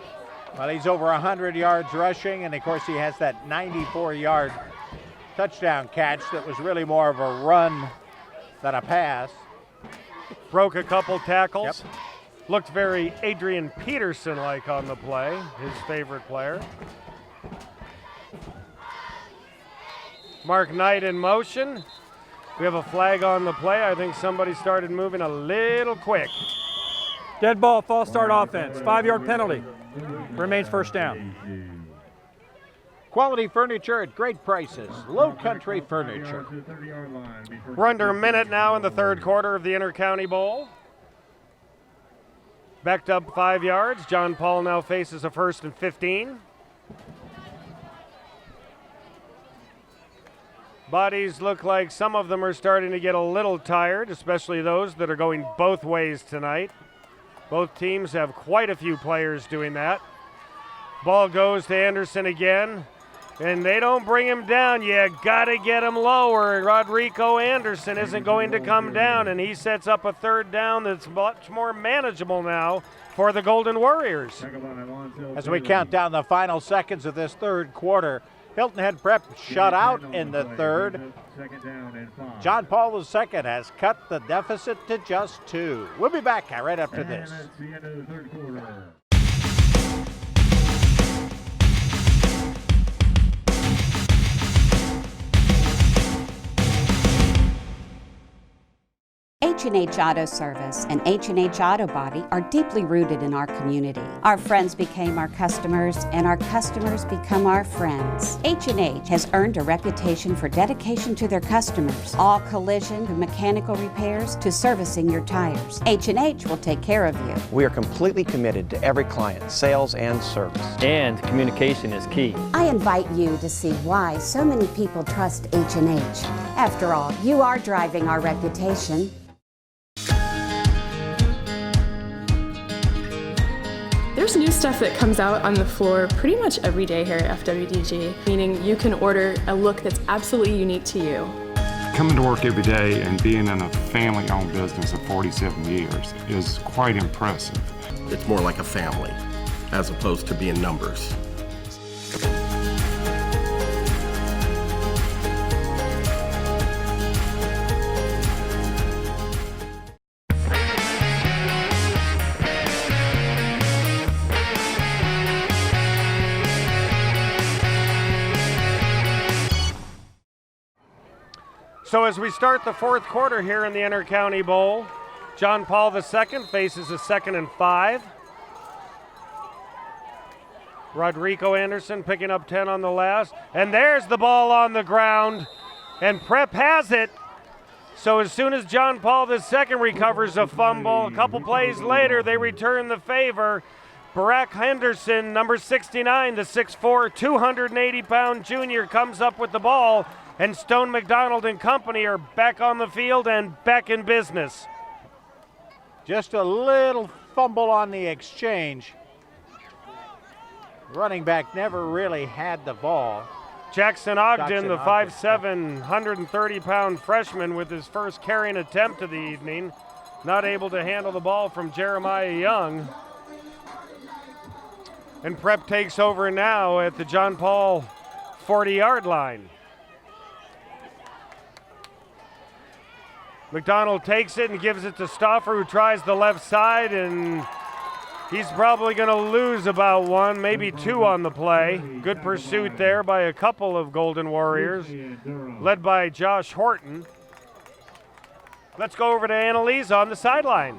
Well, he's over 100 yards rushing, and of course he has that 94-yard touchdown catch that was really more of a run than a pass. Broke a couple tackles. Yep. Looked very Adrian Peterson-like on the play, his favorite player. Mark Knight in motion. We have a flag on the play. I think somebody started moving a little quick. Dead ball, false start offense, 5-yard penalty. Remains first down. Quality furniture at great prices. Lowcountry Furniture. We're under a minute now in the third quarter of the Intercounty Bowl. Backed up 5 yards. John Paul now faces a 1st and 15. Bodies look like some of them are starting to get a little tired, especially those that are going both ways tonight. Both teams have quite a few players doing that. Ball goes to Anderson again, and they don't bring him down. You got to get him lower. Rodrigo Anderson isn't going to come down, and he sets up a 3rd down that's much more manageable now for the Golden Warriors. As we count down the final seconds of this third quarter, Hilton Head Prep shut out in the third. John Paul II has cut the deficit to just 2. We'll be back right after this. H&H Auto Service and H&H Auto Body are deeply rooted in our community. Our friends became our customers, and our customers become our friends. H&H has earned a reputation for dedication to their customers. All collision to mechanical repairs to servicing your tires. H&H will take care of you. We are completely committed to every client, sales and service. And communication is key. I invite you to see why so many people trust H&H. After all, you are driving our reputation. There's new stuff that comes out on the floor pretty much every day here at FWDG, meaning you can order a look that's absolutely unique to you. Coming to work every day and being in a family-owned business of 47 years is quite impressive. It's more like a family as opposed to being numbers. So as we start the fourth quarter here in the Intercounty Bowl, John Paul II faces a 2nd and 5. Rodrigo Anderson picking up 10 on the last. And there's the ball on the ground. And Prep has it. So as soon as John Paul II recovers a fumble, a couple plays later, they return the favor. Barack Henderson, number 69, the 6'4", 280-pound junior, comes up with the ball. And Stone McDonald and company are back on the field and back in business. Just a little fumble on the exchange. Running back never really had the ball. Jackson Ogden, the 5'7", 130-pound freshman, with his first carrying attempt of the evening, not able to handle the ball from Jeremiah Young. And Prep takes over now at the John Paul 40-yard line. McDonald takes it and gives it to Stauffer, who tries the left side, and he's probably going to lose about one, maybe two on the play. Good pursuit there by a couple of Golden Warriors, led by Josh Horton. Let's go over to Annalise on the sideline.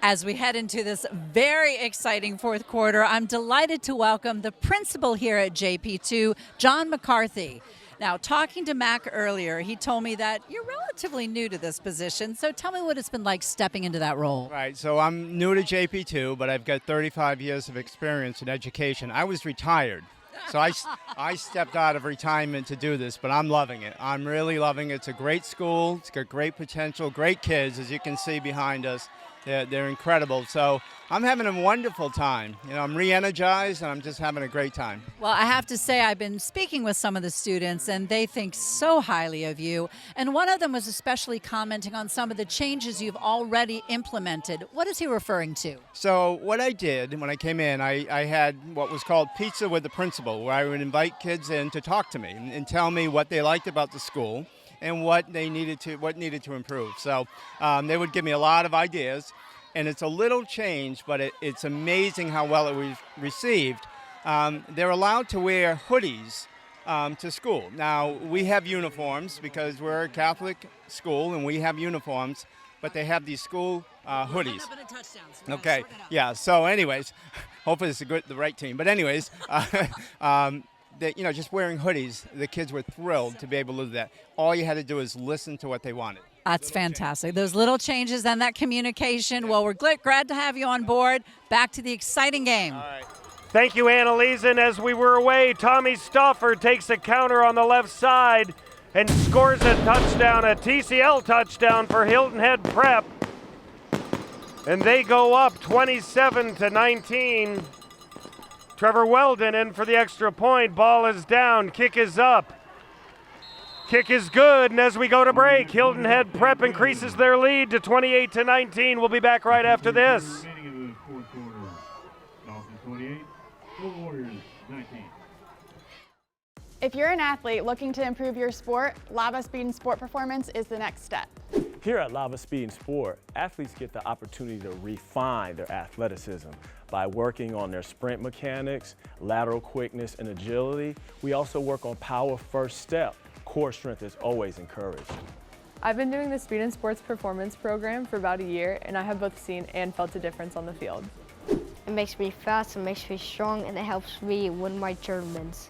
As we head into this very exciting fourth quarter, I'm delighted to welcome the principal here at JP2, John McCarthy. Now, talking to Mac earlier, he told me that you're relatively new to this position, so tell me what it's been like stepping into that role. Right, so I'm new to JP2, but I've got 35 years of experience in education. I was retired, so I stepped out of retirement to do this, but I'm loving it. I'm really loving it. It's a great school. It's got great potential, great kids, as you can see behind us. They're incredible. So I'm having a wonderful time. You know, I'm re-energized and I'm just having a great time. Well, I have to say I've been speaking with some of the students and they think so highly of you. And one of them was especially commenting on some of the changes you've already implemented. What is he referring to? So what I did when I came in, I had what was called Pizza with the Principal, where I would invite kids in to talk to me and tell me what they liked about the school and what needed to improve. So they would give me a lot of ideas, and it's a little change, but it's amazing how well it was received. They're allowed to wear hoodies to school. Now, we have uniforms because we're a Catholic school and we have uniforms, but they have these school hoodies. Okay, yeah, so anyways, hopefully it's the right team. But anyways, just wearing hoodies, the kids were thrilled to be able to do that. All you had to do is listen to what they wanted. That's fantastic. Those little changes and that communication. Well, we're glad to have you on board. Back to the exciting game. All right. Thank you, Annalise. And as we were away, Tommy Stauffer takes a counter on the left side and scores a touchdown, a TCL touchdown for Hilton Head Prep. And they go up 27-19. Trevor Weldon in for the extra point. Ball is down. Kick is up. Kick is good. And as we go to break, Hilton Head Prep increases their lead to 28-19. We'll be back right after this. If you're an athlete looking to improve your sport, Lava Speed and Sport Performance is the next step. Here at Lava Speed and Sport, athletes get the opportunity to refine their athleticism by working on their sprint mechanics, lateral quickness, and agility. We also work on power first step. Core strength is always encouraged. I've been doing the Speed and Sports Performance program for about a year, and I have both seen and felt a difference on the field. It makes me fast, it makes me strong, and it helps me win my tournaments.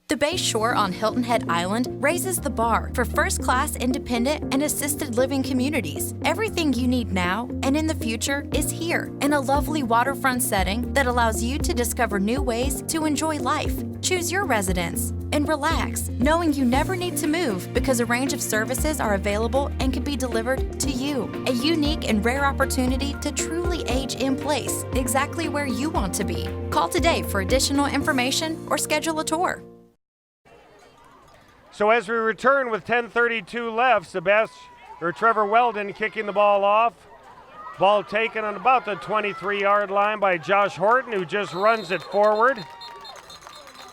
The Bay Shore on Hilton Head Island raises the bar for first-class independent and assisted living communities. Everything you need now and in the future is here in a lovely waterfront setting that allows you to discover new ways to enjoy life. Choose your residence and relax, knowing you never need to move because a range of services are available and can be delivered to you. A unique and rare opportunity to truly age in place, exactly where you want to be. Call today for additional information or schedule a tour. So as we return with 10:32 left, Trevor Weldon kicking the ball off. Ball taken on about the 23-yard line by Josh Horton, who just runs it forward.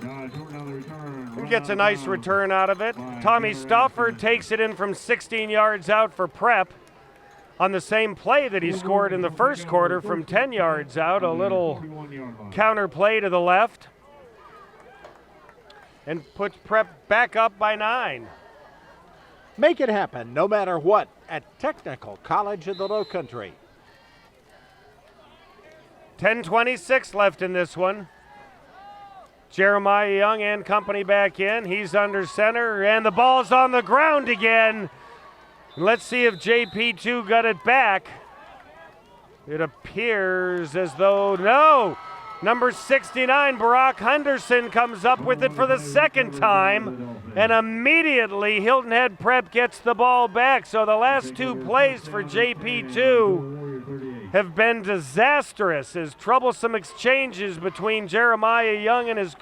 And gets a nice return out of it. Tommy Stauffer takes it in from 16 yards out for Prep on the same play that he scored in the first quarter from 10 yards out. A little counter play to the left. And puts Prep back up by 9. Make it happen no matter what at Technical College of the Lowcountry. 10:26 left in this one. Jeremiah Young and company back in. He's under center, and the ball's on the ground again. Let's see if JP2 got it back. It appears as though, no. Number 69, Barack Henderson, comes up with it for the second time, and immediately Hilton Head Prep gets the ball back. So the last two plays for JP2 have been disastrous, as troublesome exchanges between Jeremiah Young and his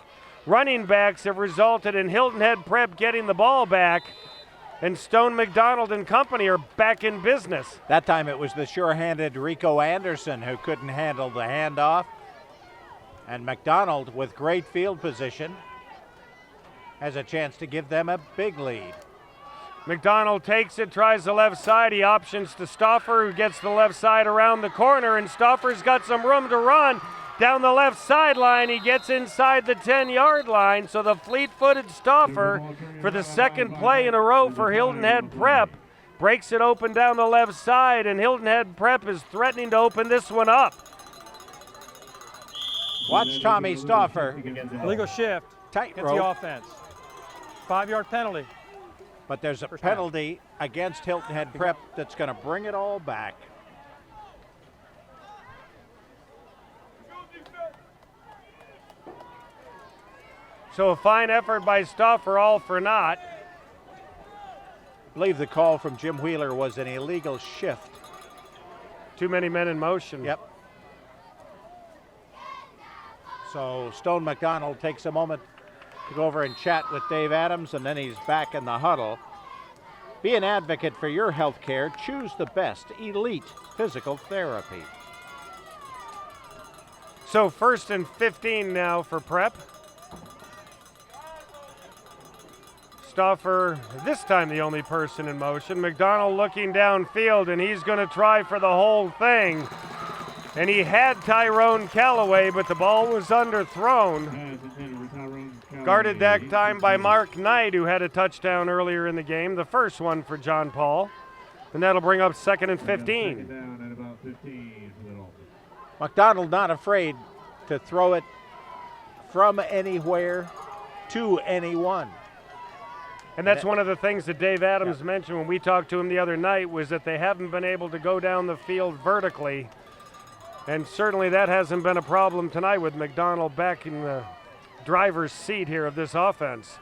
running backs have resulted in Hilton Head Prep getting the ball back, and Stone McDonald and company are back in business. That time it was the sure-handed Rico Anderson who couldn't handle the handoff. And McDonald, with great field position, has a chance to give them a big lead. McDonald takes it, tries the left side. He options to Stauffer, who gets the left side around the corner, and Stauffer's got some room to run down the left sideline. He gets inside the 10-yard line, so the fleet-footed Stauffer, for the second play in a row for Hilton Head Prep, breaks it open down the left side, and Hilton Head Prep is threatening to open this one up. Watch Tommy Stauffer. Illegal shift. Tight Gets rope. the offense. 5-yard penalty. But there's a penalty against Hilton Head Prep that's going to bring it all back. So a fine effort by Stauffer, all for naught. I believe the call from Jim Wheeler was an illegal shift. Too many men in motion. Yep. So Stone McDonald takes a moment to go over and chat with Dave Adams, and then he's back in the huddle. Be an advocate for your health care. Choose the best elite physical therapy. So 1st and 15 now for Prep. Stauffer, this time the only person in motion. McDonald looking downfield, and he's going to try for the whole thing. And he had Tyrone Callaway, but the ball was underthrown. Guarded that time by Mark Knight, who had a touchdown earlier in the game, the first one for John Paul. And that'll bring up 2nd and 15. McDonald not afraid to throw it from anywhere to anyone. And that's one of the things that Dave Adams mentioned when we talked to him the other night, was that they haven't been able to go down the field vertically. And certainly that hasn't been a problem tonight with McDonald back in the driver's seat here of this offense.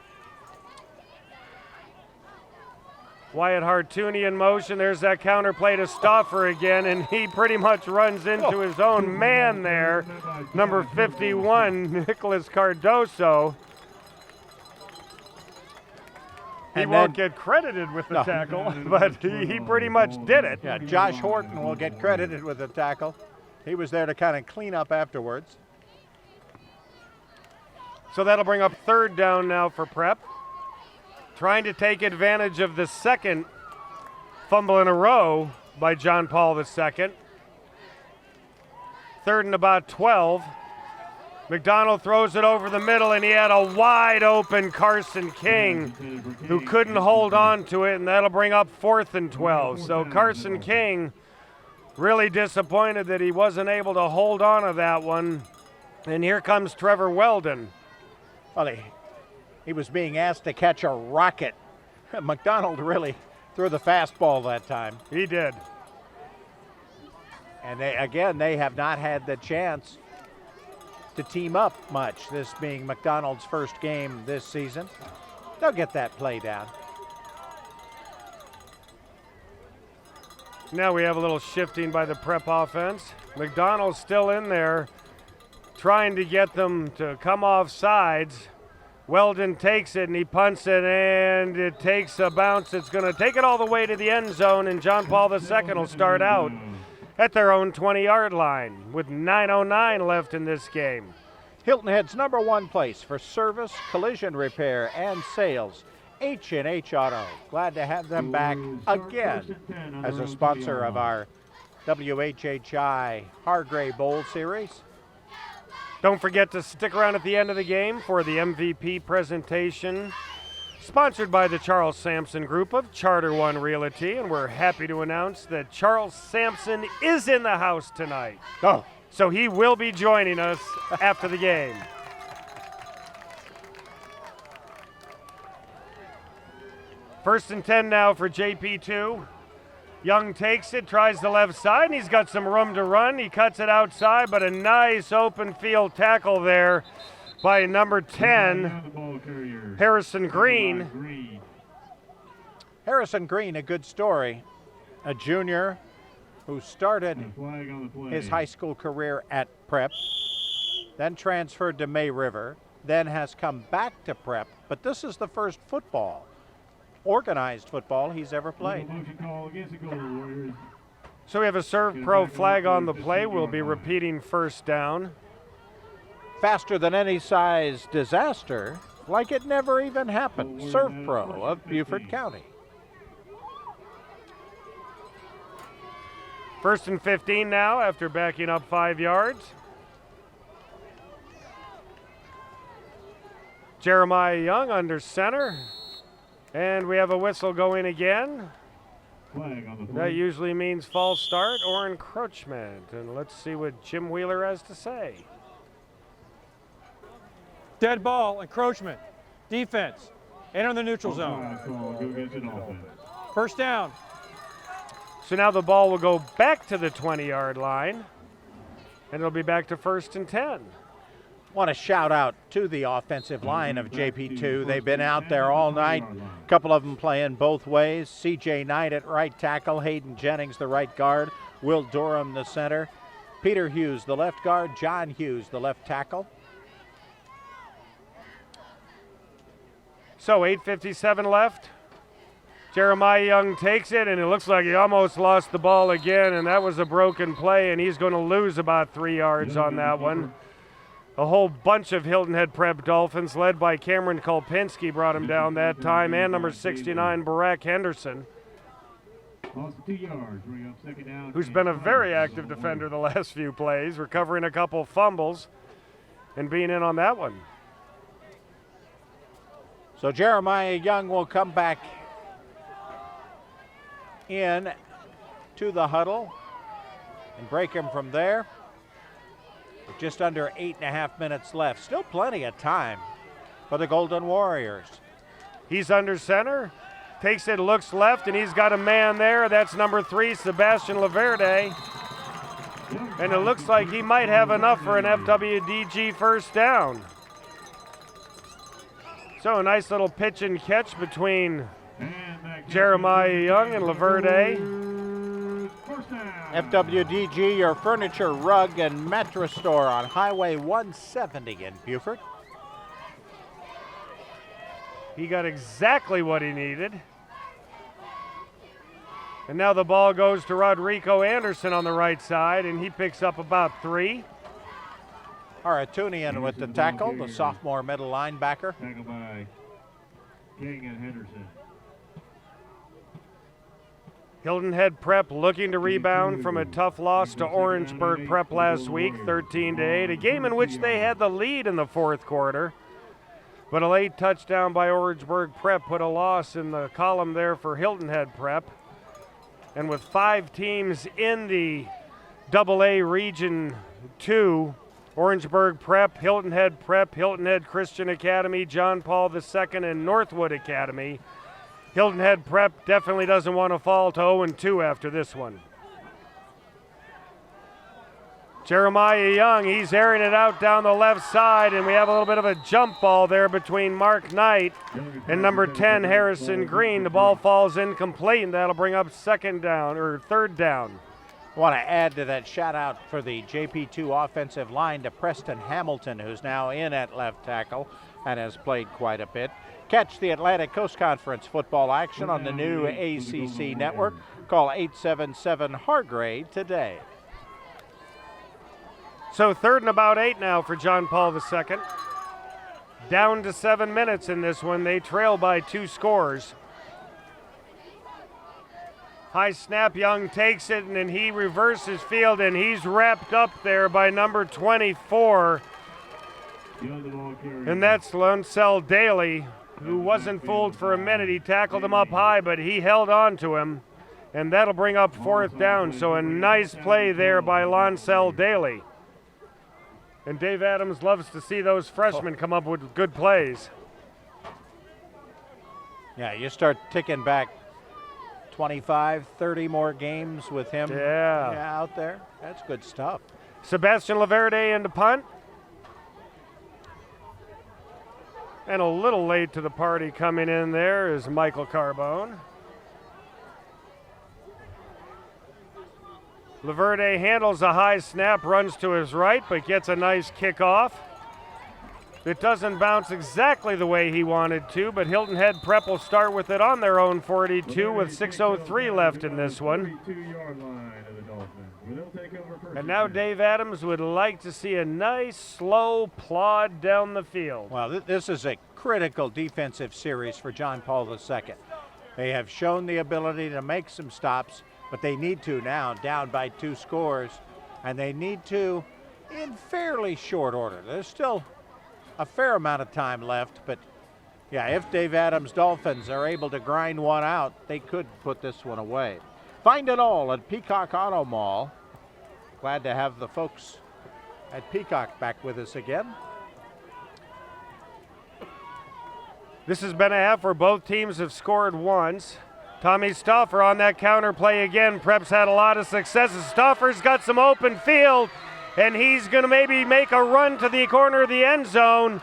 Wyatt Hartooni in motion. There's that counter play to Stauffer again, and he pretty much runs into his own man there. Number 51, Nicholas Cardoso. He won't get credited with the tackle, but he pretty much did it. Yeah, Josh Horton will get credited with the tackle. He was there to kind of clean up afterwards. So that'll bring up 3rd down now for Prep. Trying to take advantage of the second fumble in a row by John Paul II. 3rd and about 12. McDonald throws it over the middle, and he had a wide open Carson King who couldn't hold on to it, and that'll bring up 4th and 12. So Carson King really disappointed that he wasn't able to hold on to that one. And here comes Trevor Weldon. Well, he was being asked to catch a rocket. McDonald really threw the fastball that time. He did. And they have not had the chance to team up much, this being McDonald's first game this season. They'll get that play down. Now we have a little shifting by the Prep offense. McDonald's still in there trying to get them to come off sides. Weldon takes it and he punts it, and it takes a bounce. It's going to take it all the way to the end zone, and John Paul II will start out at their own 20-yard line with 9:09 left in this game. Hilton Head's #1 place for service, collision repair, and sales, H&H Auto. Glad to have them back again as a sponsor of our WHHI Hargray Bowl Series. Don't forget to stick around at the end of the game for the MVP presentation, sponsored by the Charles Sampson Group of Charter One Realty, and we're happy to announce that Charles Sampson is in the house tonight. Oh. So he will be joining us after the game. First and 10 now for JP2. Young takes it, tries the left side, and he's got some room to run. He cuts it outside, but a nice open field tackle there by number 10, Harrison Green. Harrison Green, a good story. A junior who started his high school career at Prep, then transferred to May River, then has come back to Prep, but this is the first football, organized football, he's ever played. So we have a Serve Pro flag on the play. We'll be repeating first down. Faster than any size disaster, like it never even happened. Serve Pro of Beaufort County. First and 15 now after backing up 5 yards. Jeremiah Young under center. And we have a whistle going again. That usually means false start or encroachment. And let's see what Jim Wheeler has to say. Dead ball, encroachment, defense, enter the neutral zone. First down. So now the ball will go back to the 20-yard line, and it'll be back to first and 10. Want to shout out to the offensive line of JP2. They've been out there all night. A couple of them playing both ways. CJ Knight at right tackle, Hayden Jennings the right guard, Will Durham the center, Peter Hughes the left guard, John Hughes the left tackle. So 8:57 left. Jeremiah Young takes it, and it looks like he almost lost the ball again, and that was a broken play, and he's going to lose about 3 yards on that one. A whole bunch of Hilton Head Prep Dolphins, led by Cameron Kolpinski, brought him down that time, and number 69, Barack Henderson, who's been a very active defender the last few plays, recovering a couple fumbles and being in on that one. So Jeremiah Young will come back in to the huddle and break him from there. With just under 8.5 minutes left. Still plenty of time for the Golden Warriors. He's under center, takes it, looks left, and he's got a man there. That's number 3, Sebastian Laverde. And it looks like he might have enough for an FWDG first down. So a nice little pitch and catch between Jeremiah Young and Laverde. FWDG, your furniture, rug, and mattress store on Highway 170 in Beaufort. He got exactly what he needed. And now the ball goes to Rodrigo Anderson on the right side, and he picks up about 3. Aratunian with the tackle, the sophomore middle linebacker. Tackled by King and Henderson. Hilton Head Prep looking to rebound from a tough loss to Orangeburg Prep last week, 13-8, a game in which they had the lead in the fourth quarter. But a late touchdown by Orangeburg Prep put a loss in the column there for Hilton Head Prep. And with 5 teams in the AA Region 2, Orangeburg Prep, Hilton Head Prep, Hilton Head Christian Academy, John Paul II, and Northwood Academy, Hilton Head Prep definitely doesn't want to fall to 0-2 after this one. Jeremiah Young, he's airing it out down the left side, and we have a little bit of a jump ball there between Mark Knight and number 10, Harrison Green. The ball falls incomplete, and that'll bring up third down. I want to add to that shout out for the JP2 offensive line to Preston Hamilton, who's now in at left tackle and has played quite a bit. Catch the Atlantic Coast Conference football action on the new ACC network. Call 877-HARGRAY today. So 3rd and about 8 now for John Paul II. Down to 7 minutes in this one. They trail by 2 scores. High snap, Young takes it, and then he reverses field, and he's wrapped up there by number 24. And that's Luncell Daly, who wasn't fooled for a minute. He tackled him up high, but he held on to him, and that'll bring up 4th down. So a nice play there by Luncell Daly. And Dave Adams loves to see those freshmen come up with good plays. Yeah, you start ticking back 25, 30 more games with him out there. That's good stuff. Sebastian Laverde in the punt. And a little late to the party coming in there is Michael Carbone. Laverde handles a high snap, runs to his right, but gets a nice kickoff. It doesn't bounce exactly the way he wanted to, but Hilton Head Prep will start with it on their own 42 with 6:03 left in this one. And now Dave Adams would like to see a nice slow plod down the field. Well, this is a critical defensive series for John Paul II. They have shown the ability to make some stops, but they need to now, down by 2 scores, and they need to in fairly short order. There's still a fair amount of time left, but yeah, if Dave Adams' Dolphins are able to grind one out, they could put this one away. Find it all at Peacock Auto Mall. Glad to have the folks at Peacock back with us again. This has been a half where both teams have scored once. Tommy Stauffer on that counter play again. Prep's had a lot of successes. Stauffer's got some open field, and he's going to maybe make a run to the corner of the end zone.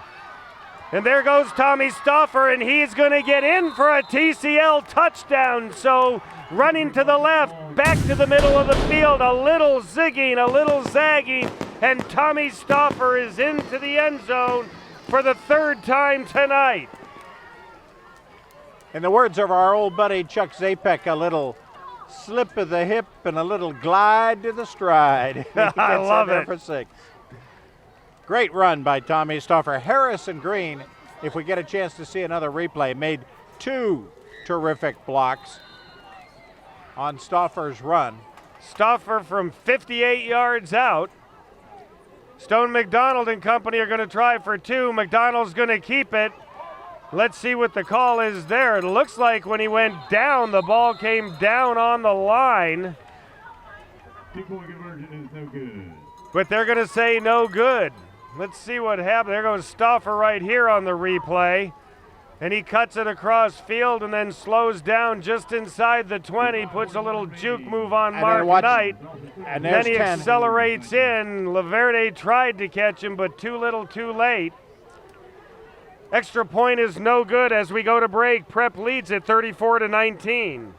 And there goes Tommy Stauffer, and he's going to get in for a TCL touchdown. So running to the left, back to the middle of the field, a little zigging, a little zagging, and Tommy Stauffer is into the end zone for the 3rd time tonight. In the words of our old buddy Chuck Zapek, a little slip of the hip and a little glide to the stride. I love it. For 6. Great run by Tommy Stauffer. Harrison Green, if we get a chance to see another replay, made 2 terrific blocks on Stauffer's run. Stauffer from 58 yards out. Stone McDonald and company are going to try for 2. McDonald's going to keep it. Let's see what the call is there. It looks like when he went down, the ball came down on the line. 2-point conversion is no good. But they're going to say no good. Let's see what happened. There goes Stauffer right here on the replay. And he cuts it across field and then slows down just inside the 20, puts a little juke move on Mark Knight. And then he 10. accelerates in. Laverde tried to catch him, but too little, too late. Extra point is no good as we go to break. Prep leads at 34-19.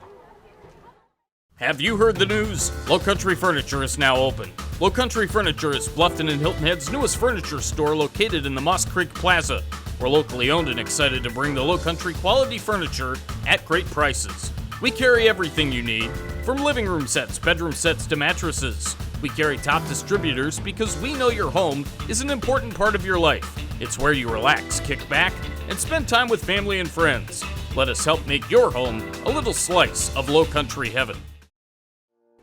Have you heard the news? Lowcountry Furniture is now open. Lowcountry Furniture is Bluffton and Hilton Head's newest furniture store located in the Moss Creek Plaza. We're locally owned and excited to bring the Lowcountry quality furniture at great prices. We carry everything you need, from living room sets, bedroom sets to mattresses. We carry top distributors because we know your home is an important part of your life. It's where you relax, kick back, and spend time with family and friends. Let us help make your home a little slice of Lowcountry heaven.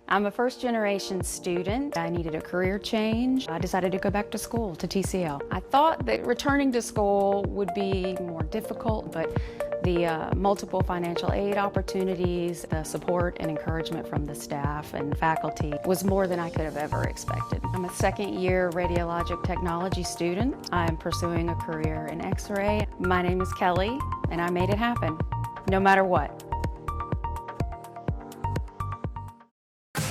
I'm a first-generation student. I needed a career change. I decided to go back to school, to TCL. I thought that returning to school would be more difficult, but the multiple financial aid opportunities, the support and encouragement from the staff and faculty was more than I could have ever expected. I'm a second-year radiologic technology student. I'm pursuing a career in X-ray. My name is Kelly, and I made it happen, no matter what.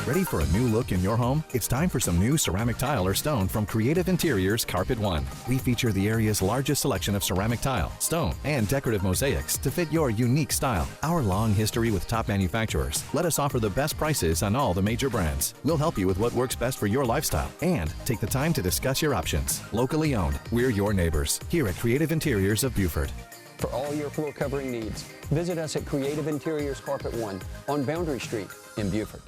Ready for a new look in your home? It's time for some new ceramic tile or stone from Creative Interiors Carpet One. We feature the area's largest selection of ceramic tile, stone, and decorative mosaics to fit your unique style. Our long history with top manufacturers let us offer the best prices on all the major brands. We'll help you with what works best for your lifestyle and take the time to discuss your options. Locally owned, we're your neighbors here at Creative Interiors of Beaufort. For all your floor covering needs, visit us at Creative Interiors Carpet One on Boundary Street in Beaufort.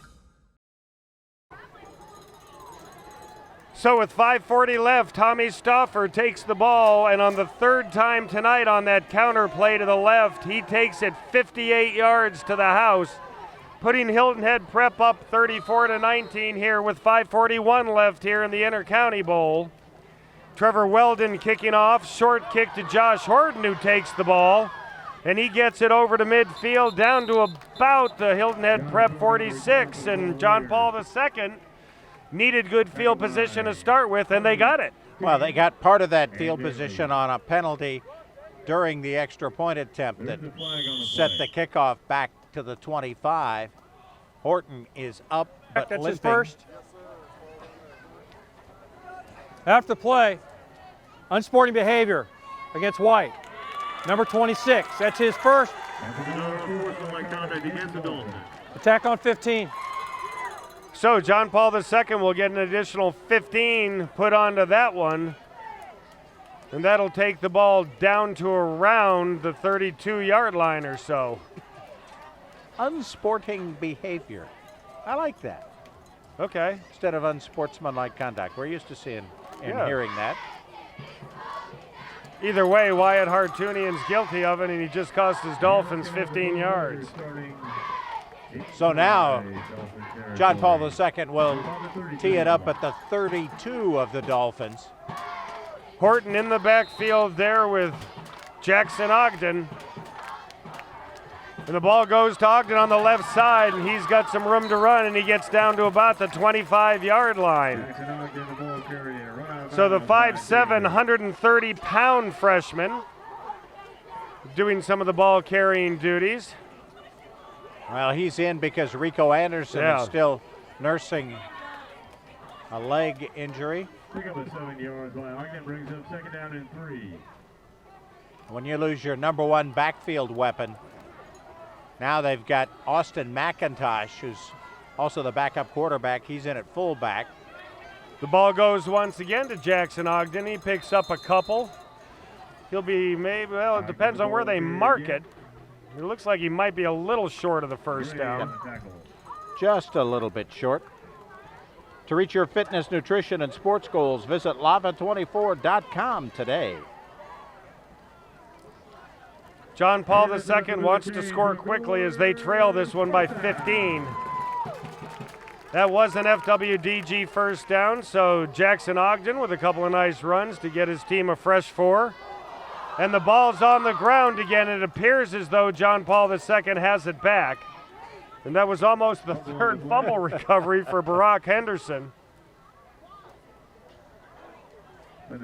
So with 5:40 left, Tommy Stauffer takes the ball, and on the third time tonight on that counter play to the left, he takes it 58 yards to the house, putting Hilton Head Prep up 34-19 here with 5:41 left here in the Intercounty Bowl. Trevor Weldon kicking off, short kick to Josh Horton, who takes the ball, and he gets it over to midfield down to about the Hilton Head Prep 46, and John Paul II needed good field position to start with, and they got it. Well, they got part of that field position on a penalty during the extra point attempt that set the kickoff back to the 25. Horton is up, but That's limping. his first. After play, unsporting behavior against White. Number 26, that's his first. Attack on 15. So John Paul II will get an additional 15 put onto that one, and that'll take the ball down to around the 32-yard line or so. Unsporting behavior. I like that. Okay. Instead of unsportsmanlike conduct. We're used to seeing and hearing that. Either way, Wyatt Hartunian's guilty of it, and he just cost his Dolphins 15 yards. So now, John Paul II will tee it up at the 32 of the Dolphins. Horton in the backfield there with Jackson Ogden. And the ball goes to Ogden on the left side, and he's got some room to run, and he gets down to about the 25-yard line. So the 5'7", 130-pound freshman doing some of the ball carrying duties. Well, he's in because Rico Anderson is still nursing a leg injury. Pick up a 7-yard line. Ogden brings up second down and 3. When you lose your number one backfield weapon, now they've got Austin McIntosh, who's also the backup quarterback. He's in at fullback. The ball goes once again to Jackson Ogden. He picks up a couple. He'll be maybe, well, it depends on where they mark it. It looks like he might be a little short of the first down. Just a little bit short. To reach your fitness, nutrition, and sports goals, visit lava24.com today. John Paul II wants to score quickly as they trail this one by 15. That was an FWDG first down, so Jackson Ogden with a couple of nice runs to get his team a fresh 4. And the ball's on the ground again. It appears as though John Paul II has it back. And that was almost the third fumble recovery for Barack Henderson. And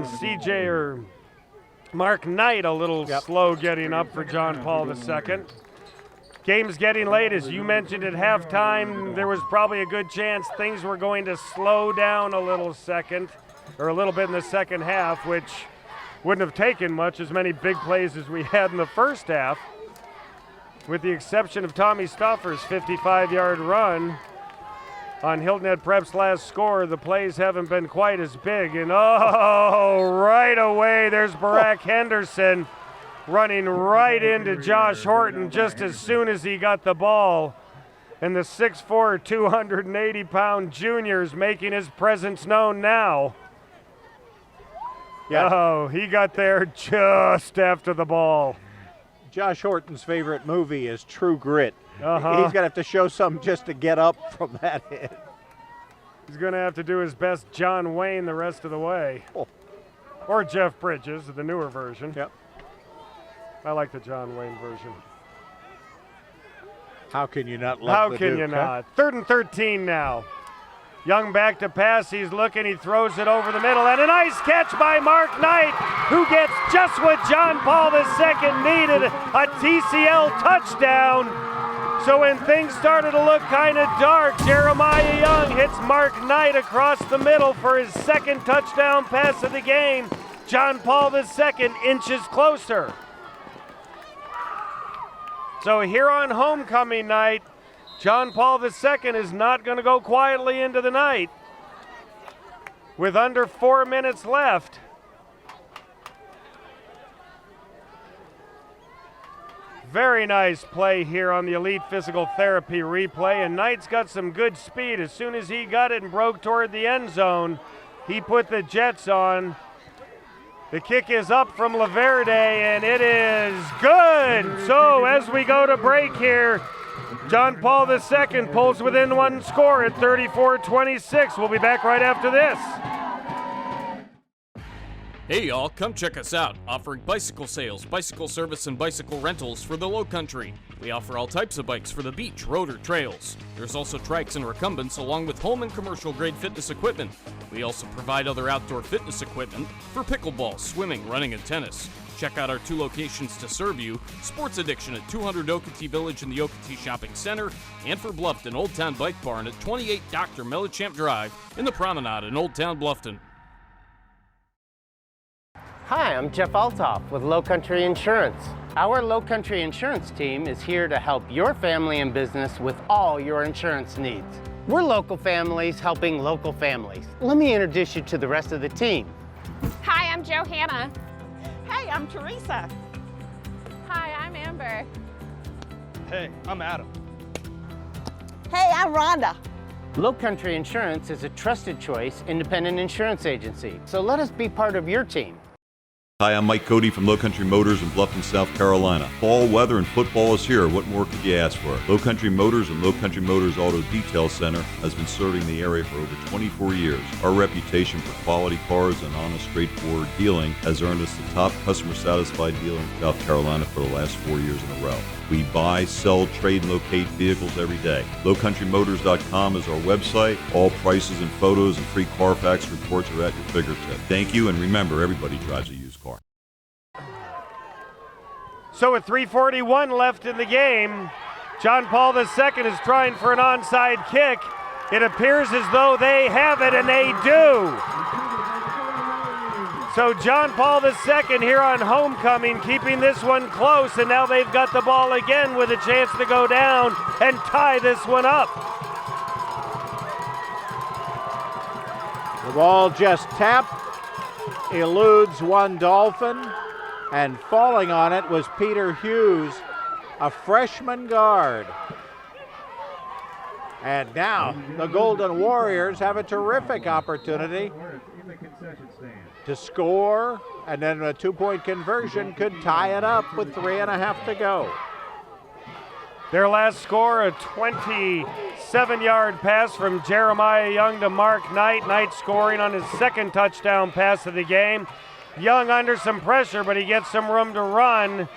CJ or Mark Knight a little slow getting up for John Paul II. Game's getting late. As you mentioned at halftime, there was probably a good chance things were going to slow down a little bit in the second half, which wouldn't have taken much, as many big plays as we had in the first half. With the exception of Tommy Stauffer's 55-yard run on Hilton Head Prep's last score, the plays haven't been quite as big. And right away, there's Barack Henderson running right into Josh Horton just as soon as he got the ball. And the 6'4", 280-pound junior's making his presence known now. Yeah. Oh, he got there just after the ball. Josh Horton's favorite movie is True Grit. Uh-huh. He's going to have to show something just to get up from that hit. He's going to have to do his best John Wayne the rest of the way. Oh. Or Jeff Bridges, the newer version. Yep. I like the John Wayne version. How can you not love the How can Duke, you huh? not? 3rd and 13 now. Young back to pass. He's looking. He throws it over the middle. And a nice catch by Mark Knight, who gets just what John Paul II needed, a TCL touchdown. So when things started to look kind of dark, Jeremiah Young hits Mark Knight across the middle for his 2nd touchdown pass of the game. John Paul II inches closer. So here on homecoming night, John Paul II is not going to go quietly into the night. With under 4 minutes left. Very nice play here on the Elite Physical Therapy replay, and Knight's got some good speed. As soon as he got it and broke toward the end zone, he put the Jets on. The kick is up from Laverde, and it is good. So as we go to break here, John Paul II pulls within one score at 34-26. We'll be back right after this. Hey y'all, come check us out, offering bicycle sales, bicycle service, and bicycle rentals for the Lowcountry. We offer all types of bikes for the beach, road, or trails. There's also trikes and recumbents along with home and commercial grade fitness equipment. We also provide other outdoor fitness equipment for pickleball, swimming, running, and tennis. Check out our 2 locations to serve you, Sports Addiction at 200 Okatee Village in the Okatee Shopping Center, and for Bluffton, Old Town Bike Barn at 28 Dr. Mellichamp Drive in the Promenade in Old Town Bluffton. Hi, I'm Jeff Altoff with Lowcountry Insurance. Our Lowcountry Insurance team is here to help your family and business with all your insurance needs. We're local families helping local families. Let me introduce you to the rest of the team. Hi, I'm Johanna. Hey, I'm Teresa. Hi, I'm Amber. Hey, I'm Adam. Hey, I'm Rhonda. Lowcountry Insurance is a trusted choice independent insurance agency, so let us be part of your team. Hi, I'm Mike Cody from Lowcountry Motors in Bluffton, South Carolina. Fall weather and football is here. What more could you ask for? Lowcountry Motors and Lowcountry Motors Auto Detail Center has been serving the area for over 24 years. Our reputation for quality cars and honest, straightforward dealing has earned us the top customer satisfied dealer in South Carolina for the last 4 years in a row. We buy, sell, trade, and locate vehicles every day. LowCountryMotors.com is our website. All prices and photos and free Carfax reports are at your fingertips. Thank you, and remember, everybody drives a used car. So with 3:41 left in the game, John Paul II is trying for an onside kick. It appears as though they have it, and they do. So John Paul II here on homecoming, keeping this one close, and now they've got the ball again with a chance to go down and tie this one up. The ball just tapped, eludes one Dolphin, and falling on it was Peter Hughes, a freshman guard. And now the Golden Warriors have a terrific opportunity to score, and then a two-point conversion could tie it up with 3.5 to go. Their last score, a 27-yard pass from Jeremiah Young to Mark Knight. Knight scoring on his 2nd touchdown pass of the game. Young under some pressure, but he gets some room to run.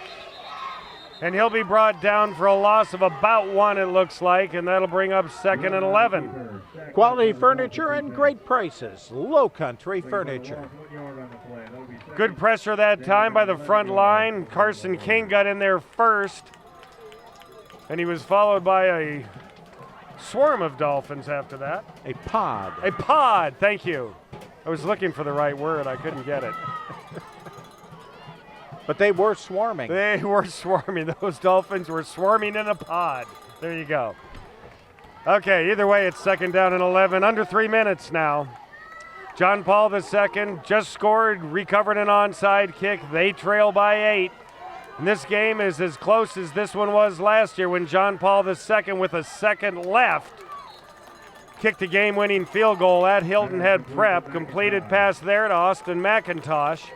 And he'll be brought down for a loss of about 1, it looks like, and that'll bring up 2nd and 11. Quality furniture and great prices. Lowcountry Furniture. Good pressure that time by the front line. Carson King got in there first, and he was followed by a swarm of Dolphins after that. A pod. A pod, thank you. I was looking for the right word. I couldn't get it. But they were swarming. They were swarming. Those Dolphins were swarming in a pod. There you go. Okay, either way, it's 2nd down and 11. Under 3 minutes now. John Paul II just scored, recovered an onside kick. They trail by 8. And this game is as close as this one was last year when John Paul II, with a second left, kicked a game-winning field goal at Hilton Head Prep. Completed pass there to Austin McIntosh.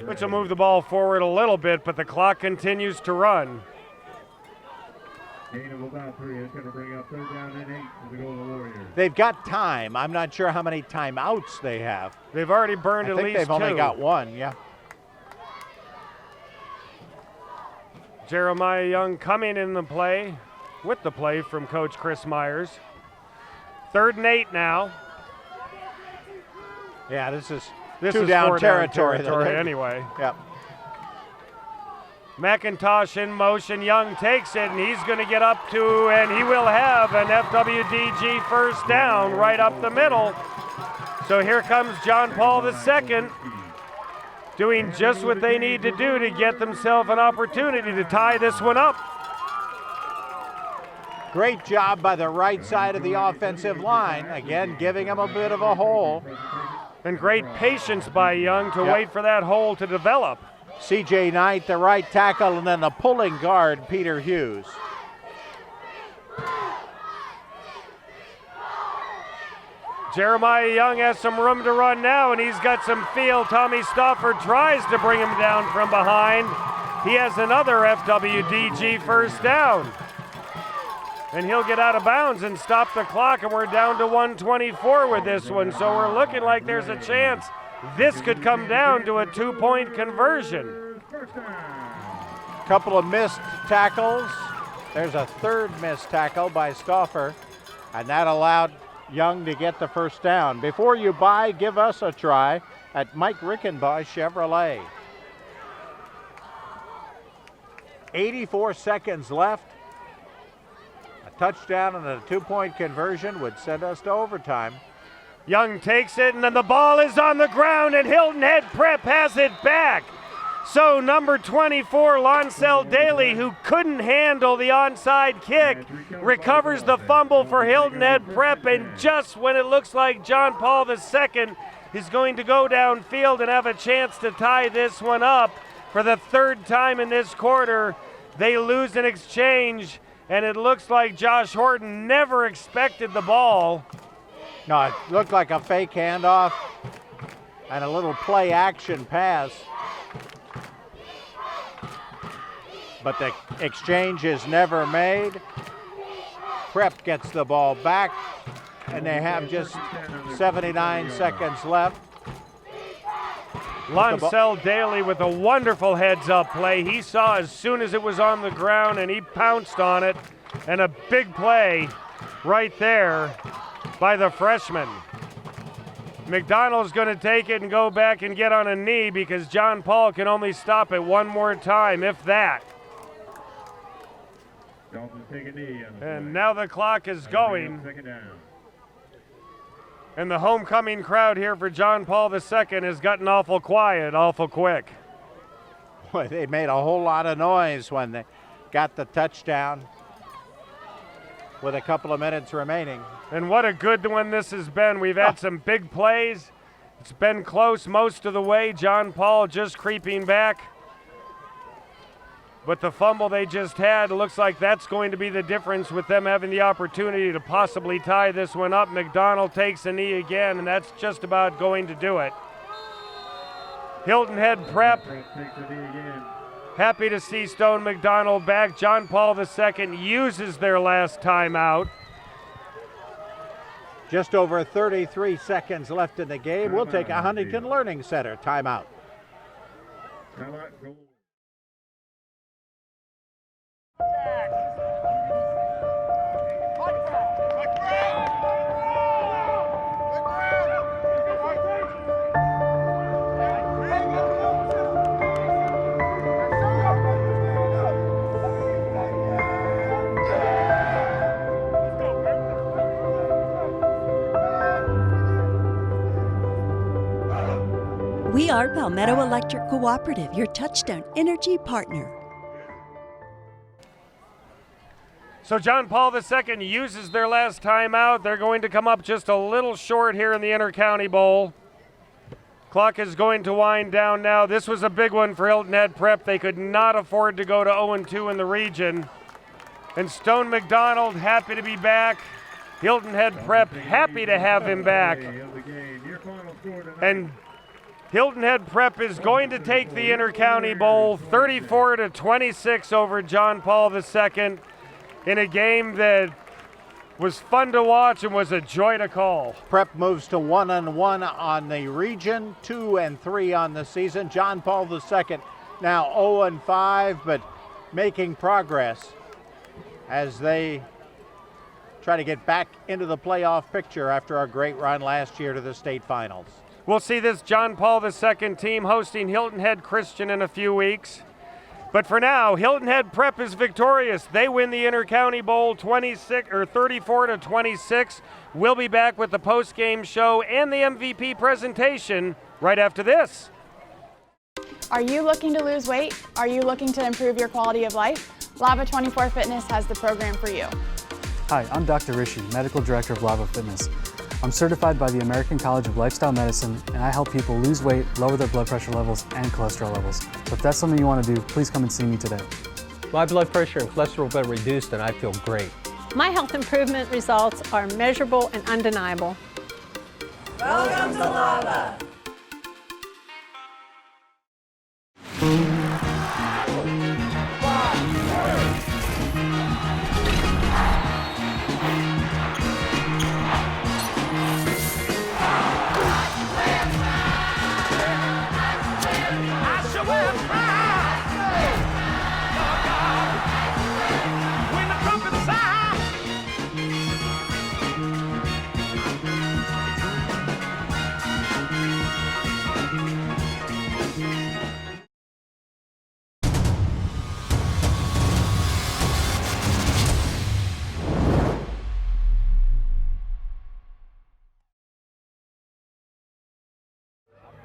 which will move the ball forward a little bit, but the clock continues to run. Gain of about 3. It's going to bring up 3rd down and 8 for the Golden Warriors. They've got time. I'm not sure how many timeouts they have. They've already burned at least 2. I think they've only got 1, yeah. Jeremiah Young coming in the play, with the play from Coach Chris Myers. 3rd and 8 now. Yeah, this is This 2 is down 4 territory. down territory anyway. Yep. McIntosh in motion. Young takes it, and he's going to get up to, and he will have an FWDG 1st down right up the middle. So here comes John Paul II, doing just what they need to do to get themselves an opportunity to tie this one up. Great job by the right side of the offensive line. Again, giving them a bit of a hole. And great patience by Young to wait for that hole to develop. C.J. Knight, the right tackle, and then the pulling guard, Peter Hughes. Jeremiah Young has some room to run now, and he's got some field. Tommy Stauffer tries to bring him down from behind. He has another FWDG 1st down. And he'll get out of bounds and stop the clock, and we're down to 1:24 with this one. So we're looking like there's a chance this could come down to a 2-point conversion. Couple of missed tackles. There's a 3rd missed tackle by Stauffer, and that allowed Young to get the 1st down. Before you buy, give us a try at Mike Rickenbaugh Chevrolet. 84 seconds left. A touchdown and a 2-point conversion would send us to overtime. Young takes it, and then the ball is on the ground, and Hilton Head Prep has it back. So number 24, Lonsell Daly, who couldn't handle the onside kick, recovers the fumble for Hilton Head Prep, and just when it looks like John Paul II is going to go downfield and have a chance to tie this one up for the 3rd time in this quarter, they lose an exchange, and it looks like Josh Horton never expected the ball. No, it looked like a fake handoff and a little play action pass. But the exchange is never made. Prep gets the ball back, and they have just 79 seconds left. Lonsell Daly with a wonderful heads-up play. He saw as soon as it was on the ground, and he pounced on it. And a big play right there by the freshman. McDonald's going to take it and go back and get on a knee because John Paul can only stop it one more time, if that. Dolphins take a knee on the And now the clock is going. And the homecoming crowd here for John Paul II has gotten awful quiet, awful quick. Boy, they made a whole lot of noise when they got the touchdown with a couple of minutes remaining. And what a good one this has been. We've had some big plays. It's been close most of the way. John Paul just creeping back. But the fumble they just had, looks like that's going to be the difference with them having the opportunity to possibly tie this one up. McDonald takes a knee again, and that's just about going to do it. Hilton Head Prep, happy to see Stone McDonald back. John Paul II uses their last timeout. Just over 33 seconds left in the game. We'll take a Huntington Learning Center timeout. We are Palmetto Electric Cooperative, your touchstone energy partner. So John Paul II uses their last timeout. They're going to come up just a little short here in the Intercounty Bowl. Clock is going to wind down now. This was a big one for Hilton Head Prep. They could not afford to go to 0-2 in the region. And Stone McDonald happy to be back. Hilton Head Prep happy to have him back. And Hilton Head Prep is going to take the Intercounty Bowl 34-26 over John Paul II in a game that was fun to watch and was a joy to call. Prep moves to 1-1 on the region, 2-3 on the season. John Paul II now 0-5, but making progress as they try to get back into the playoff picture after our great run last year to the state finals. We'll see this John Paul II team hosting Hilton Head Christian in a few weeks. But for now, Hilton Head Prep is victorious. They win the Intercounty Bowl 34-26. We'll be back with the post-game show and the MVP presentation right after this. Are you looking to lose weight? Are you looking to improve your quality of life? Lava 24 Fitness has the program for you. Hi, I'm Dr. Rishi, Medical Director of Lava Fitness. I'm certified by the American College of Lifestyle Medicine, and I help people lose weight, lower their blood pressure levels, and cholesterol levels. So if that's something you want to do, please come and see me today. My blood pressure and cholesterol have been reduced, and I feel great. My health improvement results are measurable and undeniable. Welcome to Lava.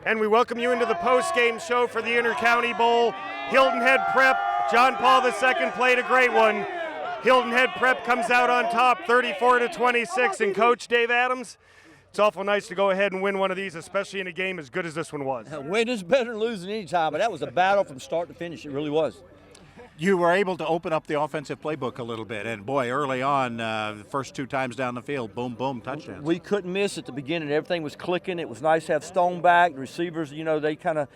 And we welcome you into the post-game show for the Intercounty Bowl. Hilton Head Prep, John Paul II played a great one. Hilton Head Prep comes out on top 34-26. And Coach Dave Adams, it's awful nice to go ahead and win one of these, especially in a game as good as this one was. Winning is better than losing any time, but that was a battle from start to finish. It really was. You were able to open up the offensive playbook a little bit, and boy, early on, the first 2 times down the field, boom, boom, touchdowns. We couldn't miss at the beginning. Everything was clicking. It was nice to have Stone back. The receivers, you know, they kind of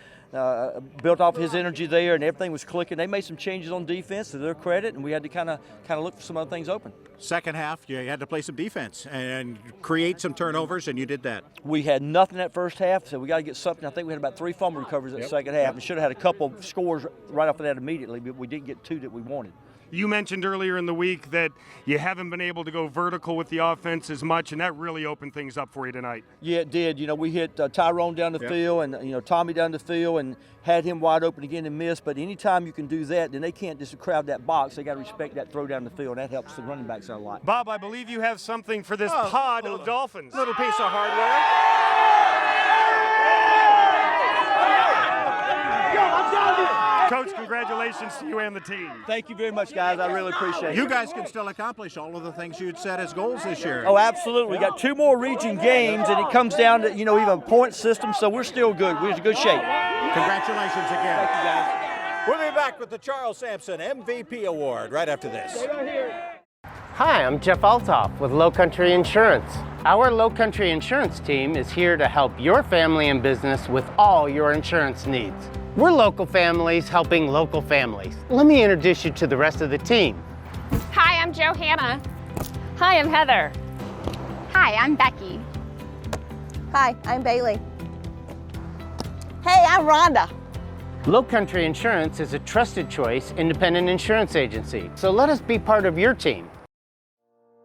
built off his energy there, and everything was clicking. They made some changes on defense to their credit, and we had to kind of look for some other things open. Second half, you had to play some defense and create some turnovers, and you did that. We had nothing that first half, so we got to get something. I think we had about 3 fumble recoveries that second half. We should have had a couple scores right off of that immediately, but we didn't get 2 that we wanted. You mentioned earlier in the week that you haven't been able to go vertical with the offense as much, and that really opened things up for you tonight. Yeah, it did. You know, we hit Tyrone down the field and, you know, Tommy down the field and had him wide open again and missed. But anytime you can do that, then they can't just crowd that box. They got to respect that throw down the field. That helps the running backs out a lot. Bob, I believe you have something for this pod of Dolphins. Little piece of hardware. Coach, congratulations to you and the team. Thank you very much, guys. I really appreciate it. You guys can still accomplish all of the things you'd set as goals this year. Oh, absolutely. We got 2 more region games, and it comes down to, you know, even a point system, so we're still good. We're in good shape. Congratulations again. Thank you, guys. We'll be back with the Charles Sampson MVP Award right after this. Hi, I'm Jeff Altoff with Lowcountry Insurance. Our Lowcountry Insurance team is here to help your family and business with all your insurance needs. We're local families helping local families. Let me introduce you to the rest of the team. Hi, I'm Johanna. Hi, I'm Heather. Hi, I'm Becky. Hi, I'm Bailey. Hey, I'm Rhonda. Lowcountry Insurance is a trusted choice independent insurance agency, so let us be part of your team.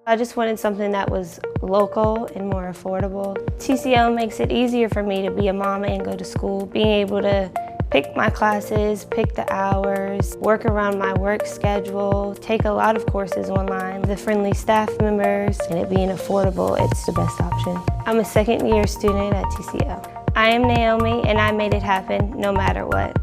I just wanted something that was local and more affordable. TCL makes it easier for me to be a mom and go to school, being able to pick my classes, pick the hours, work around my work schedule, take a lot of courses online, the friendly staff members, and it being affordable, it's the best option. I'm a second-year student at TCL. I am Naomi, and I made it happen no matter what.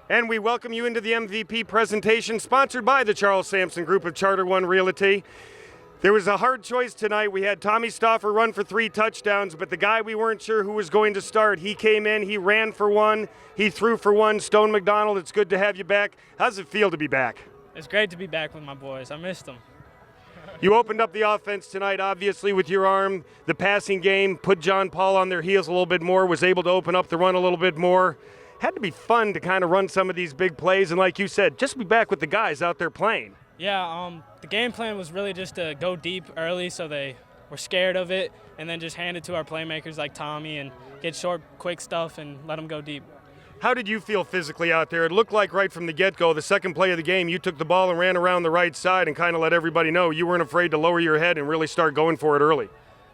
And we welcome you into the MVP presentation sponsored by the Charles Sampson Group of Charter One Realty. There was a hard choice tonight. We had Tommy Stauffer run for 3 touchdowns, but the guy we weren't sure who was going to start, he came in, he ran for 1, he threw for 1. Stone McDonald, it's good to have you back. How's it feel to be back? It's great to be back with my boys. I missed them. You opened up the offense tonight, obviously, with your arm. The passing game put John Paul on their heels a little bit more, was able to open up the run a little bit more. Had to be fun to kind of run some of these big plays, and like you said, just be back with the guys out there playing. Yeah, the game plan was really just to go deep early so they were scared of it, and then just hand it to our playmakers like Tommy and get short, quick stuff and let them go deep. How did you feel physically out there? It looked like right from the get-go, the second play of the game, you took the ball and ran around the right side and kind of let everybody know you weren't afraid to lower your head and really start going for it early.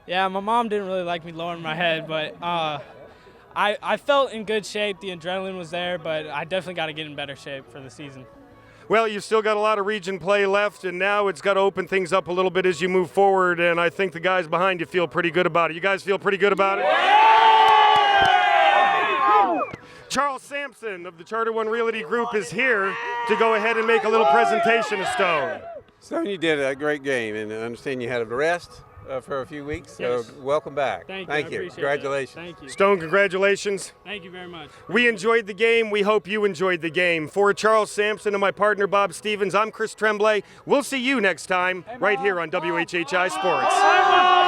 Yeah, my mom didn't really like me lowering my head, but I felt in good shape. The adrenaline was there, but I definitely got to get in better shape for the season. Well, you've still got a lot of region play left, and now it's got to open things up a little bit as you move forward, and I think the guys behind you feel pretty good about it. You guys feel pretty good about it? Charles Sampson of the Charter One Realty Group is here to go ahead and make a little presentation of Stone. Stone, you did a great game, and I understand you had a rest for a few weeks, so yes. Welcome back. Thank you. Congratulations. Thank you. Stone, congratulations. Thank you very much. We enjoyed the game. We hope you enjoyed the game. For Charles Sampson and my partner Bob Stevens, I'm Chris Tremblay. We'll see you next time right here on WHHI Sports.